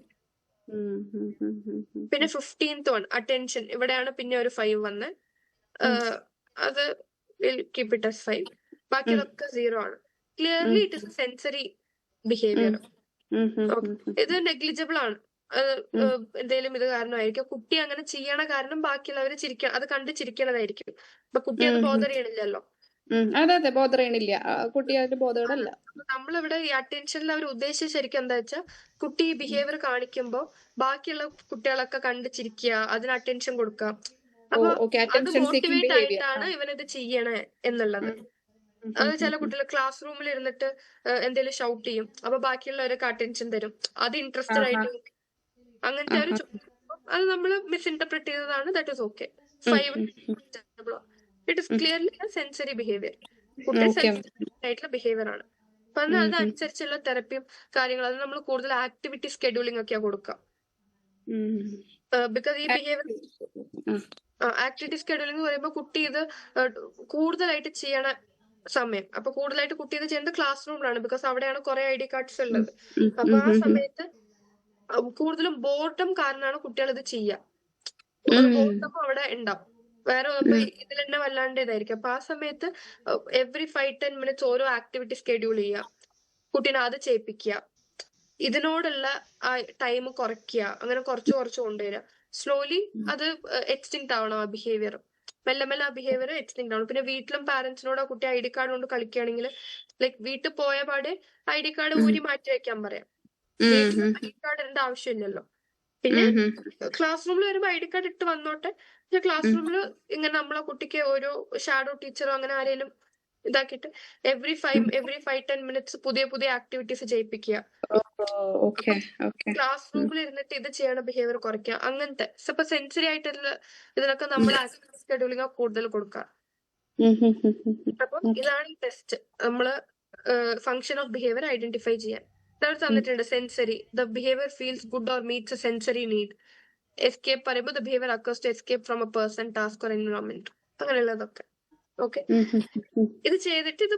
പിന്നെ 15th വൺ അറ്റൻഷൻ, ഇവിടെയാണ് പിന്നെ ഒരു 5 വന്ന്, അത് കീപ് ഇറ്റ് ആസ് 5. ബാക്കിയൊക്കെ 0 ആണ്. Clearly it is sensory behaviour. ഇത് നെഗ്ലിജിബിൾ ആണ്. എന്തെങ്കിലും ഇത് കാരണമായിരിക്കും കുട്ടി അങ്ങനെ ചെയ്യണ കാരണം ബാക്കിയുള്ളവര് അത് കണ്ട് ചിരിക്കണതായിരിക്കും. അപ്പൊ കുട്ടി അത് ബോധർ ചെയ്യണില്ലല്ലോ. അതെ, ബോധർ ചെയ്യണില്ല, കുട്ടി അതിന് ബോധവടല്ല. നമ്മളിവിടെ ഈ അറ്റൻഷനിൽ അവർ ഉദ്ദേശിച്ച ശരിക്കും എന്താ വെച്ചാൽ, കുട്ടി ഈ ബിഹേവിയർ കാണിക്കുമ്പോ ബാക്കിയുള്ള കുട്ടികളൊക്കെ കണ്ട് ചിരിക്കുക, അതിന് അറ്റൻഷൻ കൊടുക്കുക. അപ്പൊ അത് മോട്ടിവേറ്റ് ആയിട്ടാണ് ഇവനിത് ചെയ്യണേ എന്നുള്ളത്. അത് ചില കുട്ടികൾ ക്ലാസ് റൂമിൽ ഇരുന്നിട്ട് എന്തെങ്കിലും ഷൗട്ട് ചെയ്യും, അപ്പൊ ബാക്കിയുള്ളവരൊക്കെ അറ്റൻഷൻ തരും, അത് ഇൻട്രസ്റ്റഡ് ആയിട്ട് അങ്ങനത്തെ ഒരു അത് നമ്മൾ മിസ്ഇന്റർപ്രറ്റ് ചെയ്തതാണ്. That is okay. 5 it is clearly sensory behaviour. കുട്ടി സെൻസിറ്റീവ് ആയിട്ടുള്ള ബിഹേവിയർ ആണ്. അപ്പൊ അതനുസരിച്ചുള്ള തെറപ്പിയും കാര്യങ്ങളും അത് നമ്മൾ കൂടുതൽ ആക്ടിവിറ്റി സ്കെഡ്യൂളിംഗ് ഒക്കെയാ കൊടുക്കുക. ബിക്കോസ് ഈ ബിഹേവിയർ ആക്ടിവിറ്റി സ്കെഡ്യൂളിംഗ് എന്ന് പറയുമ്പോൾ കുട്ടി ഇത് കൂടുതലായിട്ട് ചെയ്യണ സമയം. അപ്പൊ കൂടുതലായിട്ട് കുട്ടി ഇത് ചെയ്യുന്നത് ക്ലാസ് റൂമിലാണ്, ബിക്കോസ് അവിടെയാണ് കുറെ ID കാർഡ്സ് ഉള്ളത്. അപ്പൊ ആ സമയത്ത് കൂടുതലും ബോർഡം കാരണമാണ് കുട്ടികൾ ഇത് ചെയ്യുക. ബോർഡം അവിടെ ഉണ്ടാവും, വേറെ ഇതിൽ തന്നെ വല്ലാണ്ട് ഇതായിരിക്കും. അപ്പൊ ആ സമയത്ത് എവറി 5-10 minutes ഓരോ ആക്ടിവിറ്റി സ്കെഡ്യൂൾ ചെയ്യുക, കുട്ടീനെ അത് ചെയ്യിപ്പിക്കുക, ഇതിനോടുള്ള ആ ടൈം കുറയ്ക്കുക, അങ്ങനെ കുറച്ച് കൊണ്ടുവരിക. സ്ലോലി അത് എക്സ്റ്റിങ്ക്ട് ആവണം ആ ബിഹേവിയർ. മെല്ലെ മെല്ലെ ആ ബിഹേവിയർ എക്സ്റ്റിങ്ക്ട് ആവണം. പിന്നെ വീട്ടിലും പാരന്റ്സിനോട് ആ കുട്ടി ID കാർഡ് കൊണ്ട് കളിക്കുകയാണെങ്കിൽ, ലൈക്ക് വീട്ടിൽ പോയ പാടെ ID കാർഡ് ഊരി മാറ്റി വെക്കാൻ പറയാം. വീട്ടിൽ ഐഡി കാർഡ് ഇടേണ്ട ആവശ്യമില്ലല്ലോ. പിന്നെ ക്ലാസ് റൂമിൽ വരുമ്പോ ഐഡി കാർഡ് ഇട്ട് വന്നോട്ടെ. പക്ഷെ ക്ലാസ് റൂമിൽ ഇങ്ങനെ നമ്മളെ കുട്ടിക്ക് ഓരോ ഷാഡോ ടീച്ചറോ അങ്ങനെ ആരെങ്കിലും ഇതാക്കിയിട്ട് എവറി 5-10 മിനിറ്റ്സ് പുതിയ ആക്ടിവിറ്റീസ് ചെയ്യിപ്പിക്കുക. ക്ലാസ് റൂമിൽ ഇരുന്നിട്ട് ഇത് ചെയ്യണ ബിഹേവിയർ കുറയ്ക്കുക. അങ്ങനത്തെ ഇപ്പൊ സെൻസറി ആയിട്ടുള്ള ഇതിനൊക്കെ നമ്മൾ ആക്ടിവിറ്റി ഷെഡ്യൂളിംഗ് കൂടുതൽ കൊടുക്കുക. അപ്പൊ ഇതാണ് ഈ ടെസ്റ്റ്. നമ്മള് ഫങ്ഷൻ ഓഫ് ബിഹേവിയർ ഐഡന്റിഫൈ ചെയ്യാൻ തന്നിട്ടുണ്ട്. Sensory, the behaviour feels good or meets a sensory need. Escape പറയുമ്പോൾ the behaviour occurs to escape from a person, task or environment, അങ്ങനെയുള്ളതൊക്കെ. ഓക്കെ, ഇത് ചെയ്തിട്ട് ഇത്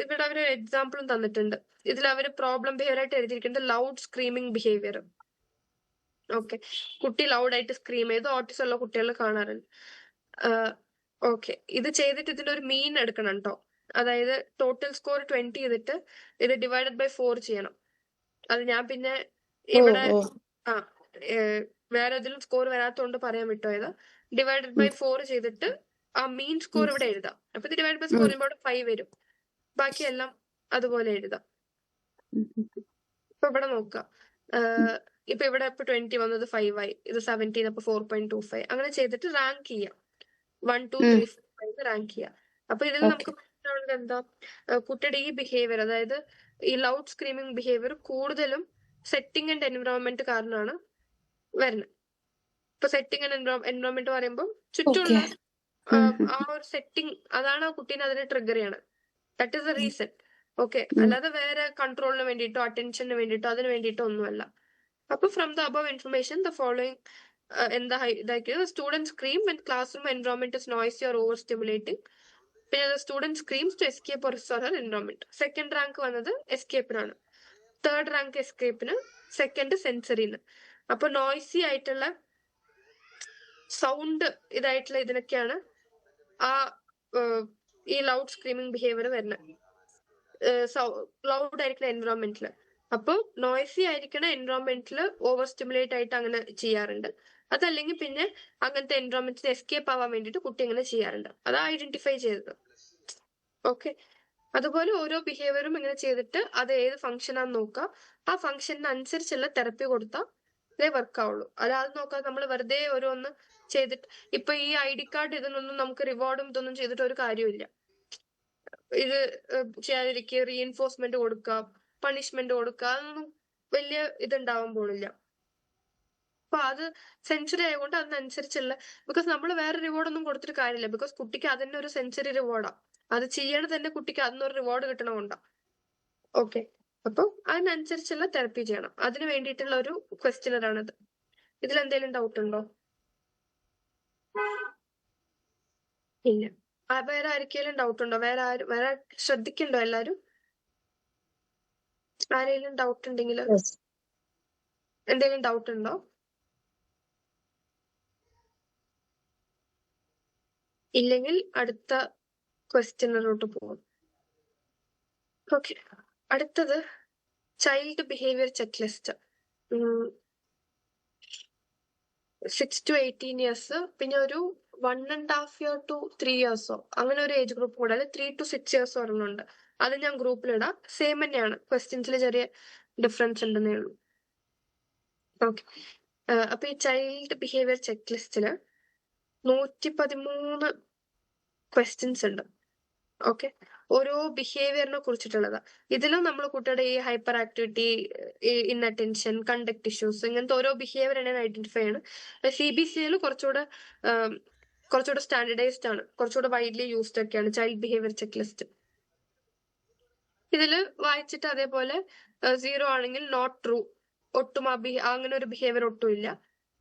ഇവിടെ അവര് എക്സാമ്പിളും തന്നിട്ടുണ്ട്. ഇതിൽ അവര് പ്രോബ്ലം ബിഹേവിയർ ആയിട്ട് എഴുതിയിരിക്കുന്നത് ലൗഡ് സ്ക്രീമിംഗ് ബിഹേവിയർ. ഓക്കെ, കുട്ടി ലൗഡ് ആയിട്ട് സ്ക്രീം ചെയ്ത് ഓട്ടിസം ഉള്ള കുട്ടികൾ കാണാറുണ്ട്. ഓക്കെ, ഇത് ചെയ്തിട്ട് ഇതിന്റെ ഒരു മീൻ എടുക്കണം കേട്ടോ. അതായത് ടോട്ടൽ സ്കോർ 20 ചെയ്തിട്ട് ഇത് ഡിവൈഡഡ് ബൈ 4 ചെയ്യണം. അത് ഞാൻ പിന്നെ ഇവിടെ വേറെ ഏതെങ്കിലും സ്കോർ വരാത്തോണ്ട് പറയാൻ വിട്ടുപോയത്. ഡിവൈഡഡ് ബൈ 4 ചെയ്തിട്ട് ആ മീൻ സ്കോർ ഇവിടെ എഴുതാം. അപ്പൊ ഇത് ഡിവൈഡ് ബൈ സ്കോർ ചെയ്യുമ്പോൾ 5 വരും. ബാക്കിയെല്ലാം അതുപോലെ എഴുതാം. ഇപ്പൊ ഇവിടെ നോക്കാം. ഇപ്പൊ ഇവിടെ ഇപ്പൊ 20 വന്നത് 5 ആയി, ഇത് 17 അപ്പൊ 4.25 അങ്ങനെ ചെയ്തിട്ട് റാങ്ക് ചെയ്യാം. 1, 2, 3, 4 റാങ്ക് ചെയ്യാം. അപ്പൊ ഇതിൽ നമുക്ക് മനസ്സിലാവുന്നത് എന്താ, കുട്ടിയുടെ ഈ ബിഹേവിയർ, അതായത് ഈ ലൗഡ് സ്ക്രീമിംഗ് ബിഹേവിയർ കൂടുതലും സെറ്റിംഗ് ആൻഡ് എൻവയോൺമെന്റ് കാരണമാണ് വരുന്നത്. ഇപ്പൊ സെറ്റിംഗ് ആൻഡ് എൻവയോൺമെന്റ് പറയുമ്പോൾ ചുറ്റുമുള്ള ആ ഒരു സെറ്റിംഗ്, അതാണ് ആ കുട്ടീനെ അതിനെ ട്രിഗർ ചെയ്യണം. That is the reason. Okay, അല്ലാതെ വേറെ കൺട്രോളിന് വേണ്ടിയിട്ടോ അറ്റൻഷന് വേണ്ടിയിട്ടോ അതിന് വേണ്ടിയിട്ടോ ഒന്നുമല്ല. അപ്പൊ from the above information the following എന്താ ഇതാക്കിയത്, student scream when classroom environment is noisy or over stimulating. പിന്നെ student screams to escape or resolver environment. Second rank വന്നത് എസ്കേപ്പിനാണ്, തേർഡ് റാങ്ക് എസ്കേപ്പിന്, സെക്കൻഡ് സെൻസറിന്. അപ്പൊ നോയ്സി ആയിട്ടുള്ള സൗണ്ട് ഇതായിട്ടുള്ള ഇതിനൊക്കെയാണ് ഈ ലൗഡ് സ്ക്രീമിംഗ് ബിഹേവിയർ വരുന്നത്. ലൗഡ് ആയിരിക്കുന്ന എൻവയോൺമെന്റിൽ. അപ്പൊ നോയ്സി ആയിരിക്കുന്ന എൻവയോൺമെന്റിൽ ഓവർ സ്റ്റിമുലേറ്റ് ആയിട്ട് അങ്ങനെ ചെയ്യാറുണ്ട്. അതല്ലെങ്കിൽ പിന്നെ അങ്ങനത്തെ എൻവയോൺമെന്റിന് എസ്കേപ്പ് ആവാൻ വേണ്ടിയിട്ട് കുട്ടി അങ്ങനെ ചെയ്യാറുണ്ട്. അത് ഐഡന്റിഫൈ ചെയ്തത്. ഓക്കെ, അതുപോലെ ഓരോ ബിഹേവിയറും ഇങ്ങനെ ചെയ്തിട്ട് അത് ഏത് ഫംഗ്ഷനാന്ന് നോക്കുക. ആ ഫംഗ്ഷന് അനുസരിച്ചുള്ള തെറപ്പി കൊടുത്താൽ ഇതേ വർക്ക് ആവുള്ളൂ. അല്ലാതെ നോക്കാതെ നമ്മൾ വെറുതെ ഓരോന്ന് ചെയ്തിട്ട്, ഇപ്പൊ ഈ ID കാർഡ് ഇതിനൊന്നും നമുക്ക് റിവാർഡും ഇതൊന്നും ചെയ്തിട്ട് ഒരു കാര്യമില്ല. ഇത് ചെയ്യാതിരിക്കുക, റീഎൻഫോഴ്സ്മെന്റ് കൊടുക്കുക, പണിഷ്മെന്റ് കൊടുക്കുക, അതൊന്നും വലിയ ഇതുണ്ടാവാൻ പോണില്ല. അപ്പൊ അത് സെൻസറി ആയതുകൊണ്ട് അതിനനുസരിച്ചുള്ള, ബിക്കോസ് നമ്മൾ വേറെ റിവാർഡ് ഒന്നും കൊടുത്തിട്ട് കാര്യമില്ല. ബിക്കോസ് കുട്ടിക്ക് അതിന്റെ ഒരു സെൻസറി റിവാർഡാ, അത് ചെയ്യണ തന്നെ കുട്ടിക്ക് അതിനൊരു റിവാർഡ് കിട്ടണമുണ്ടാ. ഓക്കെ, അപ്പൊ അതിനനുസരിച്ചുള്ള തെറപ്പി ചെയ്യണം. അതിന് വേണ്ടിയിട്ടുള്ള ഒരു ക്വസ്റ്റ്യനർ ആണിത്. ഇതിൽ എന്തെങ്കിലും ഡൗട്ട് ഉണ്ടോ? ഇല്ല. വേറെ ആർക്കെങ്കിലും ഡൗട്ട് ഉണ്ടോ? വേറെ ശ്രദ്ധിക്കണ്ടോ എല്ലാരും? ആരെങ്കിലും ഡൗട്ട് ഉണ്ടെങ്കിൽ എന്തെങ്കിലും ഡൗട്ട് ഉണ്ടോ? ഇല്ലെങ്കിൽ അടുത്ത ക്വസ്റ്റ്യനറിലോട്ട് പോകും. ഓക്കെ, അടുത്തത് child behaviour check list. 6 to 18 years, പിന്നെ ഒരു 1.5 year to 3 years അങ്ങനെ ഒരു ഏജ് ഗ്രൂപ്പ് കൂടാതെ 3 to 6 years ഒരെണ്ണമുണ്ട്. അത് ഞാൻ ഗ്രൂപ്പിലിടാം. സെയിം തന്നെയാണ്, ക്വസ്റ്റ്യൻസിൽ ചെറിയ ഡിഫറൻസ് ഉണ്ടെന്നേ ഉള്ളൂ. ഓക്കെ, അപ്പൊ ഈ ചൈൽഡ് ബിഹേവിയർ ചെക്ക് ലിസ്റ്റില് 113 ക്വസ്റ്റ്യൻസ് ഉണ്ട്. ഓക്കെ, ഓരോ ബിഹേവിയറിനെ കുറിച്ചിട്ടുള്ളതാ. ഇതിലും നമ്മൾ കുട്ടിയുടെ ഈ hyper activity, inattention, conduct issues, ഇങ്ങനത്തെ ഓരോ ബിഹേവിയർ ആണ് ഐഡന്റിഫൈ ചെയ്യണം. CBSE കുറച്ചുകൂടെ സ്റ്റാൻഡർഡൈസ്ഡ് ആണ്, കുറച്ചുകൂടെ വൈഡ്ലി യൂസ്ഡ് ഒക്കെയാണ് ചൈൽഡ് ബിഹേവിയർ ചെക്ക് ലിസ്റ്റ്. ഇതില് വായിച്ചിട്ട് അതേപോലെ 0 ആണെങ്കിൽ നോട്ട് ട്രൂ, ഒട്ടും അങ്ങനെ ഒരു ബിഹേവിയർ ഒട്ടും ഇല്ല.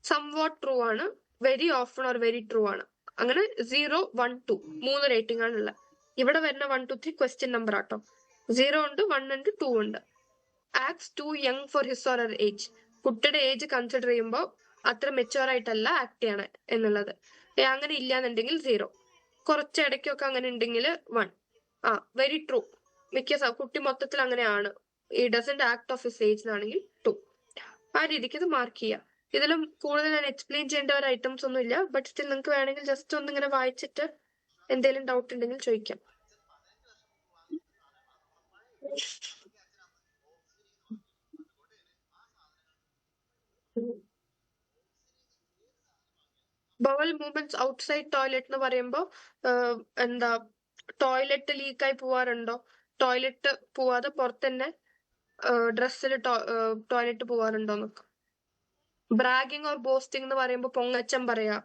സംവാട്ട് ട്രൂ ആണ്, very often or very true ആണ്. അങ്ങനെ 0, 1, 2 3 റേറ്റിംഗ് ആണുള്ളത്. ഇവിടെ വരുന്ന 1, 2, 3 ക്വസ്റ്റ്യൻ നമ്പർ ആട്ടോ. 0 ഉണ്ട്, 1 ഉണ്ട്, 2 ഉണ്ട്. Acts too young for his or her age. കുട്ടിയുടെ ഏജ് കൺസിഡർ ചെയ്യുമ്പോൾ അത്ര മെച്ചുവർ ആയിട്ടല്ല ആക്ട് ചെയ്യണം എന്നുള്ളത്. അങ്ങനെ ഇല്ലാന്നുണ്ടെങ്കിൽ 0. കുറച്ച് ഇടയ്ക്കൊക്കെ അങ്ങനെ ഉണ്ടെങ്കിൽ 1. വെരി ട്രൂ, കുട്ടി മൊത്തത്തിൽ അങ്ങനെയാണ്, ഈ doesn't act of his age എന്നാണെങ്കിൽ 2. ആ രീതിക്ക് ഇത് മാർക്ക് ചെയ്യാം. ഇതിലും കൂടുതൽ ഞാൻ എക്സ്പ്ലെയിൻ ചെയ്യേണ്ട ഒരു ഐറ്റംസ് ഒന്നും ഇല്ല. ബട്ട് സ്റ്റിൽ നിങ്ങൾക്ക് വേണമെങ്കിൽ ജസ്റ്റ് ഒന്നിങ്ങനെ വായിച്ചിട്ട് എന്തെങ്കിലും ഡൗട്ട് ഉണ്ടെങ്കിൽ ചോദിക്കാം. ബവൽ മൂവ്മെന്റ്സ് ഔട്ട്സൈഡ് ടോയ്ലറ്റ് എന്ന് പറയുമ്പോ എന്താ ടോയ്ലറ്റ് ലീക്കായി പോവാറുണ്ടോ, ടോയ്ലറ്റ് പോവാതെ പുറത്ത് തന്നെ ഡ്രസ്സിൽ ടോയ്ലറ്റ് പോവാറുണ്ടോ എന്നൊക്കെ. ബ്രാഗിങ് ഓർ ബോസ്റ്റിംഗ് എന്ന് പറയുമ്പോ പൊങ്ങച്ചം പറയാ,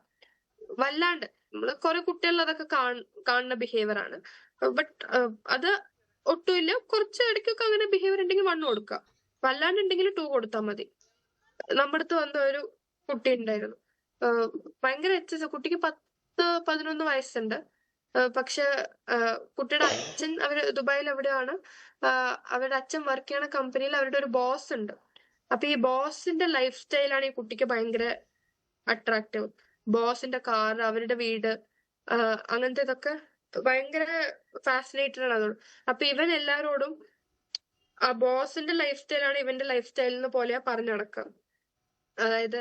വല്ലാണ്ട് നമ്മള് കുറെ കുട്ടികളിൽ അതൊക്കെ കാണുന്ന ബിഹേവിയർ ആണ്. ബട്ട് അത് ഒട്ടുമില്ല, കുറച്ച് ഇടയ്ക്കൊക്കെ അങ്ങനെ ബിഹേവിയർ ഉണ്ടെങ്കിൽ 1 കൊടുക്കുക, വല്ലാണ്ടുണ്ടെങ്കിൽ 2 കൊടുത്താൽ മതി. നമ്മുടെ അടുത്ത് വന്ന ഒരു കുട്ടി ഉണ്ടായിരുന്നു, ഭയങ്കര കുട്ടിക്ക് 10-11 വയസ്സുണ്ട്. പക്ഷെ കുട്ടിയുടെ അച്ഛൻ അവര് ദുബായിൽ എവിടെയാണ്, അവരുടെ അച്ഛൻ വർക്ക് ചെയ്യണ കമ്പനിയിൽ അവരുടെ ഒരു ബോസ് ഉണ്ട്. അപ്പൊ ഈ ബോസിന്റെ ലൈഫ് സ്റ്റൈലാണ് ഈ കുട്ടിക്ക് ഭയങ്കര അട്രാക്റ്റീവ്. ബോസിന്റെ കാർ, അവരുടെ വീട്, അങ്ങനത്തെ ഇതൊക്കെ ഭയങ്കര ഫാസിനേറ്റഡ് ആണ് അതോട്. അപ്പൊ ഇവൻ എല്ലാരോടും ആ ബോസിന്റെ ലൈഫ് സ്റ്റൈലാണ് ഇവന്റെ ലൈഫ് സ്റ്റൈലിന് പോലെയാ പറഞ്ഞു നടക്കുക. അതായത്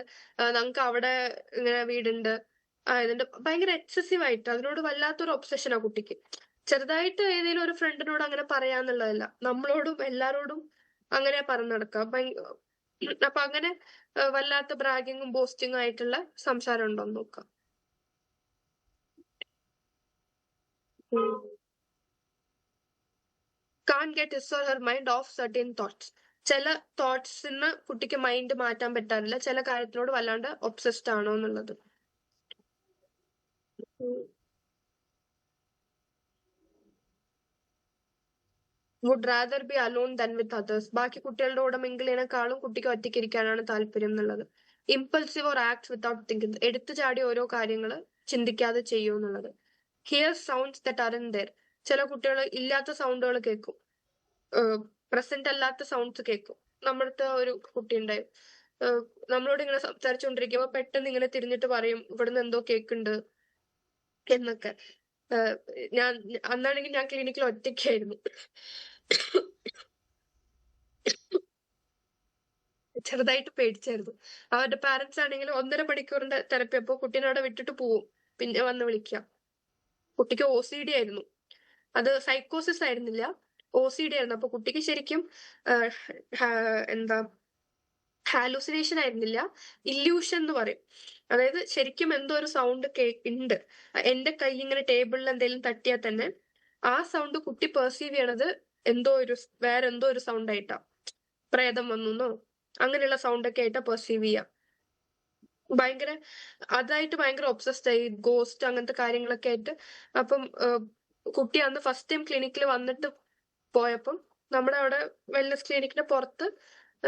നമുക്ക് അവിടെ ഇങ്ങനെ വീടുണ്ട്, ഇതിന്റെ ഭയങ്കര എക്സസീവ് ആയിട്ട് അതിനോട് വല്ലാത്തൊരു ഒബ്സഷനാ കുട്ടിക്ക്. ചെറുതായിട്ട് ഏതെങ്കിലും ഒരു ഫ്രണ്ടിനോട് അങ്ങനെ പറയാന്നുള്ളതല്ല, നമ്മളോടും എല്ലാരോടും അങ്ങനെ പറഞ്ഞു നടക്കുക. അപ്പൊ അങ്ങനെ വല്ലാത്ത ബ്രാഗിങ്ങും ബോസ്റ്റിങ്ങും ആയിട്ടുള്ള സംസാരം ഉണ്ടോ എന്ന് നോക്കാം. Can get his or her mind off certain thoughts. ചില തോട്ട്സിന് കുട്ടിക്ക് മൈൻഡ് മാറ്റാൻ പറ്റാറില്ല, ചില കാര്യത്തിനോട് വല്ലാണ്ട് ഒബ്സസ്ഡ് ആണോ എന്നുള്ളത്. Would rather be alone than with others. ബാക്കി കുട്ടികളുടെ കൂടെ മിങ്കിൾ ചെയ്യണേക്കാളും കുട്ടിക്ക് ഒറ്റയ്ക്ക് ഇരിക്കാനാണ് താല്പര്യം എന്നുള്ളത്. Impulsive or act without thinking. എടുത്തു ചാടി ഓരോ കാര്യങ്ങള് ചിന്തിക്കാതെ ചെയ്യൂ എന്നുള്ളത്. Here sounds that are in there. ചില കുട്ടികൾ ഇല്ലാത്ത സൗണ്ടുകൾ കേൾക്കും, പ്രസന്റ് അല്ലാത്ത സൗണ്ട്സ് കേൾക്കും. നമ്മുടെ ഒരു കുട്ടി ഉണ്ടായി, നമ്മളോട് ഇങ്ങനെ സംസാരിച്ചുകൊണ്ടിരിക്കുമ്പോ പെട്ടെന്ന് ഇങ്ങനെ തിരിഞ്ഞിട്ട് പറയും ഇവിടുന്ന് എന്തോ കേൾക്കുന്നുണ്ട് എന്നൊക്കെ. ഞാൻ അന്നാണെങ്കിൽ ഞാൻ ക്ലിനിക്കിൽ ഒറ്റയ്ക്കായിരുന്നു. ചെറുതായിട്ട് പേടിച്ചായിരുന്നു. അവരുടെ പാരന്റ്സ് ആണെങ്കിൽ 1.5 മണിക്കൂറിന്റെ തെറപ്പി, അപ്പൊ കുട്ടീനെ അവിടെ വിട്ടിട്ട് പോവും, പിന്നെ വന്ന് വിളിക്കാം. കുട്ടിക്ക് OCD ആയിരുന്നു, അത് സൈക്കോസിസ് ആയിരുന്നില്ല, OCD ആയിരുന്നു. അപ്പൊ കുട്ടിക്ക് ശരിക്കും എന്താ ഹാലൂസിനേഷൻ ആയിരുന്നില്ല, ഇല്യൂഷൻ എന്ന് പറയും. അതായത് ശരിക്കും എന്തോ ഒരു സൗണ്ട് ഉണ്ട്. എന്റെ കൈ ഇങ്ങനെ ടേബിളിൽ എന്തെങ്കിലും തട്ടിയാൽ തന്നെ ആ സൗണ്ട് കുട്ടി പെർസീവ് ചെയ്യണത് വേറെ എന്തോ ഒരു സൗണ്ട് ആയിട്ടാ. പ്രേതം വന്നോ അങ്ങനെയുള്ള സൗണ്ട് ഒക്കെ ആയിട്ടാ പെർസീവ് ചെയ്യാം. അതായിട്ട് ഭയങ്കര ഒബ്സസ്ഡ് ആയി, ഗോസ്റ്റ് അങ്ങനത്തെ കാര്യങ്ങളൊക്കെ ആയിട്ട്. അപ്പം കുട്ടി അന്ന് ഫസ്റ്റ് ടൈം ക്ലിനിക്കിൽ വന്നിട്ട് പോയപ്പം നമ്മുടെ അവിടെ വെൽനസ് ക്ലിനിക്കിന്റെ പുറത്ത്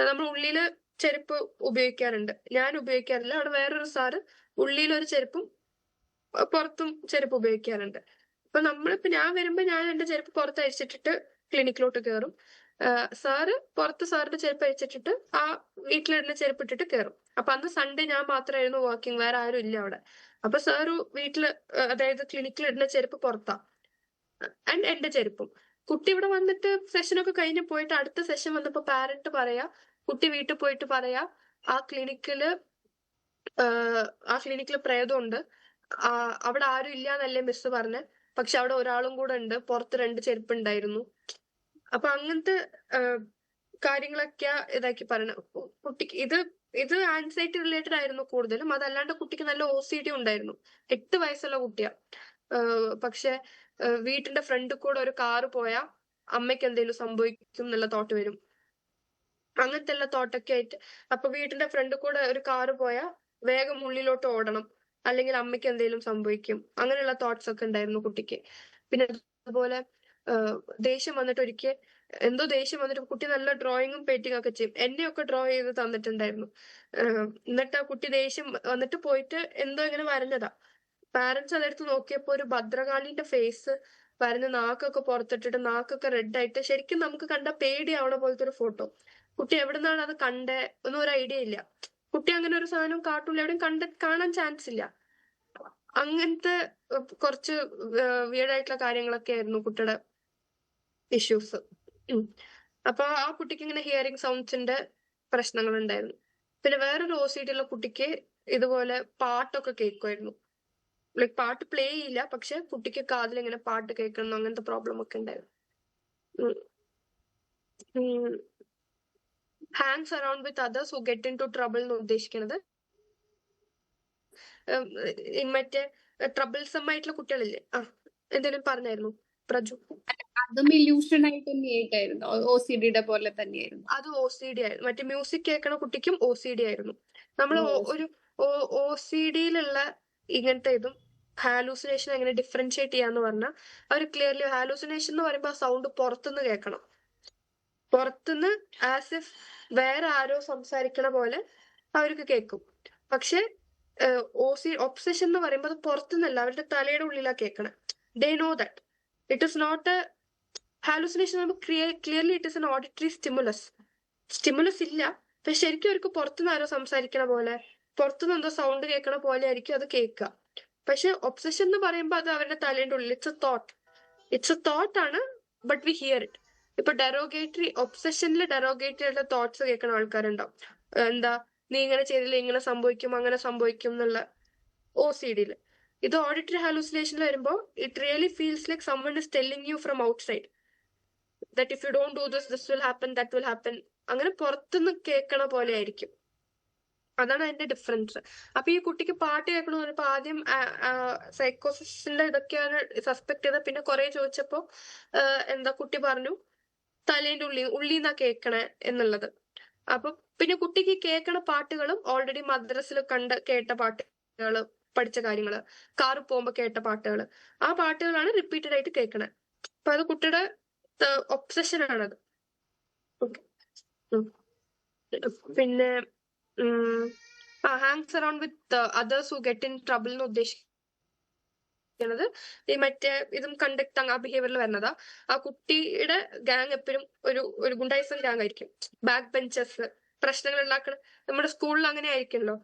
നമ്മൾ ഉള്ളില് ചെരുപ്പ് ഉപയോഗിക്കാറുണ്ട്, ഞാൻ ഉപയോഗിക്കാറില്ല. അവിടെ വേറൊരു സാറ് ഉള്ളിലൊരു ചെരുപ്പും പുറത്തും ചെരുപ്പ് ഉപയോഗിക്കാറുണ്ട്. അപ്പൊ ഞാൻ വരുമ്പോ ഞാൻ എന്റെ ചെരുപ്പ് പുറത്ത് അഴിച്ചിട്ടിട്ട് ക്ലിനിക്കിലോട്ട് കയറും. സാറ് പുറത്ത് സാറിന്റെ ചെരുപ്പ് അഴിച്ചിട്ടിട്ട് ആ വീട്ടിലിടുന്ന ചെരുപ്പ് ഇട്ടിട്ട് കയറും. അപ്പൊ അന്ന് സൺഡേ ഞാൻ മാത്രമായിരുന്നു വർക്കിംഗ്, വേറെ ആരും ഇല്ല അവിടെ. അപ്പൊ സാറ് വീട്ടില് അതായത് ക്ലിനിക്കിൽ ഇടുന്ന ചെരുപ്പ് പുറത്താ, ആൻഡ് എന്റെ ചെരുപ്പും. കുട്ടി ഇവിടെ വന്നിട്ട് സെഷനൊക്കെ കഴിഞ്ഞ് പോയിട്ട് അടുത്ത സെഷൻ വന്നപ്പോ പാരന്റ് പറയാ, കുട്ടി വീട്ടിൽ പോയിട്ട് പറയാ ആ ക്ലിനിക്കില് പ്രേതമുണ്ട്, അവിടെ ആരും ഇല്ലാന്നല്ലേ മിസ് പറഞ്ഞ്, പക്ഷെ അവിടെ ഒരാളും കൂടെ ഉണ്ട്, പുറത്ത് 2 ചെരുപ്പ് ഉണ്ടായിരുന്നു. അപ്പൊ അങ്ങനത്തെ കാര്യങ്ങളൊക്കെ ഇതാക്കി പറയണ കുട്ടിക്ക്. ഇത് ആൻസൈറ്റി റിലേറ്റഡ് ആയിരുന്നു കൂടുതലും, അതല്ലാണ്ട് കുട്ടിക്ക് നല്ല OCD ഉണ്ടായിരുന്നു. 8 വയസ്സുള്ള കുട്ടിയാ. പക്ഷെ വീട്ടിന്റെ ഫ്രണ്ടിൽ കൂടെ ഒരു കാറ് പോയാ അമ്മയ്ക്ക് എന്തെങ്കിലും സംഭവിക്കും എന്നുള്ള തോട്ട് വരും, അങ്ങനത്തെ ഉള്ള തോട്ടൊക്കെ ആയിട്ട്. അപ്പൊ വീട്ടിന്റെ ഫ്രണ്ടിൽ കൂടെ ഒരു കാറ് പോയാ വേഗം ഉള്ളിലോട്ട് ഓടണം, അല്ലെങ്കിൽ അമ്മയ്ക്ക് എന്തെങ്കിലും സംഭവിക്കും, അങ്ങനെയുള്ള തോട്ട്സ് ഒക്കെ ഉണ്ടായിരുന്നു കുട്ടിക്ക്. പിന്നെ അതുപോലെ ദേഷ്യം വന്നിട്ട് ദേഷ്യം വന്നിട്ട് കുട്ടി നല്ല ഡ്രോയിങ്ങും പെയിന്റിംഗ് ഒക്കെ ചെയ്യും, എന്നെയൊക്കെ ഡ്രോ ചെയ്ത് തന്നിട്ടുണ്ടായിരുന്നു. എന്നിട്ട് ആ കുട്ടി ദേഷ്യം വന്നിട്ട് പോയിട്ട് എന്തോ ഇങ്ങനെ വരഞ്ഞതാ. പാരന്റ്സ് അതെടുത്ത് നോക്കിയപ്പോ ഒരു ഭദ്രകാളിന്റെ ഫേസ് വരഞ്ഞ് നാക്കൊക്കെ പുറത്തിട്ടിട്ട് നാക്കൊക്കെ റെഡ് ആയിട്ട്, ശരിക്കും നമുക്ക് കണ്ട പേടിയാവണ പോലത്തെ ഒരു ഫോട്ടോ. കുട്ടി എവിടുന്നാണ് അത് കണ്ടേ ഒന്നും ഒരു ഐഡിയ ഇല്ല. കുട്ടി അങ്ങനെ ഒരു സാധനം കാർട്ടൂണിൽ എവിടെയും കാണാൻ ചാൻസ് ഇല്ല. അങ്ങനത്തെ കുറച്ച് വിയർഡായിട്ടുള്ള കാര്യങ്ങളൊക്കെ ആയിരുന്നു കുട്ടിയുടെ ഇഷ്യൂസ്. അപ്പൊ ആ കുട്ടിക്ക് ഇങ്ങനെ ഹിയറിംഗ് സൗണ്ട്സിന്റെ പ്രശ്നങ്ങൾ ഉണ്ടായിരുന്നു. പിന്നെ വേറൊരു OCD ഉള്ള കുട്ടിക്ക് ഇതുപോലെ പാട്ടൊക്കെ കേൾക്കുമായിരുന്നു. ലൈക് പാട്ട് പ്ലേ ചെയ്യില്ല, പക്ഷെ കുട്ടിക്ക് കാതിൽ ഇങ്ങനെ പാട്ട് കേൾക്കണം, അങ്ങനത്തെ പ്രോബ്ലം ഒക്കെ ഉണ്ടായിരുന്നു. Hangs around with others who get in to trouble എന്ന് ഉദ്ദേശിക്കുന്നത് മറ്റേ ട്രബിൾസം ആയിട്ടുള്ള കുട്ടികളില്ലേ? എന്തെങ്കിലും പറഞ്ഞായിരുന്നു പ്രജു? അതും ഇല്യൂഷൻ ആയിട്ട് തന്നെയായിട്ടായിരുന്നു, OCD പോലെ തന്നെയായിരുന്നു. അത് OCD ആയിരുന്നു. മറ്റേ മ്യൂസിക് കേൾക്കണ കുട്ടിക്കും OCD ആയിരുന്നു. നമ്മൾ ഒരു OCDയിലുള്ള ഇങ്ങനത്തെ ഇതും ഹാലൂസിനേഷൻ എങ്ങനെ ഡിഫറൻഷിയേറ്റ് ചെയ്യാന്ന് പറഞ്ഞാൽ, അവർ ക്ലിയർലി ഹാലൂസിനേഷൻ എന്ന് പറയുമ്പോൾ ആ സൗണ്ട് പുറത്തുനിന്ന് കേൾക്കണം. പുറത്തുനിന്ന് ആസ് ഇഫ് വേറെ ആരോ സംസാരിക്കണ പോലെ അവർക്ക് കേൾക്കും. പക്ഷെ ഒബ്സഷൻ എന്ന് പറയുമ്പോൾ അത് പുറത്തുനിന്നല്ല, അവരുടെ തലയുടെ ഉള്ളിലാ കേൾക്കണേ. They know that it is not a hallucination. Clearly it is an auditory stimulus ഇല്ല, പക്ഷെ ശരിക്കും അവർക്ക് പുറത്തുനിന്ന് ആരോ സംസാരിക്കണ പോലെ, പുറത്തുനിന്ന് എന്തോ സൗണ്ട് കേൾക്കണ പോലെ ആയിരിക്കും അത് കേൾക്കുക. പക്ഷെ ഒബ്സഷൻ എന്ന് പറയുമ്പോൾ അത് അവരുടെ തലയുടെ ഉള്ളിൽ ഇറ്റ്സ് എ തോട്ട് ആണ്, ബട്ട് വി ഹിയർ ഇറ്റ്. ഇപ്പൊ ഒബ്സഷനിൽ ഡെറോഗേറ്ററി ആയിട്ടുള്ള തോട്ട്സ് കേൾക്കുന്ന ആൾക്കാരുണ്ടാവും. എന്താ, നീ ഇങ്ങനെ ചെയ്തില്ല ഇങ്ങനെ സംഭവിക്കും അങ്ങനെ സംഭവിക്കും എന്നുള്ള OCDയില്. ഇത് ഓഡിറ്ററി ഹാലൂസിനേഷനിൽ വരുമ്പോൾ it really feels like someone is telling you from outside that if you don't do this will happen, that will happen. അങ്ങനെ പുറത്തുനിന്ന് കേൾക്കണ പോലെ ആയിരിക്കും. അതാണ് അതിന്റെ ഡിഫറൻസ്. അപ്പൊ ഈ കുട്ടിക്ക് പാട്ട് കേൾക്കണമെന്ന് പറഞ്ഞപ്പോ ആദ്യം സൈക്കോസിന്റെ ഇതൊക്കെയാണ് സസ്പെക്ട് ചെയ്തത്. പിന്നെ കുറെ ചോദിച്ചപ്പോ എന്താ കുട്ടി പറഞ്ഞു തലേന്റെ ഉള്ളിന്നാ കേൾക്കണേ എന്നുള്ളത്. അപ്പൊ പിന്നെ കുട്ടിക്ക് കേൾക്കണ പാട്ടുകളും ഓൾറെഡി മദ്രസിൽ കേട്ട പാട്ടുകള്, പഠിച്ച കാര്യങ്ങള്, കാറിൽ പോകുമ്പോ കേട്ട പാട്ടുകള്, ആ പാട്ടുകളാണ് റിപ്പീറ്റഡ് ആയിട്ട് കേൾക്കണേ. അപ്പൊ അത് കുട്ടിയുടെ ഒബ്സഷൻ ആണത്. പിന്നെ Hanks around with others who get in trouble എന്ന് ഉദ്ദേശിക്കുന്നത് ഈ മറ്റേ ഇതും കണ്ടക്ട് ആ ബിഹേവിയറിൽ വരുന്നതാ. ആ കുട്ടിയുടെ ഗാങ് എപ്പോഴും ഒരു ഗുണ്ടായിസം ഗാങ് ആയിരിക്കും. ബാക്ക് ബെഞ്ചസ്, പ്രശ്നങ്ങൾ ഉണ്ടാക്കണ. നമ്മുടെ സ്കൂളിൽ അങ്ങനെ ആയിരിക്കുമല്ലോ,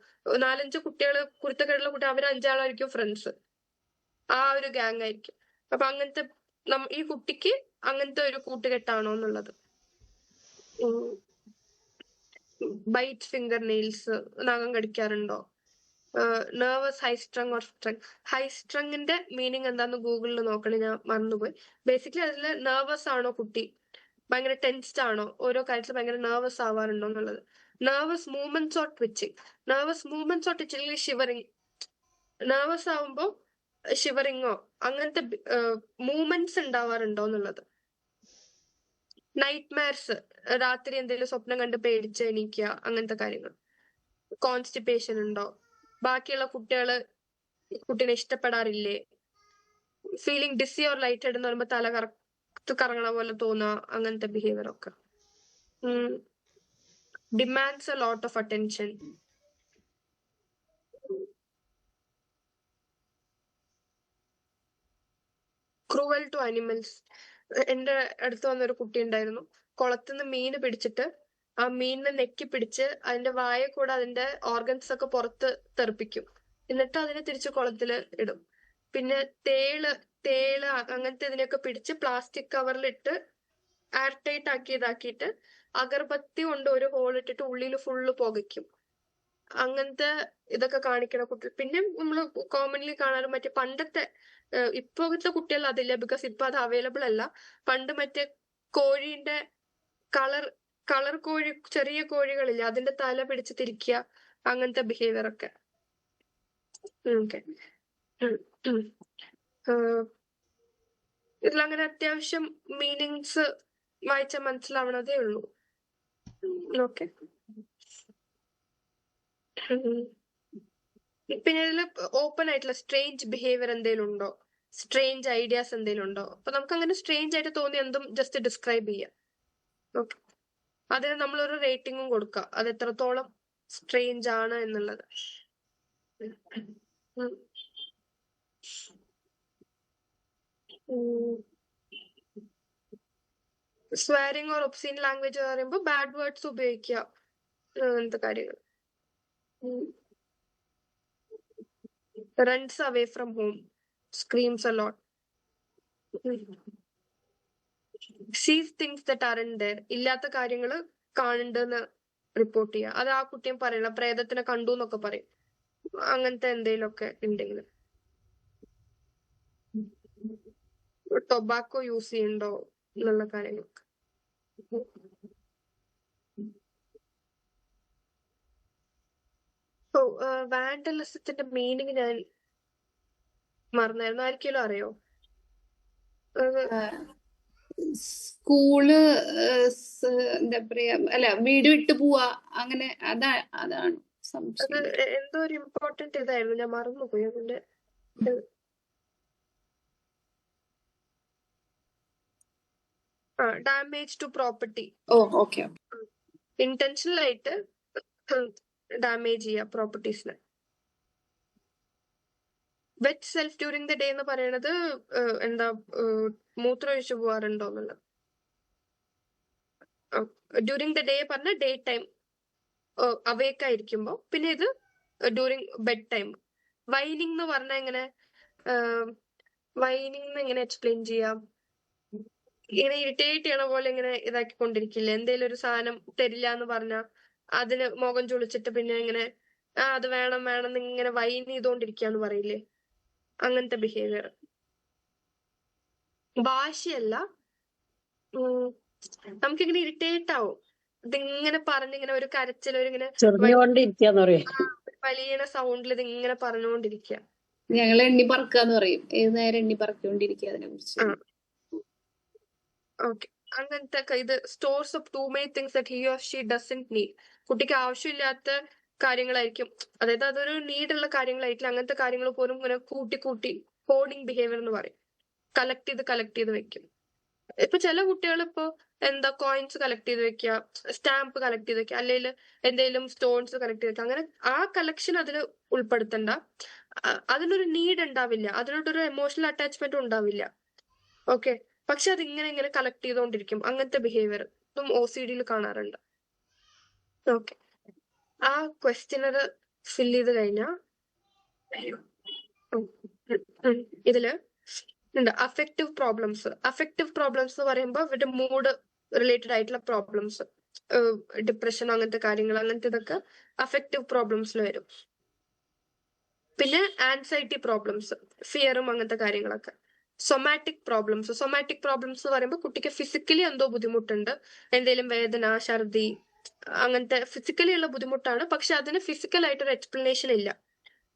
4-5 കുട്ടികൾ, കുരുത്തക്കേടുള്ള കുട്ടി, അവർ 5 ആളായിരിക്കും ഫ്രണ്ട്സ്. ആ ഒരു ഗാങ് ആയിരിക്കും. അപ്പൊ അങ്ങനത്തെ ഈ കുട്ടിക്ക് അങ്ങനത്തെ ഒരു കൂട്ടുകെട്ടാണോ എന്നുള്ളത്. ബൈറ്റ് ഫിംഗർ നെയിൽസ്, നഖം കടിക്കാറുണ്ടോ? നെർവസ് ഹൈസ്ട്രങ്ങിന്റെ മീനിങ് എന്താന്ന് ഗൂഗിളിൽ നോക്കണേ, ഞാൻ മറന്നുപോയി. ബേസിക്കലി അതിൽ നെർവസ് ആണോ കുട്ടി, ഭയങ്കര ടെൻസ്ഡ് ആണോ, ഓരോ കാര്യത്തിൽ ഭയങ്കര നെർവസ് ആവാറുണ്ടോ എന്നുള്ളത്. Nervous movements or twitching, shivering. Nervous ആവുമ്പോ ഷിവറിങ്ങോ അങ്ങനത്തെ മൂവ്മെന്റ്സ് ഉണ്ടാവാറുണ്ടോ എന്നുള്ളത്. നൈറ്റ്മെയർസ്, രാത്രി എന്തെങ്കിലും സ്വപ്നം കണ്ട് പേടിച്ച് എണീക്കുക, അങ്ങനത്തെ കാര്യങ്ങൾ. കോൺസ്റ്റിപ്പേഷൻ ഉണ്ടോ? ബാക്കിയുള്ള കുട്ടീനെ ഇഷ്ടപ്പെടാറില്ലേ? ഫീലിംഗ് ഡിസി ഓർ ലൈറ്റഡ് എന്ന് പറയുമ്പോൾ തല കറങ്ങണ പോലെ തോന്നുക, അങ്ങനത്തെ ബിഹേവിയർ ഒക്കെ. Demands a lot of attention. Cruel to animals. എന്റെ അടുത്ത് വന്നൊരു കുട്ടി ഉണ്ടായിരുന്നു, കുളത്തുനിന്ന് മീന് പിടിച്ചിട്ട് ആ മീനിനെ നെക്കി പിടിച്ച് അതിന്റെ വായ കൂടെ അതിന്റെ ഓർഗൻസ് ഒക്കെ പുറത്ത് തെറിപ്പിക്കും, എന്നിട്ട് അതിനെ തിരിച്ച് കുളത്തില് ഇടും. പിന്നെ തേള് അങ്ങനത്തെ ഇതിനെയൊക്കെ പിടിച്ച് പ്ലാസ്റ്റിക് കവറിലിട്ട് എയർ ടൈറ്റ് ആക്കിയിട്ട് അഗർബത്തി കൊണ്ട് ഒരു ഹോൾ ഇട്ടിട്ട് ഉള്ളിൽ ഫുള്ള് പുകയ്ക്കും. അങ്ങനത്തെ ഇതൊക്കെ കാണിക്കണ കുട്ടി. പിന്നെ നമ്മള് കോമൺലി കാണാറ് മറ്റേ പണ്ടത്തെ, ഇപ്പോഴത്തെ കുട്ടികൾ അതില്ല, ബിക്കോസ് ഇപ്പൊ അത് അവൈലബിൾ അല്ല. പണ്ട് മറ്റേ കോഴീന്റെ കളർ കോഴി, ചെറിയ കോഴികളില്ല, അതിന്റെ തല പിടിച്ച് തിരിക്കുക, അങ്ങനത്തെ ബിഹേവിയർ ഒക്കെ. ഓക്കെ, ഇതിലങ്ങനെ അത്യാവശ്യം മീനിങ്സ് വായിച്ചാൽ മനസ്സിലാവണതേ ഉള്ളൂ. ഓക്കെ. പിന്നെ ഇതില് ഓപ്പൺ ആയിട്ടുള്ള സ്ട്രേഞ്ച് ബിഹേവിയർ എന്തെങ്കിലും ഉണ്ടോ, സ്ട്രേഞ്ച് ഐഡിയാസ് എന്തെങ്കിലും ഉണ്ടോ? അപ്പൊ നമുക്ക് അങ്ങനെ സ്ട്രേഞ്ച് ആയിട്ട് തോന്നി എന്തും ജസ്റ്റ് ഡിസ്ക്രൈബ് ചെയ്യാം. ഓക്കെ, അതിന് നമ്മളൊരു റേറ്റിംഗും കൊടുക്കുക, അത് എത്രത്തോളം സ്ട്രേഞ്ച് ആണ് എന്നുള്ളത്. സ്വയറിംഗ് ഓർ ഒബ്സീൻ ലാംഗ്വേജ് പറയുമ്പോൾ ബാഡ് വേർഡ്സ് ഉപയോഗിക്കുക, അങ്ങനത്തെ കാര്യങ്ങൾ. runs away from home, screams a lot, sees things that aren't there, ഇല്ലാത്ത കാര്യങ്ങള് കാണുന്നുണ്ടെന്ന് റിപ്പോർട്ട് ചെയ്യുക. അത് ആ കുട്ടിയും പറയണ, പ്രേതത്തിനെ കണ്ടു എന്നൊക്കെ പറയും. അങ്ങനത്തെ എന്തെങ്കിലുമൊക്കെ ഉണ്ടെങ്കിൽ. ടൊബാക്കോ യൂസ് ചെയ്യണ്ടോ എന്നുള്ള കാര്യങ്ങളൊക്കെ. ഓ, വാൻഡലിസത്തിന്റെ മീനിങ് ഞാൻ മറന്നായിരുന്നു. ആർക്കെങ്കിലും അറിയോ? സ്കൂള് എന്താ പറയാ, അല്ല വീട് വിട്ടു പോവാ, അങ്ങനെ അതാണ് അത് സംശയം. എന്തോ ഒരു ഇമ്പോർട്ടന്റ് ഇതായിരുന്നു, ഞാൻ മറന്നുപോയി അതിന്റെ. Damage to property. Oh okay. Intentional ആയിട്ട് ഡാമേജ് ചെയ്യുക പ്രോപ്പർട്ടീസിന്. Wet self during the day എന്ന് പറയണത് എന്താ, മൂത്രം ഒഴിച്ചു പോവാറുണ്ടോ എന്നുള്ളത്. ഡ്യൂറിങ് ദ ഡേ പറഞ്ഞ ഡേ ടൈം അവേക്ക് ആയിരിക്കുമ്പോ. പിന്നെ ഇത് ഡ്യൂറിങ് ബെഡ് ടൈം. വൈനിങ് എന്ന് പറഞ്ഞാൽ എങ്ങനെ, വൈനിങ് എങ്ങനെ എക്സ്പ്ലെയിൻ ചെയ്യാം? ഇങ്ങനെ ഇറിറ്റേറ്റ് ചെയ്യണ പോലെ ഇങ്ങനെ ഇതാക്കിക്കൊണ്ടിരിക്കില്ല. എന്തേലും ഒരു സാധനം തരില്ല എന്ന് പറഞ്ഞാ അതിന് മുഖം ചുളിച്ചിട്ട് പിന്നെ ഇങ്ങനെ അത് വേണം വേണം എന്ന് ഇങ്ങനെ വൈൻ ചെയ്തോണ്ടിരിക്കാന്ന് പറയില്ലേ, അങ്ങനത്തെ ബിഹേവിയർ. വാശിയല്ല, നമുക്കിങ്ങനെ ഇറിറ്റേറ്റ് ആവും. ഇതിങ്ങനെ പറഞ്ഞിങ്ങനെ ഒരു കരച്ചിൽ, ഒരു ഇങ്ങനെ ചൊറിഞ്ഞുകൊണ്ടിരിക്കാന്ന് പറയും. വലിയ സൗണ്ടിൽ ഇത് ഇങ്ങനെ പറഞ്ഞുകൊണ്ടിരിക്കുക. ഞങ്ങൾ എണ്ണി പറക്കാന്ന് പറയും, ഏത് നേരം എണ്ണി പറക്കൊണ്ടിരിക്കുക അതിനെ കുറിച്ച്. ഓക്കെ, അങ്ങനത്തെ ഇത് stores of two many things that he or she doesn't need. കുട്ടിക്ക് ആവശ്യമില്ലാത്ത കാര്യങ്ങളായിരിക്കും, അതായത് അതൊരു നീഡുള്ള കാര്യങ്ങളായിരിക്കും. അങ്ങനത്തെ കാര്യങ്ങൾ പോലും ഇങ്ങനെ കൂട്ടി കൂട്ടി ഹോർഡിങ് ബിഹേവിയർ എന്ന് പറയും. കളക്ട് ചെയ്ത് വെക്കും. ഇപ്പൊ ചില കുട്ടികൾ ഇപ്പോ എന്താ കോയിൻസ് കളക്ട് ചെയ്ത് വെക്കുക, സ്റ്റാമ്പ് കളക്ട് ചെയ്ത് വെക്കുക, അല്ലെങ്കിൽ എന്തെങ്കിലും സ്റ്റോൺസ് കളക്ട് ചെയ്ത് വെക്കുക. അങ്ങനെ ആ കളക്ഷൻ അതിൽ ഉൾപ്പെടുത്തണ്ട. അതിനൊരു നീഡ് ഉണ്ടാവില്ല, അതിനോടൊരു എമോഷണൽ അറ്റാച്ച്മെന്റ് ഉണ്ടാവില്ല. ഓക്കെ, പക്ഷെ അത് ഇങ്ങനെ കളക്ട് ചെയ്തോണ്ടിരിക്കും. അങ്ങനത്തെ ബിഹേവിയർ ഇതും OCD കാണാറുണ്ട്. ഓക്കെ, ആ ക്വസ്റ്റ്യനർ ഫിൽ ചെയ്ത് കഴിഞ്ഞാ ഇതില് ഉണ്ട് അഫക്റ്റീവ് പ്രോബ്ലംസ്. അഫക്റ്റീവ് പ്രോബ്ലംസ് എന്ന് പറയുമ്പോൾ ഇവരുടെ മൂഡ് റിലേറ്റഡ് ആയിട്ടുള്ള പ്രോബ്ലംസ്, ഡിപ്രഷൻ അങ്ങനത്തെ കാര്യങ്ങൾ, അങ്ങനത്തെ ഇതൊക്കെ അഫക്റ്റീവ് പ്രോബ്ലംസിൽ വരും. പിന്നെ ആൻസൈറ്റി പ്രോബ്ലംസ്, ഫിയറും അങ്ങനത്തെ കാര്യങ്ങളൊക്കെ. സൊമാറ്റിക് പ്രോബ്ലംസ് എന്ന് പറയുമ്പോൾ കുട്ടിക്ക് ഫിസിക്കലി എന്തോ ബുദ്ധിമുട്ടുണ്ട്, എന്തെങ്കിലും വേദന, ഛർദി, അങ്ങനത്തെ ഫിസിക്കലി ഉള്ള ബുദ്ധിമുട്ടാണ്. പക്ഷെ അതിന് ഫിസിക്കൽ ആയിട്ടൊരു എക്സ്പ്ലനേഷൻ ഇല്ല,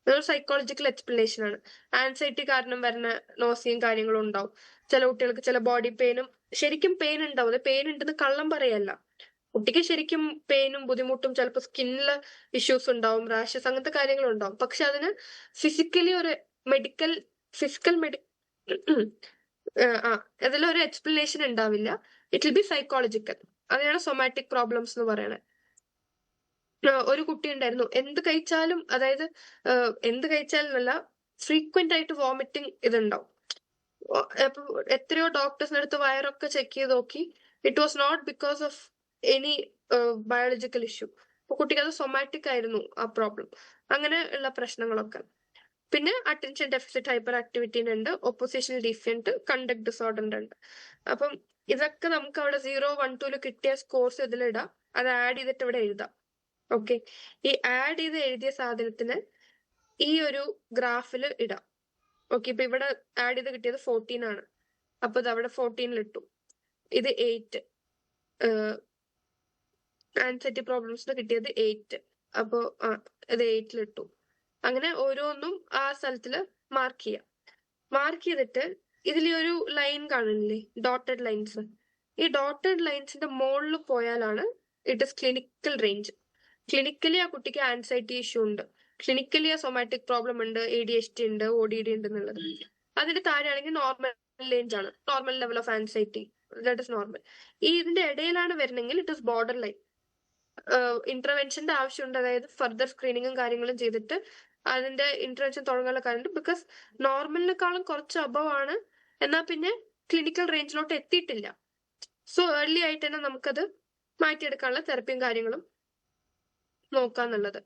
അതൊരു സൈക്കോളജിക്കൽ എക്സ്പ്ലനേഷൻ ആണ്. ആൻസൈറ്റി കാരണം വരുന്ന നോസിയും കാര്യങ്ങളും ഉണ്ടാവും. ചില കുട്ടികൾക്ക് ചില ബോഡി പെയിനും, ശരിക്കും പെയിൻ ഉണ്ടാവും. അത് പെയിൻ ഉണ്ടെന്ന് കള്ളം പറയല്ല, കുട്ടിക്ക് ശരിക്കും പെയിനും ബുദ്ധിമുട്ടും, ചിലപ്പോൾ സ്കിന്നില് ഇഷ്യൂസ് ഉണ്ടാവും, റാഷസ്, അങ്ങനത്തെ കാര്യങ്ങളും ഉണ്ടാവും. പക്ഷെ അതിന് ഫിസിക്കലി ഒരു അതിലൊരു എക്സ്പ്ലനേഷൻ ഉണ്ടാവില്ല. It will be psychological. അതിനാണ് സൊമാറ്റിക് പ്രോബ്ലംസ് എന്ന് പറയുന്നത്. ഒരു കുട്ടി ഉണ്ടായിരുന്നു, എന്ത് കഴിച്ചാലും, അതായത് എന്ത് കഴിച്ചാലും ഫ്രീക്വന്റ് ആയിട്ട് വോമിറ്റിംഗ് ഇതുണ്ടാവും. അപ്പൊ എത്രയോ ഡോക്ടേഴ്സിന്റെ അടുത്ത് വയറൊക്കെ ചെക്ക് ചെയ്ത് നോക്കി, it was not because of any biological issue. അപ്പൊ കുട്ടിക്ക് അത് സൊമാറ്റിക് ആയിരുന്നു ആ പ്രോബ്ലം. അങ്ങനെ ഉള്ള പ്രശ്നങ്ങളൊക്കെ. പിന്നെ അറ്റൻഷൻ ഡെഫിസിറ്റ് ഹൈപ്പർ ആക്ടിവിറ്റി ഉണ്ട്, ഒപ്പോസിഷണൽ ഡിഫിയന്റ്, കണ്ടക്ട് ഡിസോർഡർ ഉണ്ട്. അപ്പം ഇതൊക്കെ നമുക്ക് അവിടെ 0, 1, 2 കിട്ടിയ സ്കോർസ് ഇതിലിടാം. അത് ആഡ് ചെയ്തിട്ട് ഇവിടെ എഴുതാം. ഓക്കെ, ഈ ആഡ് ചെയ്ത് എഴുതിയ സാധനത്തിന് ഈ ഒരു ഗ്രാഫിൽ ഇടാം. ഓക്കെ, ഇപ്പൊ ഇവിടെ ആഡ് ചെയ്ത് കിട്ടിയത് 14 ആണ്. അപ്പൊ ഇത് അവിടെ 14 ഇട്ടു. ഇത് 8, ആൻസൈറ്റി പ്രോബ്ലംസിന് കിട്ടിയത് 8. അപ്പോ ഇത് 8 ഇട്ടു. അങ്ങനെ ഓരോന്നും ആ സ്ഥലത്തില് മാർക്ക് ചെയ്യാം. മാർക്ക് ചെയ്തിട്ട് ഇതിൽ ഒരു ലൈൻ കാണില്ലേ, ഡോട്ടഡ് ലൈൻസ്. ഈ ഡോട്ടഡ് ലൈൻസിന്റെ മുകളിൽ പോയാലാണ് it is clinical range. Clinically ആ കുട്ടിക്ക് ആൻസൈറ്റി ഇഷ്യൂ ഉണ്ട്, ക്ലിനിക്കലി ആ സൊമാറ്റിക് പ്രോബ്ലം ഉണ്ട്, ADHD ഉണ്ട്, ODD ഉണ്ട് എന്നുള്ളത്. അതിന്റെ താഴെയാണെങ്കിൽ നോർമൽ റേഞ്ച് ആണ്, normal level of anxiety, that is normal. ഈ ഇതിന്റെ ഇടയിലാണ് വരുന്നെങ്കിൽ ഇറ്റ് ഇസ് ബോർഡർ ലൈൻ. ഇന്റർവെൻഷന്റെ ആവശ്യമുണ്ട്, അതായത് ഫർദർ സ്ക്രീനിങ്ങും കാര്യങ്ങളും ചെയ്തിട്ട് അതിന്റെ ഇന്റർവെൻഷൻ തുടങ്ങാനുള്ള കാര്യമുണ്ട്. ബിക്കോസ് നോർമലിനേക്കാളും കുറച്ച് അബവ് ആണ്, എന്നാൽ പിന്നെ ക്ലിനിക്കൽ റേഞ്ചിലോട്ട് എത്തിയിട്ടില്ല. സോ ഏർലി ആയിട്ട് തന്നെ നമുക്കത് മാറ്റിയെടുക്കാനുള്ള തെറപ്പിയും കാര്യങ്ങളും നോക്കാന്നുള്ളത്.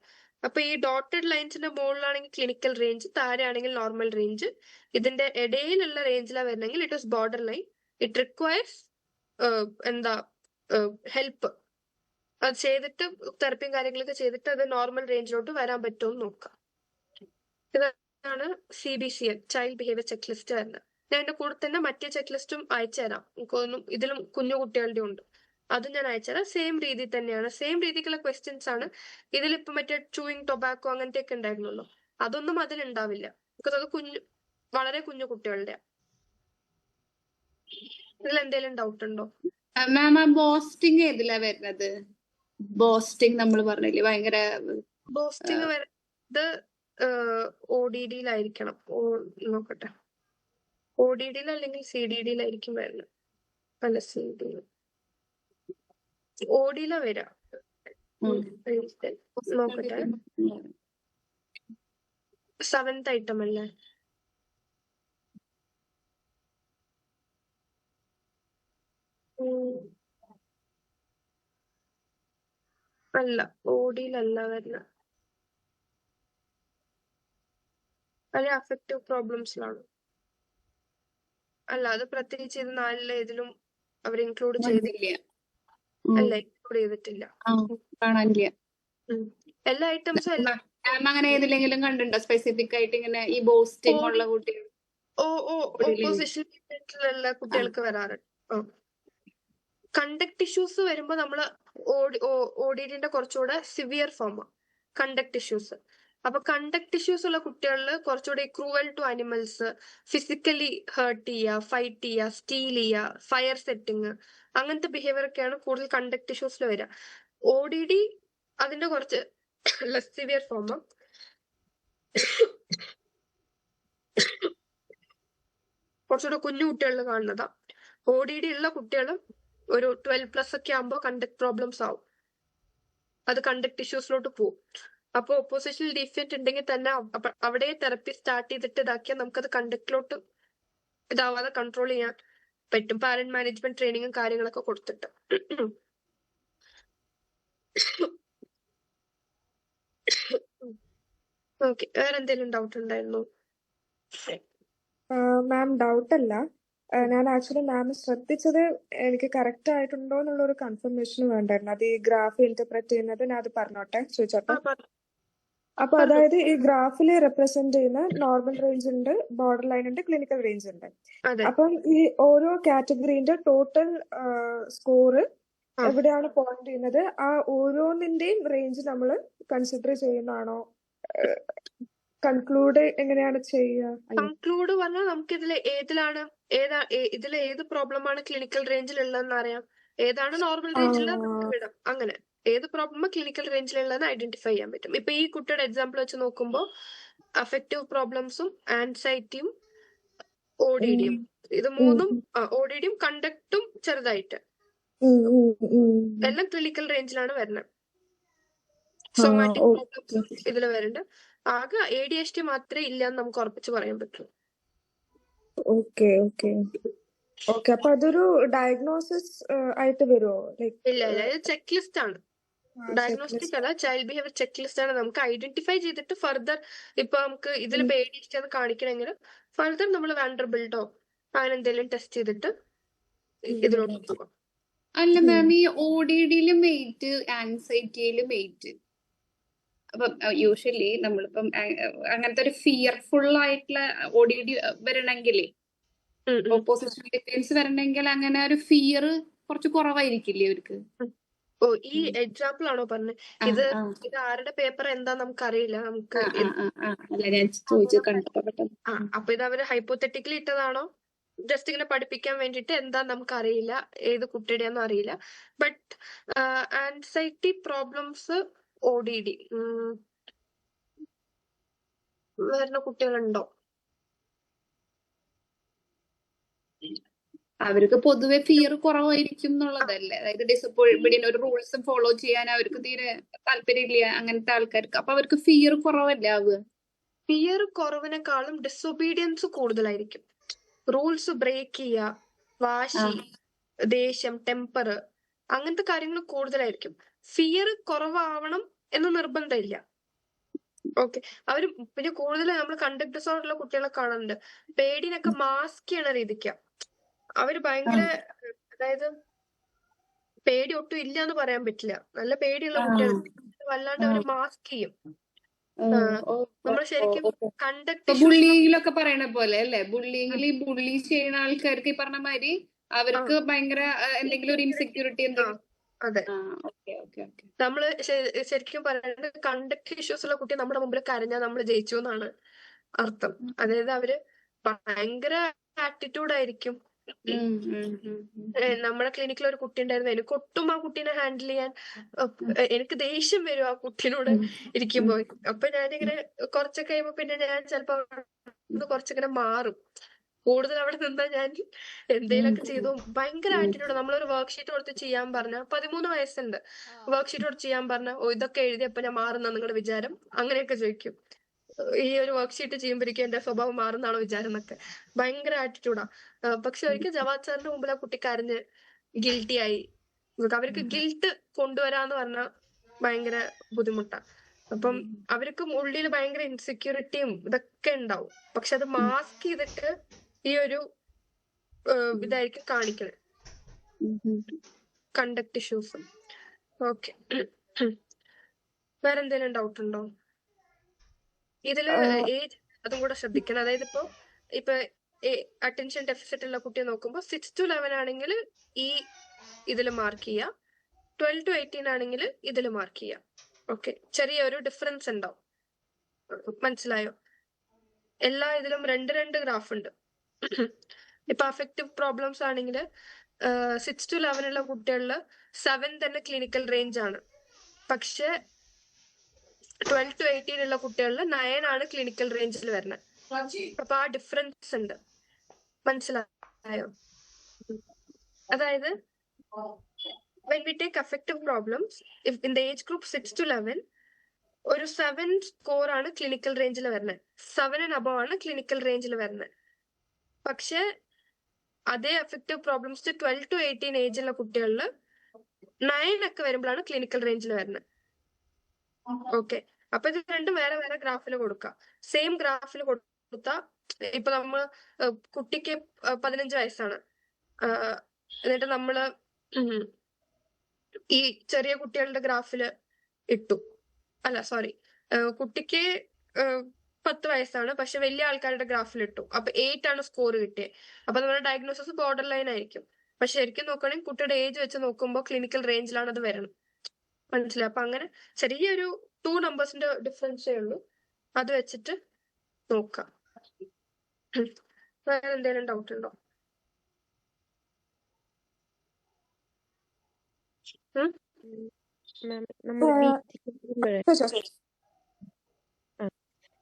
അപ്പൊ ഈ ഡോട്ടഡ് ലൈൻസിന്റെ മുകളിലാണെങ്കിൽ ക്ലിനിക്കൽ റേഞ്ച്, താഴെയാണെങ്കിൽ നോർമൽ റേഞ്ച്. ഇതിന്റെ ഇടയിലുള്ള റേഞ്ചിലാണ് വരുന്നെങ്കിൽ it is border line. It requires help. അത് ചെയ്തിട്ട് തെറപ്പിയും കാര്യങ്ങളൊക്കെ ചെയ്തിട്ട് അത് നോർമൽ റേഞ്ചിലോട്ട് വരാൻ പറ്റുമോ നോക്കാം. ഇതാണ് CBCL, child behaviour check list വരുന്നത്. ഞാൻ എന്റെ കൂടെ തന്നെ മറ്റേ ചെക്ക് ലിസ്റ്റും അയച്ചു തരാം. ഇതിലും കുഞ്ഞു കുട്ടികളുടെ ഉണ്ട്. അത് ഞാൻ അയച്ചുതരാം. സെയിം രീതി തന്നെയാണ്, സെയിം രീതിക്കുള്ള ക്വസ്റ്റ്യൻസ് ആണ്. ഇതിലിപ്പോ മറ്റേ ചൂയിങ് ടൊബാക്കോ അങ്ങനത്തെ ഒക്കെ ഉണ്ടായിരുന്നുള്ളൂ. അതൊന്നും അതിലുണ്ടാവില്ല. ബിക്കോസ് അത് വളരെ കുഞ്ഞു കുട്ടികളുടെ. ഇതിൽ എന്തെങ്കിലും ഡൗട്ട് ഉണ്ടോ? മാം ആ ബോസ്റ്റിംഗ് ഏതിലാ വരുന്നത്? ബോസ്റ്റിംഗ് നമ്മൾ പറഞ്ഞില്ലേ ഭയങ്കര ബോസ്റ്റിംഗ് വരുന്നത് ODD-യിലായിരിക്കണം. നോക്കട്ടെ, ODD-യിൽ അല്ലെങ്കിൽ CDD-യിലായിരിക്കും വരുന്നത്. അല്ല, OD-യിലാ വരാ. നോക്കട്ടെ, 7th ഐറ്റം അല്ലേ? അല്ല, OD-യിലല്ല വരുന്ന. അത് അഫക്റ്റീവ് പ്രോബ്ലംസിലാണ്. അല്ല, അത് പ്രത്യേകിച്ച് ഇത് 4 ഇതിലും അവർ ഇൻക്ലൂഡ് ചെയ്തില്ല. അല്ല, ഇൻക്ലൂഡ് ചെയ്തിട്ടില്ല. കാണാനില്ല. എല്ലാ ഐറ്റംസും അല്ല. അങ്ങനെ ഏതിലെങ്കിലും കണ്ടിട്ടുണ്ടോ സ്പെസിഫിക് ആയിട്ട് ഇങ്ങനെ ഈ ബോസ്റ്റിംഗ് ഉള്ള കുട്ടികൾ? ഓപ്പോസിഷൻ കുട്ടികൾക്ക് വരാറുണ്ട്. കണ്ടക്ട് ഇഷ്യൂസ് വരുമ്പോ നമ്മള് ODD-ന്റെ കുറച്ചുകൂടെ സിവിയർ ഫോമാണ് കണ്ടക്ട് ഇഷ്യൂസ്. അപ്പൊ കണ്ടക്ട് ഇഷ്യൂസ് ഉള്ള കുട്ടികളിൽ കുറച്ചുകൂടി cruel to animals, physically hurt ചെയ്യുക, ഫൈറ്റ് ചെയ്യുക, സ്റ്റീൽ ചെയ്യുക, ഫയർ സെറ്റിങ്, അങ്ങനത്തെ ബിഹേവിയർ ഒക്കെയാണ് കൂടുതൽ കണ്ടക്ട് ഇഷ്യൂസിൽ വരിക. ODD അതിന്റെ കുറച്ച് ലെസ് സിവിയർ ഫോമാണ്. കുറച്ചുകൂടെ കുഞ്ഞു കുട്ടികളിൽ കാണുന്നതാ. ODD ഉള്ള കുട്ടികൾ ഒരു 12+ ഒക്കെ ആകുമ്പോൾ കണ്ടക്ട് പ്രോബ്ലംസ് ആവും. അത് കണ്ടക്ട് ഇഷ്യൂസിലോട്ട് പോകും. അപ്പൊ ഒപ്പോസിഷണൽ ഡിഫിയന്റ് ഉണ്ടെങ്കിൽ തന്നെ അവിടെ തെറപ്പി സ്റ്റാർട്ട് ചെയ്തിട്ട് ഇതാക്കിയാൽ നമുക്കത് കണ്ടക്റ്റിലോട്ട് ഇതാവാതെ കൺട്രോൾ ചെയ്യാൻ പറ്റും. പാരന്റ് മാനേജ്മെന്റ് ട്രെയിനിങ്ങും കാര്യങ്ങളൊക്കെ കൊടുത്തിട്ട്. ഓക്കെ, വേറെ എന്തെങ്കിലും ഡൗട്ട് ഉണ്ടായിരുന്നോ? മാം ഡൗട്ട് അല്ല, ഞാൻ ആക്ച്വലി മാം ശ്രദ്ധിച്ചത് എനിക്ക് കറക്റ്റ് ആയിട്ടുണ്ടോ എന്നുള്ള ഒരു കൺഫർമേഷൻ വേണ്ടായിരുന്നു. അത് ഈ ഗ്രാഫ് ഇന്റർപ്രറ്റ് ചെയ്യുന്നത് ഞാൻ അത് പറഞ്ഞോട്ടെ, ചോദിച്ചോട്ടെ. അപ്പൊ അതായത് ഈ ഗ്രാഫില് റെപ്രസെന്റ് ചെയ്യുന്ന നോർമൽ റേഞ്ച് ഉണ്ട്, ബോർഡർ ലൈൻ ഉണ്ട്, ക്ലിനിക്കൽ റേഞ്ച് ഉണ്ട്. അപ്പം ഈ ഓരോ കാറ്റഗറിന്റെ ടോട്ടൽ സ്കോർ എവിടെയാണ് പോയിന്റ് ചെയ്യുന്നത്, ആ ഓരോന്നിന്റെയും റേഞ്ച് നമ്മൾ കൺസിഡർ ചെയ്യുന്നതാണോ? കൺക്ലൂഡ് എങ്ങനെയാണ് ചെയ്യുക? കൺക്ലൂഡ് പറഞ്ഞാൽ നമുക്ക് ഇതിൽ ഇതിൽ ഏത് പ്രോബ്ലം ആണ് ക്ലിനിക്കൽ റേഞ്ചിൽ ഉള്ളതെന്ന് അറിയാം, ഏതാണ് നോർമൽ റേഞ്ചിലുള്ളത് നമുക്ക് വിടാം. അങ്ങനെ ഏത് പ്രോബ്ലം ക്ലിനിക്കൽ റേഞ്ചിലുള്ളതെന്ന് ഐഡന്റിഫൈ ചെയ്യാൻ പറ്റും. ഇപ്പൊ ഈ കുട്ടിയുടെ എക്സാമ്പിൾ വെച്ച് നോക്കുമ്പോൾ അഫക്റ്റീവ് പ്രോബ്ലംസും ആൻസൈറ്റിയും ODD-യും, ഇത് മൂന്നും ODD-യും കണ്ടക്റ്റും ചെറുതായിട്ട് എല്ലാം ക്ലിനിക്കൽ റേഞ്ചിലാണ് വരുന്നത്. സൊമാറ്റിക് പ്രോബ്ലംസ് ഇതിൽ വരുന്നുണ്ട്. ആകെ ADHD മാത്രമേ ഇല്ല എന്ന് നമുക്ക് ഉറപ്പിച്ച് പറയാൻ പറ്റൂ. Okay okay okay. അപ്പൊ അതൊരു ഡയഗ്നോസിസ് ആയിട്ട് വരുമോ? ഇല്ല, ഇത് ചെക്ക് ലിസ്റ്റ് ആണ്. ഡയഗ്നോസ്റ്റിക് അല്ല, ചൈൽഡ് ബിഹേവിയർ ചെക്ക് ലിസ്റ്റ് ആണ്. നമുക്ക് ഐഡന്റിഫൈ ചെയ്തിട്ട് ഫർദർ ഇപ്പൊ നമുക്ക് ഇതിൽ ADHD എന്ന് കാണിക്കണമെങ്കിൽ ഫർദർ നമ്മൾ വാൻഡർബിൾട്ടോ അങ്ങനെ എന്തെങ്കിലും ടെസ്റ്റ് ചെയ്തിട്ട് ഇതിലോട്ട് പോകാം. അല്ല മാം, ഈ ODD-യിലും വെയിറ്റ്, ആൻസൈറ്റിയിലും വെയിറ്റ്, അപ്പൊ യൂഷ്വലി നമ്മളിപ്പം അങ്ങനത്തെ ഒരു ഫിയർഫുൾ ആയിട്ടുള്ള ODD വരണമെങ്കിലേ, ഓപ്പോസിഷൻ ഡിഫൻസ് വരണമെങ്കിൽ അങ്ങനെ ഒരു ഫിയർ കുറച്ച് കുറവായിരിക്കില്ലേ അവർക്ക്? ഈ എക്സാമ്പിൾ ആണോ പറഞ്ഞത്? ഇത് ആരുടെ പേപ്പർ എന്താ നമുക്കറിയില്ല. നമുക്ക് അപ്പൊ ഇത് അവര് ഹൈപ്പോത്തറ്റിക്കലി ഇട്ടതാണോ ജസ്റ്റ് ഇങ്ങനെ പഠിപ്പിക്കാൻ വേണ്ടിട്ട് എന്താ നമുക്കറിയില്ല, ഏത് കുട്ടിയുടെയൊന്നും അറിയില്ല. ബട്ട് ആൻസൈറ്റി പ്രോബ്ലംസ് ODD വരുന്ന കുട്ടികളുണ്ടോ? അവർക്ക് പൊതുവെ ഫിയർ കുറവായിരിക്കും എന്നുള്ളതല്ലേ? അതായത് ഡിസപ്പോയിന്റ്മെന്റ്, ഒരു റൂൾസും ഫോളോ ചെയ്യാൻ അവർക്ക് തീരെ താല്പര്യമില്ല അങ്ങനത്തെ ആൾക്കാർക്ക്. അപ്പൊ അവർക്ക് ഫിയർ കുറവല്ലേ ആവുക? ഫിയർ കുറവിനെക്കാളും ഡിസൊബീഡിയൻസ് കൂടുതലായിരിക്കും. റൂൾസ് ബ്രേക്ക് ചെയ്യുക, വാശി, ദേഷ്യം, ടെമ്പർ, അങ്ങനത്തെ കാര്യങ്ങൾ കൂടുതലായിരിക്കും. ഫിയർ കുറവാവണം എന്ന് നിർബന്ധമില്ല. ഓക്കെ, അവര് പിന്നെ കൂടുതൽ നമ്മൾ കണ്ടക്ട് ഡിസോർഡറുള്ള കുട്ടികളെ കാണുന്നുണ്ട്. പേടിനൊക്കെ മാസ്ക് ചെയ്യണ രീതിക്കാ. അവര് ഭയങ്കര, അതായത് പേടി ഒട്ടും ഇല്ല എന്ന് പറയാൻ പറ്റില്ല. നല്ല പേടിയുള്ള കുട്ടികൾ വല്ലാണ്ട് അവര് മാസ്ക് ചെയ്യും. നമ്മൾ ശരിക്കും കണ്ടക്ട് ബുള്ളിങ്ങിലൊക്കെ പറയണ പോലെ അല്ലേ? ബുള്ളിങ്ങിൽ ബുള്ളി ചെയ്യുന്ന ആൾക്കാർക്ക് ഈ പറഞ്ഞ മാതിരി അവർക്ക് ഭയങ്കര എന്തെങ്കിലും ഒരു ഇൻസെക്യൂരിറ്റി എന്തെങ്കിലും. അതെ, ഓക്കെ ഓക്കെ ഓക്കെ. നമ്മള് ശരിക്കും പറയുന്നത് കണ്ടക്ട് ഇഷ്യൂസ് ഉള്ള കുട്ടി നമ്മുടെ മുമ്പിൽ കരഞ്ഞാൽ നമ്മൾ ജയിച്ചു എന്നാണ് അർത്ഥം. അതായത് അവര് ഭയങ്കര ആറ്റിറ്റ്യൂഡ് ആയിരിക്കും. നമ്മുടെ ക്ലിനിക്കിൽ ഒരു കുട്ടി ഉണ്ടായിരുന്നു, എനിക്ക് ഒട്ടും ആ കുട്ടീനെ ഹാൻഡിൽ ചെയ്യാൻ എനിക്ക് ദേഷ്യം വരും ആ കുട്ടീനോട് ഇരിക്കുമ്പോ. അപ്പൊ ഞാനിങ്ങനെ കുറച്ചൊക്കെ കഴിയുമ്പോ പിന്നെ ഞാൻ ചിലപ്പോ കുറച്ചിങ്ങനെ മാറും. കൂടുതൽ അവിടെ നിന്നാ ഞാൻ എന്തെങ്കിലുമൊക്കെ ചെയ്തു. ഭയങ്കര ആറ്റിറ്റ്യൂഡ്. നമ്മളൊരു വർക്ക്ഷീറ്റ് കൊടുത്ത് ചെയ്യാൻ പറഞ്ഞ 13 വയസ്സുണ്ട്, വർക്ക്ഷീറ്റ് കൊടുത്ത് ചെയ്യാൻ പറഞ്ഞ ഇതൊക്കെ എഴുതിയപ്പോ ഞാൻ മാറുന്ന നിങ്ങളുടെ വിചാരം, അങ്ങനെയൊക്കെ ചോദിക്കും. ഈ ഒരു വർക്ക്ഷീറ്റ് ചെയ്യുമ്പോഴേക്കും എന്റെ സ്വഭാവം മാറുന്നാണോ വിചാരം എന്നൊക്കെ. ഭയങ്കര ആറ്റിറ്റ്യൂഡാ. പക്ഷെ ഒരിക്കൽ ജവാദ് സാറിന്റെ മുമ്പിൽ ആ കുട്ടി കരഞ്ഞ് ഗിൽറ്റി ആയി. അവർക്ക് ഗിൽട്ട് കൊണ്ടുവരാന്ന് പറഞ്ഞാൽ ഭയങ്കര ബുദ്ധിമുട്ടാ. അപ്പം അവർക്ക് ഉള്ളിൽ ഭയങ്കര ഇൻസെക്യൂരിറ്റിയും ഇതൊക്കെ ഉണ്ടാവും. പക്ഷെ അത് മാസ്ക് ചെയ്തിട്ട് ഈ ഒരു ഇതായിരിക്കും കാണിക്കണേ, കണ്ടക്ട് ഇഷ്യൂസ്. ഓക്കെ, വേറെന്തെങ്കിലും ഡൗട്ട് ഉണ്ടോ ഇതില്? ഏജ് അതും കൂടെ ശ്രദ്ധിക്കണം. അതായത് ഇപ്പൊ അറ്റൻഷൻ ഡെഫിസിറ്റ് ഉള്ള കുട്ടിയെ നോക്കുമ്പോൾ 6 to 11 ആണെങ്കിൽ ഈ ഇതില് മാർക്ക് ചെയ്യാം, 12 to 18 ആണെങ്കിൽ ഇതില് മാർക്ക് ചെയ്യാം. ഓക്കെ, ചെറിയൊരു ഡിഫറൻസ് ഉണ്ടാവും. മനസ്സിലായോ? എല്ലാ ഇതിലും 2 ഗ്രാഫ് ഉണ്ട്. ഇപ്പൊ അഫക്റ്റീവ് പ്രോബ്ലംസ് ആണെങ്കിൽ 6 to 11 ഉള്ള കുട്ടികളില് 7 തന്നെ ക്ലിനിക്കൽ റേഞ്ച് ആണ്. പക്ഷെ 12 to 18 ഉള്ള കുട്ടികളിൽ 9 ആണ് ക്ലിനിക്കൽ റേഞ്ചിൽ വരുന്നത്. അപ്പൊ ആ ഡിഫറൻസ് ഉണ്ട്. മനസ്സിലായോ? അതായത് when we take affective problems, if in the age group 6 to 11, ഒരു 7 സ്കോർ ആണ് ക്ലിനിക്കൽ റേഞ്ചിൽ വരുന്നത്. 7 and above ആണ് ക്ലിനിക്കൽ റേഞ്ചിൽ വരുന്നത്. പക്ഷെ അതേ അഫക്റ്റീവ് പ്രോബ്ലംസ് 12 to 18 ഏജുള്ള കുട്ടികളിൽ 9 ഒക്കെ വരുമ്പോഴാണ് ക്ലിനിക്കൽ റേഞ്ചിൽ വരുന്നത്. ഓക്കെ, അപ്പൊ ഇത് രണ്ടും വേറെ വേറെ ഗ്രാഫിൽ കൊടുക്കാം. സെയിം ഗ്രാഫിൽ കൊടുത്താ ഇപ്പൊ നമ്മള് കുട്ടിക്ക് 15 വയസ്സാണ്, എന്നിട്ട് നമ്മള് ഈ ചെറിയ കുട്ടികളുടെ ഗ്രാഫില് ഇട്ടു. അല്ല സോറി, കുട്ടിക്ക് 10 വയസ്സാണ്, പക്ഷെ വലിയ ആൾക്കാരുടെ ഗ്രാഫിൽ ഇട്ടു. അപ്പൊ 8 ആണ് സ്കോർ കിട്ടിയത്. അപ്പൊ നമ്മുടെ ഡയഗ്നോസിസ് ബോർഡർ ലൈൻ ആയിരിക്കും. പക്ഷെ ശരിക്കും നോക്കുകയാണെങ്കിൽ കുട്ടിയുടെ ഏജ് വെച്ച് നോക്കുമ്പോൾ ക്ലിനിക്കൽ റേഞ്ചിലാണ് അത് വരണം. മനസ്സിലായി? അപ്പൊ അങ്ങനെ ചെറിയൊരു 2 നമ്പേഴ്സിന്റെ ഡിഫറൻസേ ഉള്ളൂ. അത് വെച്ചിട്ട് നോക്കാം. വേറെ എന്തെങ്കിലും ഡൗട്ട് ഉണ്ടോ?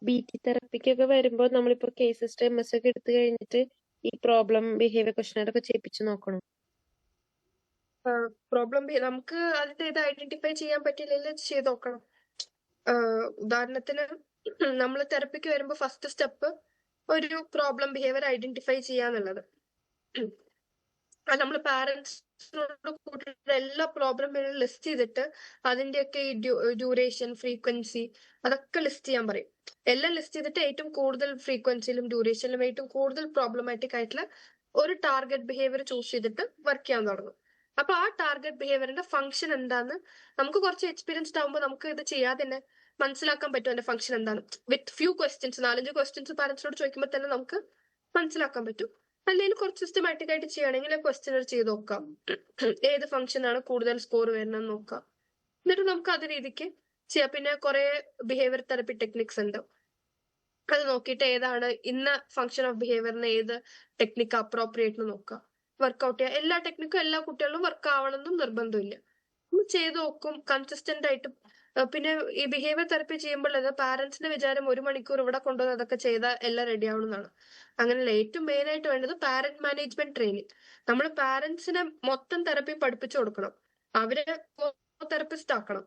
BT തെറപ്പിക്കൊക്കെ വരുമ്പോ നമ്മളിപ്പോ കേസ് സ്റ്റെമസ് ഒക്കെ എടുത്തു കഴിഞ്ഞിട്ട് ഈ പ്രോബ്ലം ബിഹേവിയർ ക്വസ്റ്റ്യൻ ഒക്കെ ചെയ്യിപ്പിച്ച് നോക്കണം. പ്രോബ്ലം നമുക്ക് അതിന്റെ ഇത് ഐഡന്റിഫൈ ചെയ്യാൻ പറ്റില്ലെങ്കിൽ ചെയ്ത് നോക്കണം. ഉദാഹരണത്തിന് നമ്മൾ തെറപ്പിക്ക് വരുമ്പോ ഫസ്റ്റ് സ്റ്റെപ്പ് ഒരു പ്രോബ്ലം ബിഹേവിയർ ഐഡന്റിഫൈ ചെയ്യാന്നുള്ളത്. നമ്മൾ പാരന്റ്സിനോട് കൂട്ടിയിട്ട് എല്ലാ പ്രോബ്ലം ലിസ്റ്റ് ചെയ്തിട്ട് അതിന്റെയൊക്കെ ഈ ഡ്യൂറേഷൻ, ഫ്രീക്വൻസി അതൊക്കെ ലിസ്റ്റ് ചെയ്യാൻ പറയും. എല്ലാം ലിസ്റ്റ് ചെയ്തിട്ട് ഏറ്റവും കൂടുതൽ ഫ്രീക്വൻസിയിലും ഡ്യൂറേഷനിലും ഏറ്റവും കൂടുതൽ പ്രോബ്ലമാറ്റിക് ആയിട്ടുള്ള ഒരു ടാർഗറ്റ് ബിഹേവിയർ ചൂസ് ചെയ്തിട്ട് വർക്ക് ചെയ്യാൻ തുടങ്ങും. അപ്പൊ ആ ടാർഗറ്റ് ബിഹേവിയറിന്റെ ഫംഗ്ഷൻ എന്താന്ന് നമുക്ക് കുറച്ച് എക്സ്പീരിയൻസ്ഡ് ആകുമ്പോൾ നമുക്ക് ഇത് ചെയ്യാതെ തന്നെ മനസ്സിലാക്കാൻ പറ്റും അതിന്റെ ഫംഗ്ഷൻ എന്താണ്. വിത്ത് ഫ്യൂ ക്വസ്റ്റ്യൻസ്, 4-5 ക്വസ്റ്റ്യൻസ് പാരന്റ്സിനോട് ചോദിക്കുമ്പോൾ തന്നെ നമുക്ക് മനസ്സിലാക്കാൻ പറ്റും. അല്ലെങ്കിൽ കുറച്ച് സിസ്റ്റമാറ്റിക് ആയിട്ട് ചെയ്യുകയാണെങ്കിൽ ക്വസ്റ്റ്യനർ ചെയ്ത് നോക്കാം, ഏത് ഫംഗ്ഷൻ ആണ് കൂടുതൽ സ്കോർ വരുന്നതെന്ന് നോക്കാം. എന്നിട്ട് നമുക്ക് അത് രീതിക്ക് ചെയ്യാം. പിന്നെ കുറെ ബിഹേവിയർ തെറപ്പി ടെക്നിക്സ് ഉണ്ട്. അത് നോക്കിയിട്ട് ഏതാണ് ഇന്ന ഫംഗ്ഷൻ ഓഫ് ബിഹേവിയറിന് ഏത് ടെക്നിക്ക് അപ്രോപ്രിയേറ്റ് എന്ന് നോക്കാം. വർക്ക്ഔട്ട് ചെയ്യാം. എല്ലാ ടെക്നിക്കും എല്ലാ കുട്ടികളിലും വർക്ക് ആവണമെന്നും നിർബന്ധമില്ല. ചെയ്ത് നോക്കും കൺസിസ്റ്റന്റ് ആയിട്ട്. പിന്നെ ഈ ബിഹേവിയർ തെറപ്പി ചെയ്യുമ്പോൾ പാരന്റ്സിന്റെ വിചാരം 1 മണിക്കൂർ ഇവിടെ കൊണ്ടുവന്ന് അതൊക്കെ ചെയ്താൽ എല്ലാം റെഡി ആവണമെന്നാണ്. അങ്ങനെയല്ല. ഏറ്റവും മെയിൻ ആയിട്ട് വേണ്ടത് പാരന്റ് മാനേജ്മെന്റ് ട്രെയിനിങ്. നമ്മൾ പാരന്റ്സിനെ മൊത്തം തെറപ്പി പഠിപ്പിച്ചു കൊടുക്കണം, അവരെ തെറപ്പിസ്റ്റ് ആക്കണം.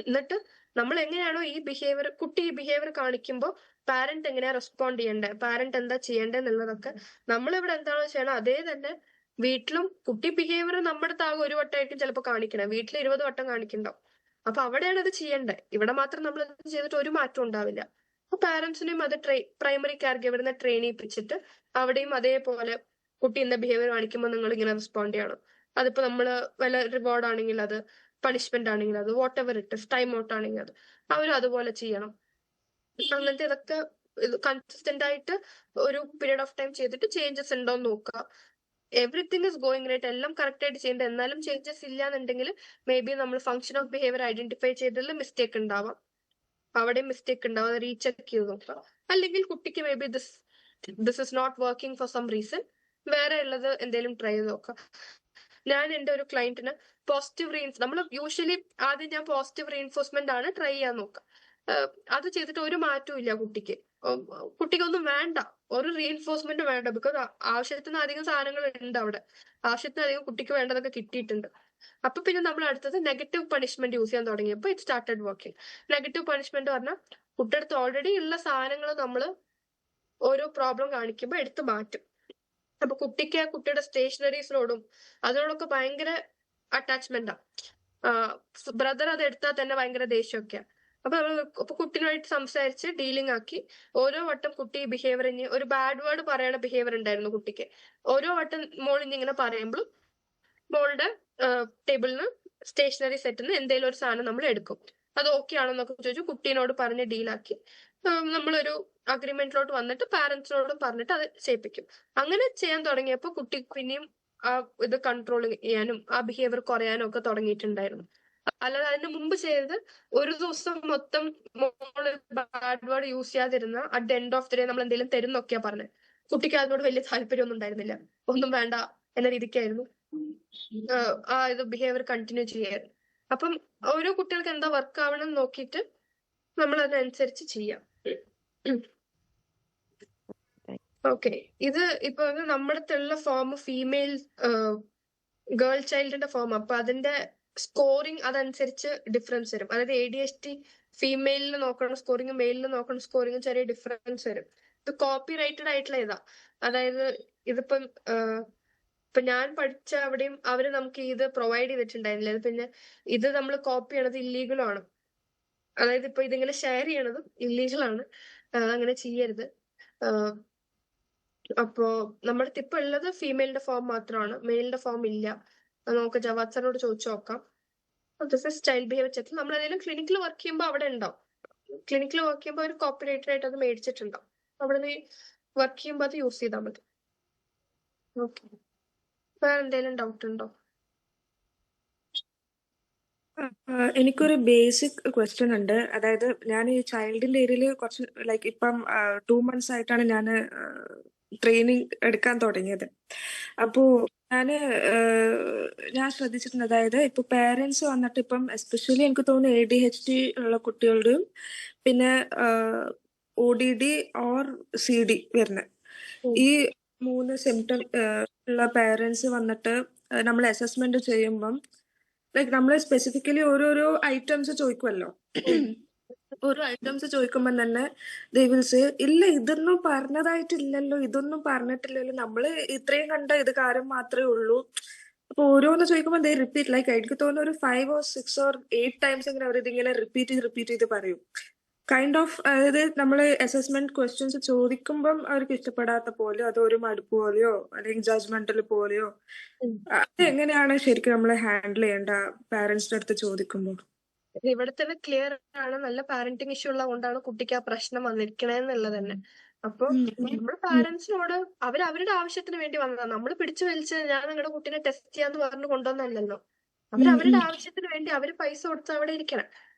എന്നിട്ട് നമ്മൾ എങ്ങനെയാണോ ഈ ബിഹേവിയർ, കുട്ടി ഈ ബിഹേവിയർ കാണിക്കുമ്പോൾ പാരന്റ് എങ്ങനെയാ റെസ്പോണ്ട് ചെയ്യേണ്ടത്, പാരന്റ് എന്താ ചെയ്യേണ്ടത് എന്നുള്ളതൊക്കെ നമ്മളിവിടെ എന്താണോ ചെയ്യണം അതേ തന്നെ വീട്ടിലും. കുട്ടി ബിഹേവിയർ നമ്മുടെ താഴെ 1 വട്ടമായിരിക്കും ചിലപ്പോൾ കാണിക്കണം, വീട്ടിൽ 20 വട്ടം കാണിക്കണ്ടാവും. അപ്പൊ അവിടെയാണ് അത് ചെയ്യേണ്ടത്. ഇവിടെ മാത്രം നമ്മൾ ചെയ്തിട്ട് ഒരു മാറ്റം ഉണ്ടാവില്ല. അപ്പൊ പാരന്റ്സിനെയും അത് പ്രൈമറി കെയർ ഗിവറിനെ ട്രെയിൻ ചെയ്യിപ്പിച്ചിട്ട് അവിടെയും അതേപോലെ കുട്ടി ഇന്ന ബിഹേവിയർ കാണിക്കുമ്പോൾ നിങ്ങൾ ഇങ്ങനെ റെസ്പോണ്ട് ചെയ്യണം. അതിപ്പോ നമ്മള് വല്ല റിവാർഡ് ആണെങ്കിൽ അത്, പണിഷ്മെന്റ് ആണെങ്കിൽ അത്, what ever it is, time out ആണെങ്കിൽ അത്, അവരും അതുപോലെ ചെയ്യണം. അങ്ങനത്തെ ഇതൊക്കെ കൺസിസ്റ്റന്റ് ആയിട്ട് ഒരു പീരീഡ് ഓഫ് ടൈം ചെയ്തിട്ട് ചേഞ്ചസ് ഉണ്ടോ എന്ന് നോക്കുക. എവറിത്തിങ് ഇസ് ഗോയിങ് റൈറ്റ്, എല്ലാം കറക്റ്റ് ആയിട്ട് ചെയ്യുന്നുണ്ട്, എന്നാലും ചേഞ്ചസ് ഇല്ല എന്നുണ്ടെങ്കിൽ മേ ബി നമ്മൾ ഫംഗ്ഷൻ ഓഫ് ബിഹേവിയർ ഐഡന്റിഫൈ ചെയ്തതിൽ മിസ്റ്റേക്ക് ഉണ്ടാവാം, അവിടെ മിസ്റ്റേക്ക് ഉണ്ടാവും, അത് റീചെക്ക് ചെയ്ത് നോക്കാം. അല്ലെങ്കിൽ കുട്ടിക്ക് maybe this is not working for some reason, വേറെ ഉള്ളത് എന്തെങ്കിലും ട്രൈ ചെയ്ത് നോക്കാം. ഞാൻ എൻ്റെ ഒരു ക്ലയന്റിന് നമ്മൾ യൂഷ്വലി ആദ്യം ഞാൻ പോസിറ്റീവ് റീഇൻഫോഴ്സ്മെന്റ് ആണ് ട്രൈ ചെയ്യാൻ നോക്കുക. അത് ചെയ്തിട്ട് ഒരു മാറ്റവും ഇല്ല കുട്ടിക്ക്. കുട്ടിക്കൊന്നും വേണ്ട, ഒരു റീഇൻഫോഴ്സ്മെന്റ് വേണ്ട, ബിക്കോസ് ആവശ്യത്തിന് അധികം സാധനങ്ങൾ ഉണ്ട് അവിടെ, ആവശ്യത്തിനധികം കുട്ടിക്ക് വേണ്ടതൊക്കെ കിട്ടിയിട്ടുണ്ട്. അപ്പൊ പിന്നെ നമ്മൾ അടുത്തത് നെഗറ്റീവ് പണിഷ്മെന്റ് യൂസ് ചെയ്യാൻ തുടങ്ങിയപ്പോൾ it started working. Negative punishment പറഞ്ഞാൽ കുട്ടിയുടെ അടുത്ത് ഓൾറെഡി ഉള്ള സാധനങ്ങൾ നമ്മൾ ഓരോ പ്രോബ്ലം കാണിക്കുമ്പോൾ എടുത്ത് മാറ്റും. അപ്പൊ കുട്ടിക്ക് കുട്ടിയുടെ സ്റ്റേഷനറീസിനോടും അതിനോടൊക്കെ ഭയങ്കര അറ്റാച്ച്മെന്റാ. ബ്രദർ അത് എടുത്താൽ തന്നെ ഭയങ്കര ദേഷ്യമൊക്കെയാ. അപ്പൊ കുട്ടീനായിട്ട് സംസാരിച്ച് ഡീലിംഗ് ആക്കി ഓരോ വട്ടം കുട്ടി ബിഹേവിയറിന് ഒരു ബാഡ് വേർഡ് പറയണ ബിഹേവിയർ ഉണ്ടായിരുന്നു കുട്ടിക്ക്. ഓരോ വട്ടം മോളിന് ഇങ്ങനെ പറയുമ്പോൾ മോളുടെ ടേബിളിൽ നിന്ന് സ്റ്റേഷനറി സെറ്റിൽ നിന്ന് എന്തെങ്കിലും ഒരു സാധനം നമ്മൾ എടുക്കും. അത് ഓക്കെ ആണെന്നൊക്കെ ചോദിച്ചു കുട്ടീനോട് പറഞ്ഞ് ഡീലാക്കി നമ്മളൊരു അഗ്രിമെന്റിലോട്ട് വന്നിട്ട് പാരന്റ്സിനോടും പറഞ്ഞിട്ട് അത് ചെയ്യിപ്പിക്കും. അങ്ങനെ ചെയ്യാൻ തുടങ്ങിയപ്പോൾ കുട്ടി പിന്നെയും ആ ഇത് കൺട്രോൾ ചെയ്യാനും ആ ബിഹേവിയർ കുറയാനും ഒക്കെ തുടങ്ങിയിട്ടുണ്ടായിരുന്നു. അല്ലാതെ അതിന് മുമ്പ് ചെയ്തത് ഒരു ദിവസം മൊത്തം മോള് ബാഡ് വേർഡ് യൂസ് ചെയ്യാതിരുന്ന at end of the day നമ്മൾ എന്തെങ്കിലും തരുന്നൊക്കെയാ പറഞ്ഞത്. കുട്ടിക്ക് അതിനോട് വലിയ താല്പര്യമൊന്നും ഉണ്ടായിരുന്നില്ല, ഒന്നും വേണ്ട എന്ന രീതിക്കായിരുന്നു ആ ഇത് ബിഹേവിയർ കണ്ടിന്യൂ ചെയ്യായിരുന്നു. അപ്പം ഓരോ കുട്ടികൾക്ക് എന്താ വർക്ക് ആവണം നോക്കിയിട്ട് നമ്മൾ അതിനനുസരിച്ച് ചെയ്യാം. ഓക്കെ, ഇത് ഇപ്പൊ നമ്മുടെ അടുത്തുള്ള ഫോം ഫീമെയിൽ ഗേൾ ചൈൽഡിന്റെ ഫോം. അപ്പൊ അതിന്റെ സ്കോറിങ് അതനുസരിച്ച് ഡിഫറൻസ് വരും. അതായത് ADHD ഫീമെയിലിൽ നോക്കുന്ന സ്കോറിങ്ങും മെയിലിൽ നോക്കുന്ന സ്കോറിങ്ങും ചെറിയ ഡിഫറൻസ് വരും. ഇത് കോപ്പി റൈറ്റഡ് ആയിട്ടുള്ള ഇതാ. അതായത് ഇതിപ്പം ഇപ്പൊ ഞാൻ പഠിച്ച അവിടെയും അവര് നമുക്ക് ഇത് പ്രൊവൈഡ് ചെയ്തിട്ടുണ്ടായിരുന്നില്ല. പിന്നെ ഇത് നമ്മൾ കോപ്പി ചെയ്യണത് ഇല്ലീഗലാണ്. അതായത് ഇപ്പൊ ഇതിങ്ങനെ ഷെയർ ചെയ്യണതും ഇല്ലീഗലാണ്, അങ്ങനെ ചെയ്യരുത്. അപ്പോ നമ്മുടെ ഇപ്പൊ ഉള്ളത് ഫീമെയിലിന്റെ ഫോം മാത്രമാണ്, മെയിലിന്റെ ഫോം ഇല്ല. നമുക്ക് ജവാദ് സാറിനോട് ചോദിച്ചു നോക്കാം. This is child behaviour check. നമ്മൾ ഏതെങ്കിലും ക്ലിനിക്കിൽ വർക്ക് ചെയ്യുമ്പോൾ അവിടെ ഉണ്ടാവും. ക്ലിനിക്കിൽ വർക്ക് ചെയ്യുമ്പോൾ ഒരു കോപ്പറേറ്റർ ആയിട്ട് അത് മേടിച്ചിട്ടുണ്ടാവും. അവിടെ നിന്ന് വർക്ക് ചെയ്യുമ്പോൾ അത് യൂസ് ചെയ്താൽ മതി. ഓക്കെ, വേറെ എന്തെങ്കിലും ഡൗട്ട് ഉണ്ടോ? എനിക്കൊരു ബേസിക് ക്വസ്റ്റ്യൻ ഉണ്ട്. അതായത് ഞാൻ ഈ ചൈൽഡിന്റെ ഏരിയയിൽ കുറച്ച് ലൈക്ക് ഇപ്പം 2 months ആയിട്ടാണ് ഞാൻ ട്രെയിനിങ് എടുക്കാൻ തുടങ്ങിയത്. അപ്പോ ഞാൻ ശ്രദ്ധിച്ചിട്ടുണ്ട്, അതായത് ഇപ്പൊ പേരൻസ് വന്നിട്ട് ഇപ്പം എസ്പെഷ്യലി എനിക്ക് തോന്നുന്നു ADHD ഉള്ള കുട്ടികളുടെയും പിന്നെ ODD ഓർ CD വരുന്ന ഈ 3 സിംറ്റം ഉള്ള പേരൻസ് വന്നിട്ട് നമ്മൾ അസസ്മെന്റ് ചെയ്യുമ്പം ലൈക്ക് നമ്മൾ സ്പെസിഫിക്കലി ഓരോരോ ഐറ്റംസ് ചോദിക്കുമല്ലോ. ഓരോ ഐറ്റംസ് ചോദിക്കുമ്പോൾ തന്നെ ദേ വിൽ സേ ഇല്ല ഇതൊന്നും പറഞ്ഞതായിട്ടില്ലല്ലോ, ഇതൊന്നും പറഞ്ഞിട്ടില്ലല്ലോ, നമ്മള് ഇത്രയും കണ്ട ഇത് കാര്യം മാത്രമേ ഉള്ളൂ. അപ്പൊ ഓരോന്ന് ചോദിക്കുമ്പോൾ ദേ റിപ്പീറ്റ്, ലൈക്ക് എനിക്ക് തോന്നുന്നു ഒരു 5 or 6 or 8 times ഇങ്ങനെ അവർ ഇതിങ്ങനെ റിപ്പീറ്റ് ചെയ്ത് പറയും. കൈൻഡ് ഓഫ് അതായത് നമ്മൾ അസസ്മെന്റ് ക്വസ്റ്റ്യൻസ് ചോദിക്കുമ്പം അവർക്ക് ഇഷ്ടപ്പെടാത്ത പോലെയോ അതോ ഒരു മടുപ്പ് പോലെയോ അല്ലെങ്കിൽ ജഡ്ജ്മെന്റൽ പോലെയോ, അത് എങ്ങനെയാണ് ശരിക്കും നമ്മൾ ഹാൻഡിൽ ചെയ്യേണ്ട പാരന്റ്സിന്റെ അടുത്ത് ചോദിക്കുമ്പോൾ? ഇവിടെ തന്നെ ക്ലിയർ ആണ്, നല്ല പാരന്റിങ് ഇഷ്യൂ ഉള്ളതുകൊണ്ടാണ് കുട്ടിക്ക് ആ പ്രശ്നം വന്നിരിക്കണെന്നുള്ളത് തന്നെ. അപ്പൊ നമ്മൾ പാരന്റ്സിനോട് അവരുടെ ആവശ്യത്തിന് വേണ്ടി വന്നതാണ്. നമ്മൾ പിടിച്ചു വലിച്ച് ഞാൻ നിങ്ങളുടെ കുട്ടീനെ ടെസ്റ്റ് ചെയ്യാന്ന് പറഞ്ഞു കൊണ്ടുവന്നല്ലോ. അവരുടെ ആവശ്യത്തിന് വേണ്ടി അവര് പൈസ കൊടുത്ത് അവിടെ ഇരിക്കണം.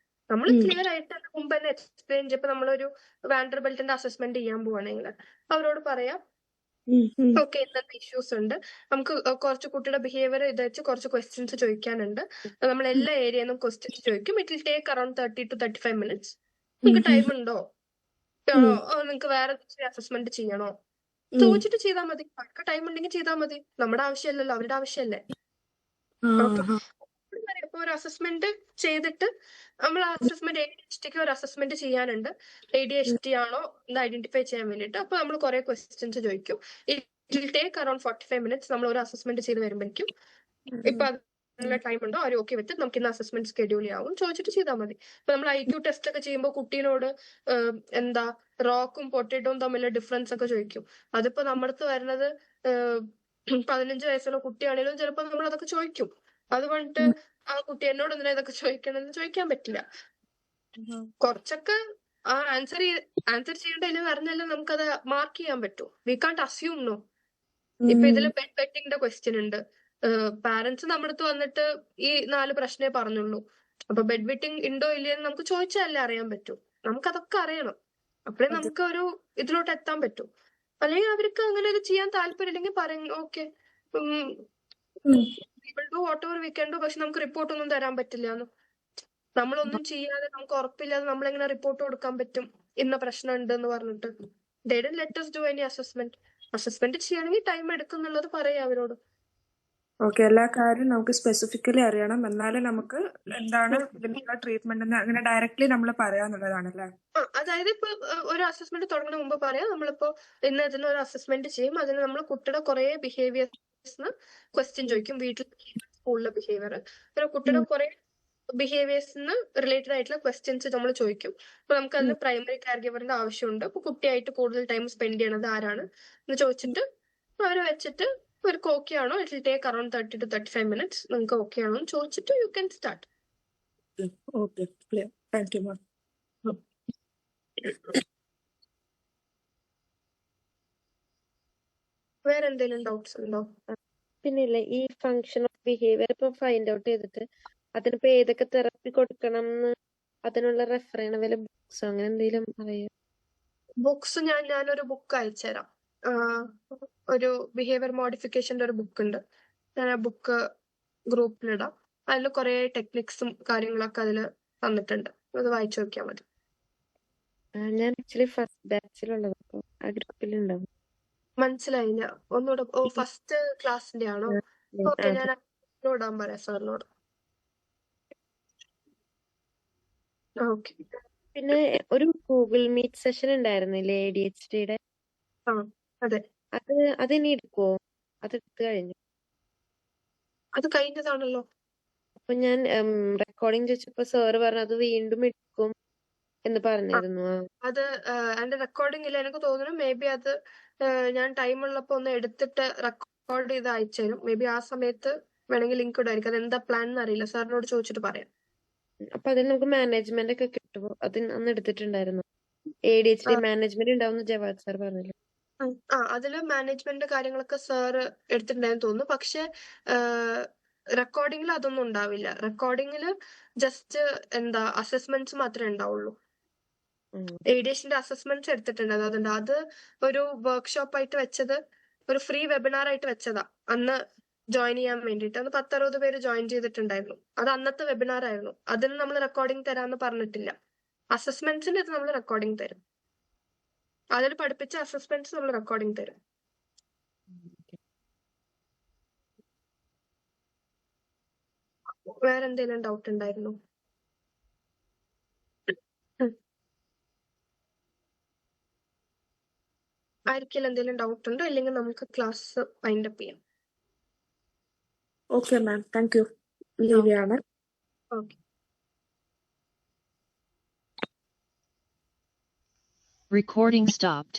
നമ്മൾ ക്ലിയർ ആയിട്ട് മുമ്പ് തന്നെ എക്സ്പ്ലെയിൻ ചെയ്യപ്പോ നമ്മളൊരു വാൻഡർബെൽറ്റിന്റെ അസസ്മെന്റ് ചെയ്യാൻ പോവാണെങ്കിൽ അവരോട് പറയാം ഓക്കെ ഇന്നത്തെ ഇഷ്യൂസ് ഉണ്ട്, നമുക്ക് കുറച്ച് കുട്ടിയുടെ ബിഹേവിയർ ഇത് വെച്ച് കുറച്ച് ക്വസ്റ്റ്യൻസ് ചോദിക്കാനുണ്ട്, നമ്മൾ എല്ലാ ഏരിയന്നും ക്വസ്റ്റ്യൻസ് ചോദിക്കും. It will take around 30 to 35 minutes. നിങ്ങൾക്ക് ടൈം ഉണ്ടോ, നിങ്ങൾക്ക് വേറെ അസസ്മെന്റ് ചെയ്യണോ ചോദിച്ചിട്ട് ചെയ്താൽ മതി. അവർക്ക് ടൈം ഉണ്ടെങ്കിൽ ചെയ്താൽ മതി, നമ്മുടെ ആവശ്യമല്ലല്ലോ, അവരുടെ ആവശ്യമല്ലേ. ഇപ്പൊ ഒരു അസസ്മെന്റ് ചെയ്തിട്ട് നമ്മൾ അസസ്മെന്റ് ADHDക്ക് ഒരു അസസ്മെന്റ് ചെയ്യാനുണ്ട്, ADHD ആണോ എന്ന് ഐഡന്റിഫൈ ചെയ്യാൻ വേണ്ടിട്ട്. അപ്പൊ നമ്മൾ കുറെ ക്വസ്റ്റ്യൻസ് ചോദിക്കും. It will take around 45 minutes. നമ്മൾ ഒരു അസസ്മെന്റ് ചെയ്ത് വരുമ്പോഴേക്കും ഇപ്പൊ അതിനുള്ള ടൈം ഉണ്ടോ, അവർ ഓക്കെ വെച്ച് നമുക്ക് ഇന്ന് അസസ്മെന്റ് സ്കെഡ്യൂൾ ചെയ്യാവും, ചോദിച്ചിട്ട് ചെയ്താൽ മതി. ഇപ്പൊ നമ്മൾ IQ ടെസ്റ്റ് ഒക്കെ ചെയ്യുമ്പോൾ കുട്ടീനോട് എന്താ റോക്കും പൊട്ടേറ്റോയും തമ്മിലുള്ള ഡിഫറൻസ് ഒക്കെ ചോദിക്കും. അതിപ്പോ നമ്മുടെ വരുന്നത് 15 വയസ്സുള്ള കുട്ടിയാണെങ്കിലും ചിലപ്പോ നമ്മൾ അതൊക്കെ ചോദിക്കും. അതുകൊണ്ട് ആ കുട്ടി എന്നോട് എന്തിനാ ഇതൊക്കെ ചോദിക്കണമെന്ന് ചോദിക്കാൻ പറ്റില്ല. കുറച്ചൊക്കെ ആ ആൻസർ ചെയ്യേണ്ടതിന് പറഞ്ഞാലും നമുക്കത് മാർക്ക് ചെയ്യാൻ പറ്റും. വി കാണ്ട് അസ്യൂം നോ. ഇപ്പൊ ഇതില് ബെഡ് വെറ്റിംഗിന്റെ ക്വസ്റ്റ്യൻ ഉണ്ട്. പാരന്റ്സ് നമ്മുടെ അടുത്ത് വന്നിട്ട് ഈ 4 പ്രശ്നമേ പറഞ്ഞുള്ളൂ. അപ്പൊ ബെഡ് വെറ്റിംഗ് ഉണ്ടോ ഇല്ലയെന്ന് നമുക്ക് ചോദിച്ചാലേ അറിയാൻ പറ്റൂ. നമുക്കതൊക്കെ അറിയണം. അപ്പോഴേ നമുക്ക് ഒരു ഇതിലോട്ട് എത്താൻ പറ്റൂ. അല്ലെങ്കിൽ അവർക്ക് അങ്ങനെ ഇത് ചെയ്യാൻ താല്പര്യമില്ലെങ്കിൽ പറയും okay what ever we can do, പക്ഷെ നമുക്ക് റിപ്പോർട്ട് ഒന്നും തരാൻ പറ്റില്ല എന്ന്. നമ്മളൊന്നും ചെയ്യാതെ നമുക്ക് ഉറപ്പില്ലാതെ നമ്മളെങ്ങനെ റിപ്പോർട്ട് കൊടുക്കാൻ പറ്റും ഇന്ന പ്രശ്നം ഉണ്ട് എന്ന് പറഞ്ഞിട്ട്? They didn't let us do any assessment. Assessment ചെയ്യണമെങ്കിൽ ടൈം എടുക്കും എന്നുള്ളത് പറയാം അവരോട്. ഓക്കെ, എല്ലാ കാര്യവും നമുക്ക് സ്പെസിഫിക്കലി അറിയണം, എന്നാലേ നമുക്ക് എന്താണ് ഇതിനുള്ള ട്രീറ്റ്മെന്റ് എന്ന് അങ്ങനെ ഡയറക്ട്ലി നമ്മൾ പറയാന്നുള്ളതാണല്ലേ? അതായത് ഇപ്പൊ ഒരു അസസ്മെന്റ് തുടങ്ങുന്ന മുമ്പ് പറയാം, നമ്മളിപ്പോ ഇന്ന് ഇതിന് ഒരു അസസ്മെന്റ് ചെയ്യും. അതിന് നമ്മൾ കുട്ടിയുടെ കുറെ ബിഹേവിയേഴ്സിന് ക്വസ്റ്റ്യൻ ചോദിക്കും. വീട്ടിൽ സ്കൂളിലെ ബിഹേവിയർ, പിന്നെ കുട്ടിയുടെ കുറെ ബിഹേവിയേഴ്സിന് റിലേറ്റഡ് ആയിട്ടുള്ള ക്വസ്റ്റ്യൻസ് നമ്മൾ ചോദിക്കും. അപ്പൊ നമുക്ക് അതിന് പ്രൈമറി കെയർ ഗിവറിന്റെ ആവശ്യമുണ്ട്. അപ്പൊ കുട്ടിയായിട്ട് കൂടുതൽ ടൈം സ്പെൻഡ് ചെയ്യണത് ആരാണ് എന്ന് ചോദിച്ചിട്ട് അവരെ വെച്ചിട്ട് ഇവർക്ക് ഓക്കെ ആണോ, it will take around 30 to 35 minutes, നിങ്ങൾക്ക് ഓക്കെ ആണോ എന്ന് ചോദിച്ചിട്ട് you can start. Okay, clear. Thank you ma'am. വേറെ എന്തെങ്കിലും ഡൗട്ട്സ് ഉണ്ടോ? പിന്നെ ഇല്ലേ, ഈ ഫങ്ഷൻ ഓഫ് ബിഹേവിയർ ഇപ്പൊ ഫൈൻഡ് ഔട്ട് ചെയ്തിട്ട് അതിനിപ്പോ ഏതൊക്കെ തെറപ്പി കൊടുക്കണം എന്ന് അതിനുള്ള റെഫർ ചെയ്യണ വല്ല ബുക്സ് അങ്ങനെ എന്തെങ്കിലും അറിയാം? ബുക്സ് ഞാനൊരു ബുക്ക് അയച്ചുതരാം. ഒരു ബിഹേവിയർ മോഡിഫിക്കേഷന്റെ ഒരു ബുക്ക് ഉണ്ട്. ഞാൻ ആ ബുക്ക് ഗ്രൂപ്പിലിടാം. അതിൽ കുറെ ടെക്നിക്സും കാര്യങ്ങളൊക്കെ അതിൽ തന്നിട്ടുണ്ട്. അത് വായിച്ചു നോക്കിയാൽ മതി. ഞാൻ ആക്ച്വലി ഫസ്റ്റ് ബാച്ചിലുള്ളത്, അപ്പൊ ആ ഗ്രൂപ്പിലുണ്ടാവും. മനസ്സിലായില്ല ഒന്നുകൂടെ. ഫസ്റ്റ് ക്ലാസ്സിന്റെ ആണോ? ഓക്കെ, ഞാൻ ഇടാൻ പറയാം സാറിനോട്. ഓക്കെ. പിന്നെ ഒരു ഗൂഗിൾ മീറ്റ് സെഷൻ ഉണ്ടായിരുന്നില്ലേ ADHD-യുടെ? അതെ, അത് ഇനി എടുക്കുവോ? അത് എടുത്തു കഴിഞ്ഞു. അത് കഴിഞ്ഞതാണല്ലോ. അപ്പൊ ഞാൻ റെക്കോർഡിംഗ് ചോദിച്ചപ്പോ സാറ് പറഞ്ഞു അത് വീണ്ടും എടുക്കും എന്ന് പറഞ്ഞിരുന്നു. അത് എന്റെ റെക്കോർഡിംഗ് ഇല്ല. എനിക്ക് തോന്നുന്നു മേ ബി അത് ഞാൻ ടൈം ഉള്ളപ്പോ ഒന്ന് എടുത്തിട്ട് റെക്കോർഡ് ചെയ്ത് അയച്ചു തരും. മേ ബി ആ സമയത്ത് വേണമെങ്കിൽ ലിങ്ക് ഇടായിരിക്കും. അത് എന്താ പ്ലാൻ എന്ന് അറിയില്ല. സാറിനോട് ചോദിച്ചിട്ട് പറയാം. അപ്പൊ അതിന് നമുക്ക് മാനേജ്മെന്റ് ഒക്കെ കിട്ടുമോ? അത് അന്ന് എടുത്തിട്ടുണ്ടായിരുന്നു. ADHD മാനേജ്മെന്റ് ഉണ്ടാവുന്ന ജവാദ് സാർ പറഞ്ഞില്ല. അതില് മാനേജ്മെന്റ് കാര്യങ്ങളൊക്കെ സാറ് എടുത്തിട്ടുണ്ടായെന്ന് തോന്നുന്നു. പക്ഷെ റെക്കോർഡിംഗിൽ അതൊന്നും ഉണ്ടാവില്ല. റെക്കോർഡിംഗിൽ ജസ്റ്റ് എന്താ അസസ്മെന്റ്സ് മാത്രമേ ഉണ്ടാവുള്ളൂ. ADHD അസസ്മെന്റ്സ് എടുത്തിട്ടുണ്ട്. അതുകൊണ്ട് അത് ഒരു വർക്ക്ഷോപ്പ് ആയിട്ട് വെച്ചത്, ഒരു ഫ്രീ വെബിനാർ ആയിട്ട് വെച്ചതാ അന്ന് ജോയിൻ ചെയ്യാൻ വേണ്ടിയിട്ട്. അന്ന് 10-60 പേര് ജോയിൻ ചെയ്തിട്ടുണ്ടായിരുന്നു. അത് അന്നത്തെ വെബിനാർ ആയിരുന്നു. അതിന് നമ്മൾ റെക്കോർഡിംഗ് തരാന്ന് പറഞ്ഞിട്ടില്ല. അസസ്മെന്റ്സിന് ഇത് നമ്മൾ റെക്കോർഡിംഗ് തരും. അതിൽ പഠിപ്പിച്ച അസസ്മെന്റ്സ് നമ്മൾ റെക്കോർഡിംഗ് തരും. വേറെ എന്തെങ്കിലും ഡൗട്ട് ഉണ്ടായിരുന്നു? ആർക്കെങ്കിലും എന്തെങ്കിലും ഡൗട്ട് ഉണ്ടോ? ഇല്ലെങ്കിൽ നമുക്ക് ക്ലാസ് വൈൻഡ് അപ്പ് ചെയ്യാം. Okay ma'am, thank you. Leave ചെയ്യാണ്. ഓക്കെ. Recording stopped.